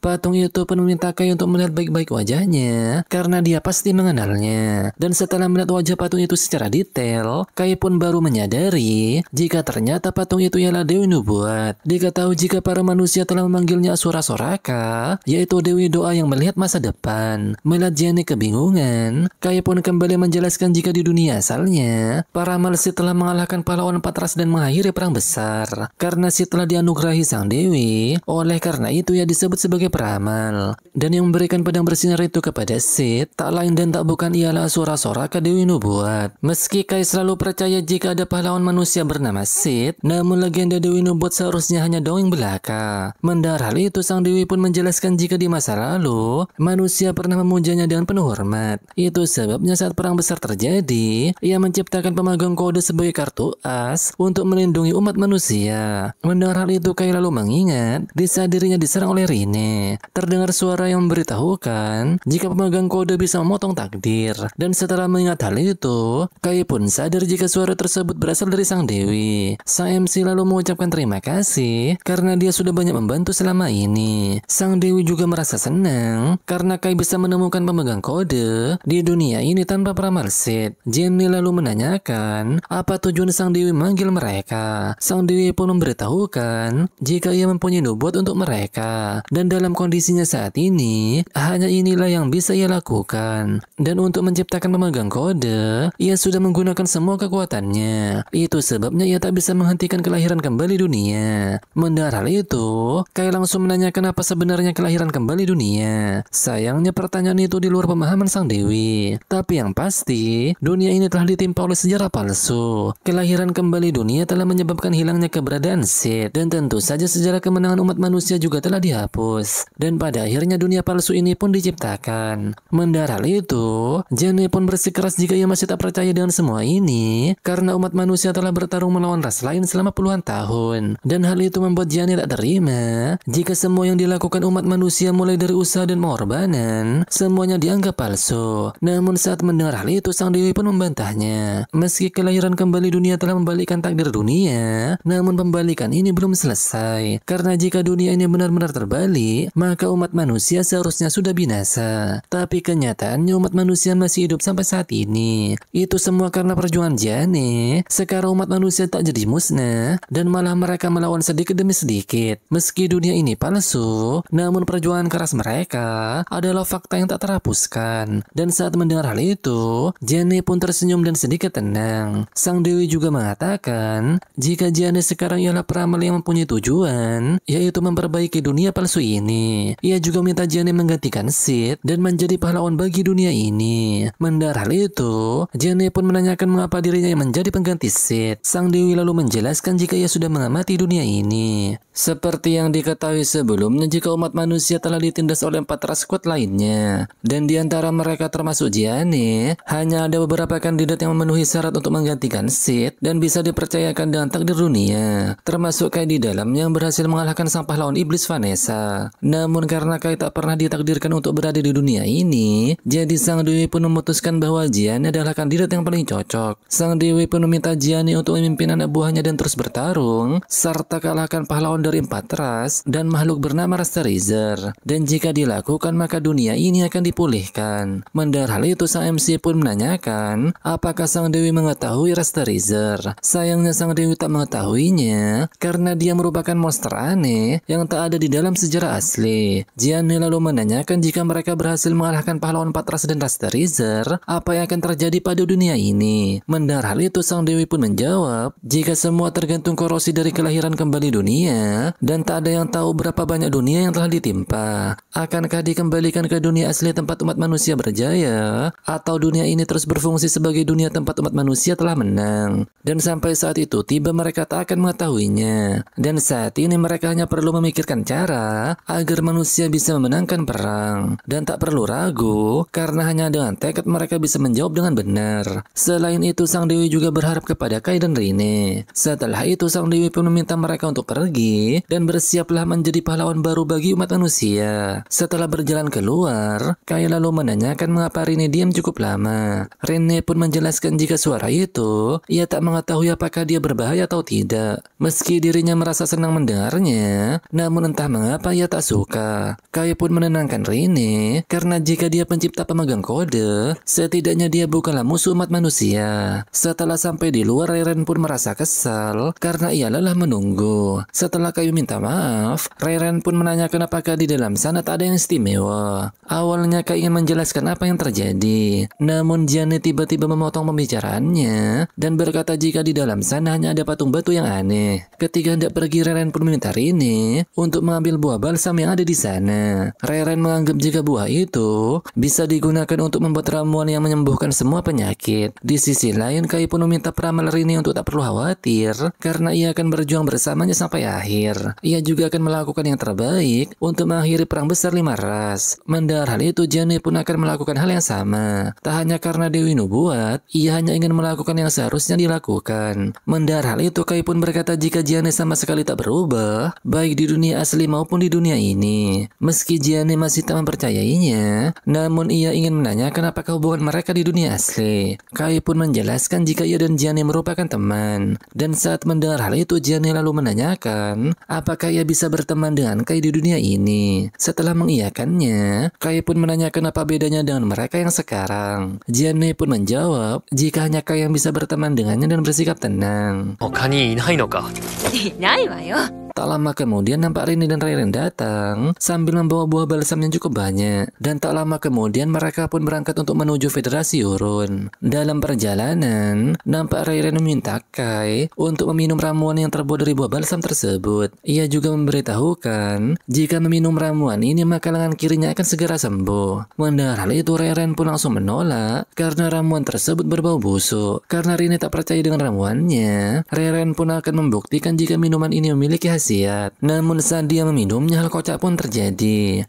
Patung itu pun meminta Kai untuk melihat baik-baik wajahnya karena dia pasti mengenalnya. Dan setelah melihat wajah patung itu secara detail, Kai pun baru menyadari jika ternyata patung itu ialah Dewi Nubuat. Diketahui jika para manusia telah memanggilnya Asura Soraka, yaitu Dewi Doa yang melihat masa depan. Melihat Gianni kebingungan, Kai pun kembali menjelaskan jika di dunia asalnya, para Malsid telah mengalahkan pahlawan 4 ras dan mengakhiri perang besar. Karena Sid telah dianugerahi sang Dewi, oleh karena itu ia disebut sebagai peramal. Dan yang memberikan pedang bersinar itu kepada Sid, tak lain dan tak bukan ialah Asura Soraka Dewi Nubuat. Meski Kai selalu percaya jika ada pahlawan manusia bernama Sid, namun legenda Dewi Nubuat seharusnya hanya dongeng belaka. Mendengar hal itu, sang Dewi pun menjelaskan jika di masa lalu, manusia pernah memujanya dengan penuh hormat. Itu sebabnya saat perang besar terjadi, ia menciptakan pemegang kode sebagai kartu as untuk melindungi umat manusia. Mendengar hal itu, Kai lalu mengingat di saat dirinya diserang oleh Rine. Terdengar suara yang memberitahukan jika pemegang kode bisa memotong takdir. Dan setelah mengingat hal itu, Kai pun sadar jika suara tersebut berasal dari sang Dewi. Sang MC lalu mengucapkan terima kasih karena dia sudah banyak membantu selama ini. Sang Dewi juga merasa senang karena Kai bisa menemukan pemegang kode di dunia ini tanpa peramal Sid. Gianni lalu menanyakan apa tujuan sang Dewi memanggil mereka. Sang Dewi pun memberitahukan jika ia mempunyai nubuat untuk mereka. Dan dalam kondisinya saat ini, hanya inilah yang bisa ia lakukan. Dan untuk menciptakan pemegang kode, ia sudah menggunakan semua kekuatannya. Itu sebabnya ia tak bisa menghentikan kelahiran kembali dunia. Mendengar hal itu, Kai langsung menanyakan apa sebenarnya kelahiran kembali dunia. Sayangnya pertanyaan itu di luar pemahaman sang Dewi. Tapi yang pasti, dunia ini telah ditimpa oleh sejarah palsu. Kelahiran kembali dunia telah menyebabkan hilangnya keberadaan Sid. Dan tentu saja sejarah kemenangan umat manusia juga telah dihapus. Dan pada akhirnya dunia palsu ini pun diciptakan. Mendengar hal itu, Gianni pun bersikeras jika ia masih tak percaya dengan semua ini, karena umat manusia telah bertarung melawan ras lain selama puluhan tahun. Dan hal itu membuat Gianni tak terima dunia, jika semua yang dilakukan umat manusia mulai dari usaha dan pengorbanan, semuanya dianggap palsu. Namun saat mendengar hal itu, sang dewi pun membantahnya. Meski kelahiran kembali dunia telah membalikkan takdir dunia, namun pembalikan ini belum selesai. Karena jika dunia ini benar-benar terbalik, maka umat manusia seharusnya sudah binasa. Tapi kenyataannya umat manusia masih hidup sampai saat ini. Itu semua karena perjuangan Gianni. Sekarang umat manusia tak jadi musnah, dan malah mereka melawan sedikit demi sedikit. Meski dunia ini palsu, namun perjuangan keras mereka adalah fakta yang tak terhapuskan. Dan saat mendengar hal itu, Gianni pun tersenyum dan sedikit tenang. Sang dewi juga mengatakan, jika Gianni sekarang ialah peramal yang mempunyai tujuan, yaitu memperbaiki dunia palsu ini. Ia juga minta Gianni menggantikan Sid dan menjadi pahlawan bagi dunia ini. Mendengar hal itu, Gianni pun menanyakan mengapa dirinya yang menjadi pengganti Sid. Sang dewi lalu menjelaskan jika ia sudah mengamati dunia ini. Seperti yang diketahui sebelumnya, jika umat manusia telah ditindas oleh 4 ras kuat lainnya, dan di antara mereka termasuk Gianni, hanya ada beberapa kandidat yang memenuhi syarat untuk menggantikan Sid dan bisa dipercayakan dengan takdir dunia, termasuk Kai di dalamnya yang berhasil mengalahkan sang pahlawan iblis Vanessa. Namun karena Kai tak pernah ditakdirkan untuk berada di dunia ini, jadi sang dewi pun memutuskan bahwa Gianni adalah kandidat yang paling cocok. Sang dewi pun meminta Gianni untuk memimpin anak buahnya dan terus bertarung, serta kalahkan pahlawan dari 4 ras dan makhluk bernama Rasterizer. Dan jika dilakukan, maka dunia ini akan dipulihkan. Mendengar hal itu, sang MC pun menanyakan, apakah sang dewi mengetahui Rasterizer? Sayangnya sang dewi tak mengetahuinya, karena dia merupakan monster aneh yang tak ada di dalam sejarah asli. Gianni lalu menanyakan jika mereka berhasil mengalahkan pahlawan 4 ras dan Rasterizer, apa yang akan terjadi pada dunia ini. Mendengar hal itu, sang dewi pun menjawab, jika semua tergantung korosi dari kelahiran kembali dunia, dan tak ada yang tahu berapa banyak dunia yang telah ditimpa. Akankah dikembalikan ke dunia asli tempat umat manusia berjaya, atau dunia ini terus berfungsi sebagai dunia tempat umat manusia telah menang? Dan sampai saat itu tiba, mereka tak akan mengetahuinya. Dan saat ini mereka hanya perlu memikirkan cara agar manusia bisa memenangkan perang. Dan tak perlu ragu, karena hanya dengan tekad mereka bisa menjawab dengan benar. Selain itu, sang dewi juga berharap kepada Kai dan Rine. Setelah itu, sang dewi pun meminta mereka untuk pergi dan bersiaplah menjadi pahlawan baru bagi umat manusia. Setelah berjalan keluar, Kai lalu menanyakan mengapa Rine diam cukup lama. Rine pun menjelaskan jika suara itu, ia tak mengetahui apakah dia berbahaya atau tidak. Meski dirinya merasa senang mendengarnya, namun entah mengapa ia tak suka. Kai pun menenangkan Rine, karena jika dia pencipta pemegang kode, setidaknya dia bukanlah musuh umat manusia. Setelah sampai di luar, Reren pun merasa kesal, karena ia lelah menunggu. Setelah Kai minta maaf, Reren pun menanyakan apakah di dalam sana tak ada yang istimewa. Awalnya Kai ingin menjelaskan apa yang terjadi, namun Gianni tiba-tiba memotong pembicaraannya dan berkata jika di dalam sana hanya ada patung batu yang aneh. Ketika hendak pergi, Reren pun meminta Rine untuk mengambil buah balsam yang ada di sana. Reren menganggap jika buah itu bisa digunakan untuk membuat ramuan yang menyembuhkan semua penyakit. Di sisi lain, Kai pun meminta peramal Rine untuk tak perlu khawatir, karena ia akan berjuang bersamanya sampai akhir. Ia juga akan melakukan yang terbaik untuk mengakhiri perang besar 5 ras. Mendengar hal itu, Gianni pun akan melakukan hal yang sama. Tak hanya karena Dewi Nubuat, ia hanya ingin melakukan yang seharusnya dilakukan. Mendengar hal itu, Kai pun berkata jika Gianni sama sekali tak berubah, baik di dunia asli maupun di dunia ini. Meski Gianni masih tak mempercayainya, namun ia ingin menanyakan apakah hubungan mereka di dunia asli. Kai pun menjelaskan jika ia dan Gianni merupakan teman. Dan saat mendengar hal itu, Gianni lalu menanyakan apakah ia bisa berteman dengan Kai di dunia ini. Setelah mengiyakannya, Kai pun menanyakan apa bedanya dengan mereka yang sekarang. Gianni pun menjawab jika hanya Kai yang bisa berteman dengannya dan bersikap tenang. 他にいないのか。いないわよ。 Tak lama kemudian nampak Rini dan Reren datang sambil membawa buah balsam yang cukup banyak. Dan tak lama kemudian mereka pun berangkat untuk menuju Federasi Urun. Dalam perjalanan, nampak Reren meminta Kai untuk meminum ramuan yang terbuat dari buah balsam tersebut. Ia juga memberitahukan jika meminum ramuan ini maka lengan kirinya akan segera sembuh. Mendengar hal itu, Reren pun langsung menolak karena ramuan tersebut berbau busuk. Karena Rini tak percaya dengan ramuannya, Reren pun akan membuktikan jika minuman ini memiliki khasiat. Namun saat dia meminumnya, hal kocak pun terjadi.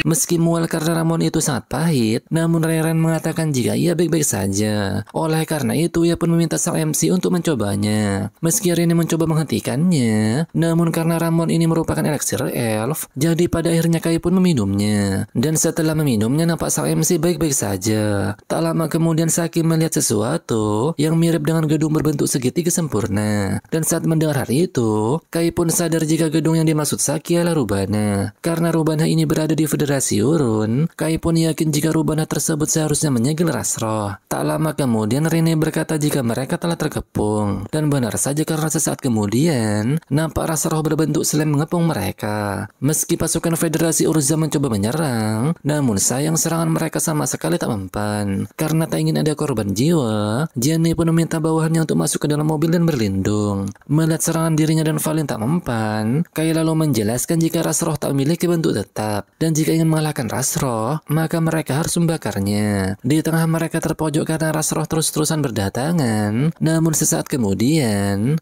Meski mual karena ramuan itu sangat pahit, namun Reren mengatakan jika ia baik-baik saja. Oleh karena itu, ia pun meminta sang MC untuk mencobanya. Meski Rene mencoba menghentikannya, namun karena ramuan ini merupakan eliksir elf, jadi pada akhirnya Kai pun meminumnya. Dan setelah meminumnya, nampak sang MC baik-baik saja. Tak lama kemudian Saki melihat sesuatu yang mirip dengan gedung berbentuk segitiga sempurna. Dan saat mendengar hal itu, Kai pun sadar jika gedung yang dimaksud Saki adalah Rubana. Karena Rubana ini berada di Federasi Urun, Kai pun yakin jika Rubana tersebut seharusnya menyegel Rasroh. Tak lama kemudian Rene berkata jika mereka telah terkepung. Dan benar saja karena sesaat kemudian, nampak Rasroh berbentuk slime mengepung mereka. Meski pasukan Federasi Urza mencoba menyerang, namun sayang serangan mereka sama sekali tak mempan. Karena tak ingin ada korban jiwa, Jenny pun meminta bawahannya untuk masuk ke dalam mobil dan berlindung. Melihat serangan dirinya dan Valin tak mempan, Kai lalu menjelaskan jika Rasroh tak memiliki bentuk tetap, dan jika ingin mengalahkan Rasroh, maka mereka harus membakarnya. Di tengah mereka terpojok karena Rasroh terus-terusan berdatangan, namun sesaat kemudian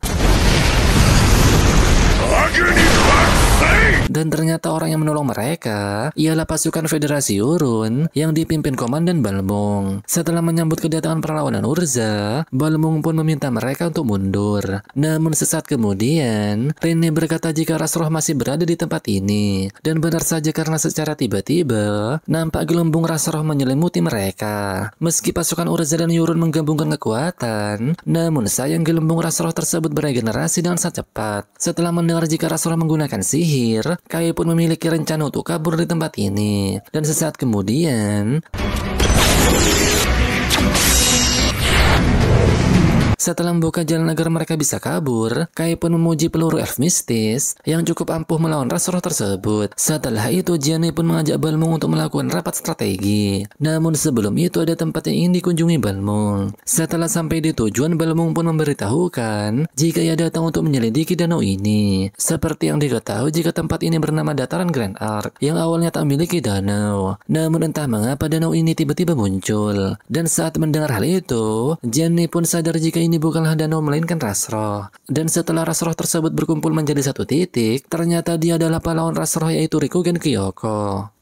dan ternyata orang yang menolong mereka ialah pasukan Federasi Urun yang dipimpin Komandan Balmung. Setelah menyambut kedatangan perlawanan Urza, Balmung pun meminta mereka untuk mundur. Namun sesaat kemudian, Rene berkata jika Rasroh masih berada di tempat ini. Dan benar saja karena secara tiba-tiba, nampak gelembung Rasroh menyelimuti mereka. Meski pasukan Urza dan Yurun menggabungkan kekuatan, namun sayang gelembung Rasroh tersebut beregenerasi dengan sangat cepat. Setelah mendengar jika Rasroh menggunakan sihir, Kai pun memiliki rencana untuk kabur di tempat ini. Dan sesaat kemudian, setelah membuka jalan agar mereka bisa kabur, Kai pun memuji peluru elf mistis yang cukup ampuh melawan Rasroh tersebut. Setelah itu, Jenny pun mengajak Balmung untuk melakukan rapat strategi. Namun sebelum itu ada tempat yang ingin dikunjungi Balmung. Setelah sampai di tujuan, Balmung pun memberitahukan jika ia datang untuk menyelidiki danau ini. Seperti yang diketahui jika tempat ini bernama Dataran Grand Arc, yang awalnya tak memiliki danau. Namun entah mengapa danau ini tiba-tiba muncul. Dan saat mendengar hal itu, Jenny pun sadar jika ini bukanlah danau melainkan Rasroh. Dan setelah Rasroh tersebut berkumpul menjadi satu titik, ternyata dia adalah pahlawan Rasroh yaitu Rikugen Kyoko.